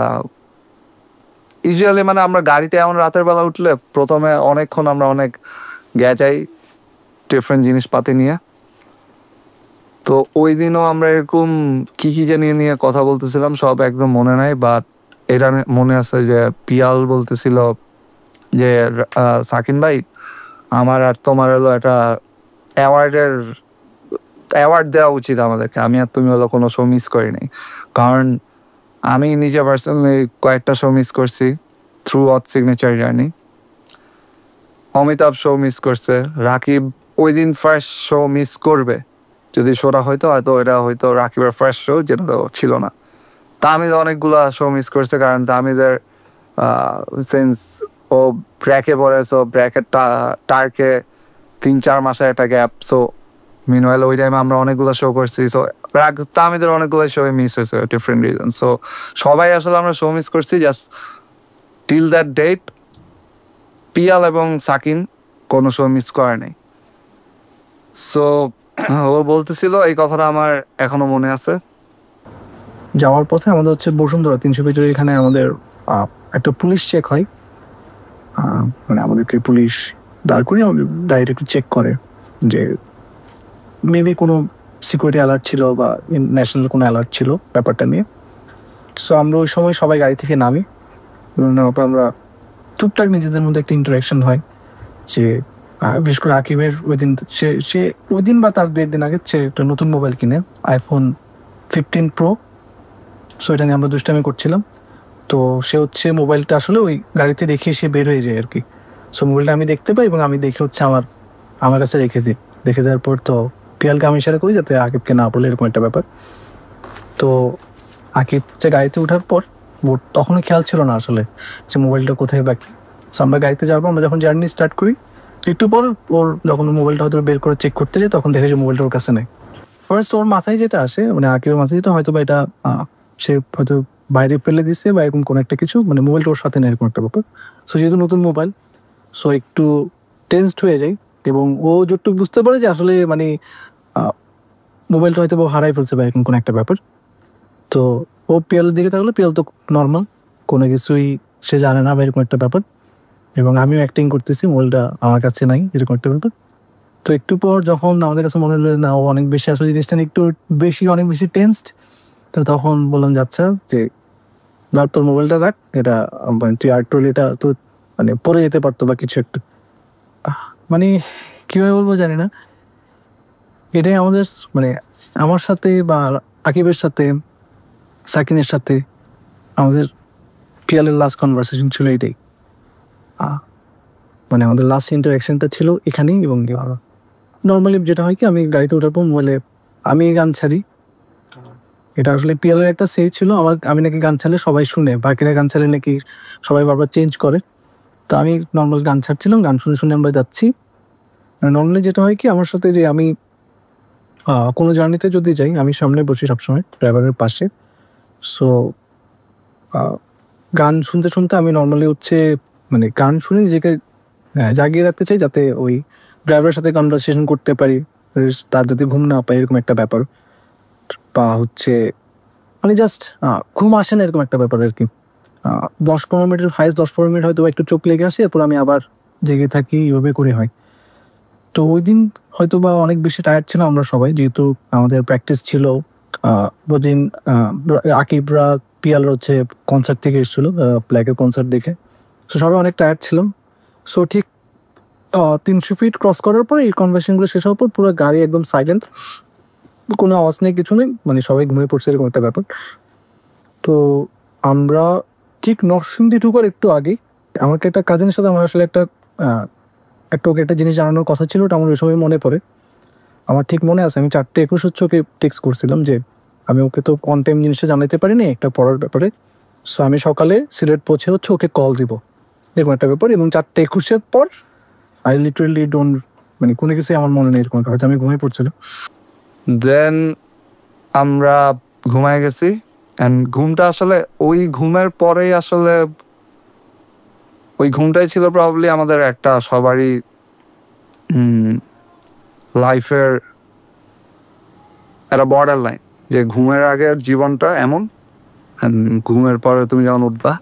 ইউজুয়ালি মানে আমরা গাড়িতে এমন রাতের বেলা উঠলে প্রথমে অনেকক্ষণ আমরা অনেক গেজাই ডিফারেন্ট জিনিসপাতি নিয়ে। তো ওই দিনও আমরা এরকম কি জানিয়ে নিয়ে কথা বলতেছিলাম সব একদম মনে নাই, বাট এটা মনে আছে যে পিয়াল বলতেছিল যে সাকিন ভাই আমার আর তোমার হলো একটা অ্যাওয়ার্ড দেওয়া উচিত আমাদেরকে, আমি আর তুমি হলো কোনো শো মিস করি নাই। কারণ আমি নিজে পার্সোনালি কয়েকটা শো মিস করছি through out signature journey, Amitabh show miss করছে, রাকিব ওই দিন ফার্স্ট শো মিস করবে, যদি শোটা হয়তো এটা হয়তো রাকিবের ফার্স্ট শো, যেটা তো ছিল না। তামিদ অনেকগুলো শো মিস করছে, কারণ তামিদের সিন্স ও ব্র্যাকে পড়ে, সো ব্র্যাকের টার্কে 3-4 মাসের একটা গ্যাপ। সো মিনওয়াইল ওই টাইমে আমরা অনেকগুলো শো করছি, সো তামিদের অনেকগুলো শো মিস হয়েছে ডিফারেন্ট রিজন। সো সবাই আসলে আমরা শো মিস করছি, just till that date Piyal এবং সাকিন কোনো শো মিস করে নাই। সো ও বলতেছিল এই কথাটা আমার এখনো মনে আছে। যাওয়ার পথে আমাদের হচ্ছে বসুন্ধরা 300 ফিটের এখানে আমাদের একটা পুলিশ চেক হয়, মানে আমাদেরকে পুলিশ দাঁড় করিয়ে গাড়িটা একটু চেক করে যে মেবি কোনো সিকিউরিটি অ্যালার্ট ছিল বা ন্যাশনাল কোনো অ্যালার্ট ছিল ব্যাপারটা নিয়ে। সো আমরা ওই সময় সবাই গাড়ি থেকে নামি, আমরা টুকটাক নিজেদের মধ্যে একটা ইন্টারাকশন হয় যে বিশেষ করে আকিবের ওই দিন সে ওই দিন বা তার 2 দিন আগে সে একটা নতুন মোবাইল কিনে, iPhone 15 Pro। সো এটা নিয়ে আমরা দুষ্টামি করছিলাম। তো সে হচ্ছে মোবাইলটা আসলে ওই গাড়িতে রেখে সে বের হয়ে যায় আর কি। সো মোবাইলটা আমি দেখতে পাই এবং আমি দেখে হচ্ছে আমার কাছে রেখে দেওয়ার পর তো পিয়ালকে আমি ইশারা করি যাতে আকিবকে না বলে, এরকম একটা ব্যাপার। তো আকিব হচ্ছে গাড়িতে ওঠার পর তখনও খেয়াল ছিল না আসলে যে মোবাইলটা কোথায় বাকি। সো আমরা গাড়িতে যাবো, আমরা যখন জার্নি স্টার্ট করি একটু পর ওর যখন মোবাইলটা হয়তো বের করে চেক করতে যাই তখন দেখে যে মোবাইলটা ওর কাছে নেই। ফার্স্ট ওর মাথায় যেটা আসে, মানে আকিবের মাথায় যেটা হয়তো বা এটা সে হয়তো বাইরে ফেলে দিচ্ছে বা এরকম কোনো একটা কিছু, মানে মোবাইলটা ওর সাথে নেই এরকম একটা ব্যাপার। সো যেহেতু নতুন মোবাইল, সো একটু টেনসড হয়ে যায় এবং ও যতটুকু বুঝতে পারে যে আসলে মানে মোবাইলটা হয়তো হারাই ফেলছে বা এরকম কোনো একটা ব্যাপার। তো ও পিয়ালের দিকে থাকলে পিয়াল তো নর্মাল কোনো কিছুই সে জানে না বা এরকম একটা ব্যাপার, এবং আমিও অ্যাক্টিং করতেছি মোবাইলটা আমার কাছে নাই এরকম একটা ব্যাপার। তো একটু পর যখন আমাদের কাছে মনে হলো না ও অনেক বেশি আসলে জিনিসটা একটু অনেক বেশি টেনসড, তো তখন বললাম যাচ্ছা যে ধর তোর মোবাইলটা রাখ, এটা তুই আর ট্রলিটা তো মানে পরে যেতে পারতো বা কিছু একটা, মানে কীভাবে বলবো জানি না। এটাই আমাদের মানে আমার সাথে বা আকিবের সাথে সাকিনের সাথে আমাদের পিয়ালের লাস্ট কনভারসেশন ছিল এটাই, মানে আমাদের লাস্ট ইন্টারাকশনটা ছিল এখানেই। এবং নর্মালি যেটা হয় কি, আমি গাড়িতে ওঠার পর মোবাইলে আমি গান ছাড়ি এটা আসলে পিয়ালের একটা সেই ছিল, আমি নাকি গান ছাড়লে সবাই শুনে, বাকিরা গান ছাড়লে নাকি সবাই বারবার চেঞ্জ করে। তো আমি নর্মাল গান ছাড়ছিলাম, গান শুনে শুনে আমরা যাচ্ছি। নর্মালি যেটা হয় কি আমার সাথে, যে আমি কোনো জার্নিতে যদি যাই আমি সামনে বসি সবসময় ড্রাইভারের পাশে। সো গান শুনতে শুনতে আমি নর্মালি হচ্ছে মানে গান শুনে নিজেকে জাগিয়ে রাখতে চাই, যাতে ওই ড্রাইভারের সাথে কনভারসেশন করতে পারি, তার যাতে ঘুম না পায় এরকম একটা ব্যাপার, বা হচ্ছে মানে জাস্ট ঘুম আসে না এরকম একটা ব্যাপার আর কি। 10-15 মিনিটের হাইস্ট 10-15 মিনিট হয়তো একটু চোখ লেগে আসে, এরপর আমি আবার জেগে থাকি, এইভাবে করে হয়। তো ওই দিন হয়তো বা অনেক বেশি টায়ার্ড ছিলাম আমরা সবাই, যেহেতু আমাদের প্র্যাকটিস ছিল। ওদিন আকিবরা পিয়াল হচ্ছে কনসার্ট থেকে এসেছিল, ব্ল্যাকের কনসার্ট দেখে। সো সবাই অনেক টায়ার্ড ছিলাম। সো ঠিক 300 ফিট ক্রস করার পর এই কনভারসেশনগুলো শেষ হওয়ার পর পুরো গাড়ি একদম সাইলেন্ট, কোনো আওয়াজ নেই, কিছু নেই, মানে সবাই ঘুমিয়ে পড়ছে এরকম একটা ব্যাপার। তো আমরা ঠিক নরসিংদী ঢুকার একটু আগেই আমাকে একটা কাজিনের সাথে আমার আসলে একটা ওকে একটা জিনিস জানানোর কথা ছিল, ওটা আমার ওই সময় মনে পড়ে। আমার ঠিক মনে আছে আমি 4:21 হচ্ছে ওকে টেক্সট করছিলাম যে আমি ওকে তো অন টাইম জিনিসটা জানাতে পারিনি একটা পড়ার ব্যাপারে। সো আমি সকালে সিলেট পৌঁছে হচ্ছে ওকে কল দিব এরকম একটা ব্যাপার। এবং 4:21 পর আই লিটারেলি ডোন্ট, মানে কোনো কিছুই আমার মনে নেই এরকম, হয়তো আমি ঘুমিয়ে পড়ছিলাম। দেন আমরা ঘুমায় গেছি, অ্যান্ড ঘুমটা আসলে ওই ঘুমের পরেই আসলে ওই ঘুমটাই ছিল প্রবাবলি আমাদের একটা সবারই লাইফের একটা বর্ডার লাইন, যে ঘুমের আগের জীবনটা এমন, ঘুমের পরে তুমি যখন উঠবা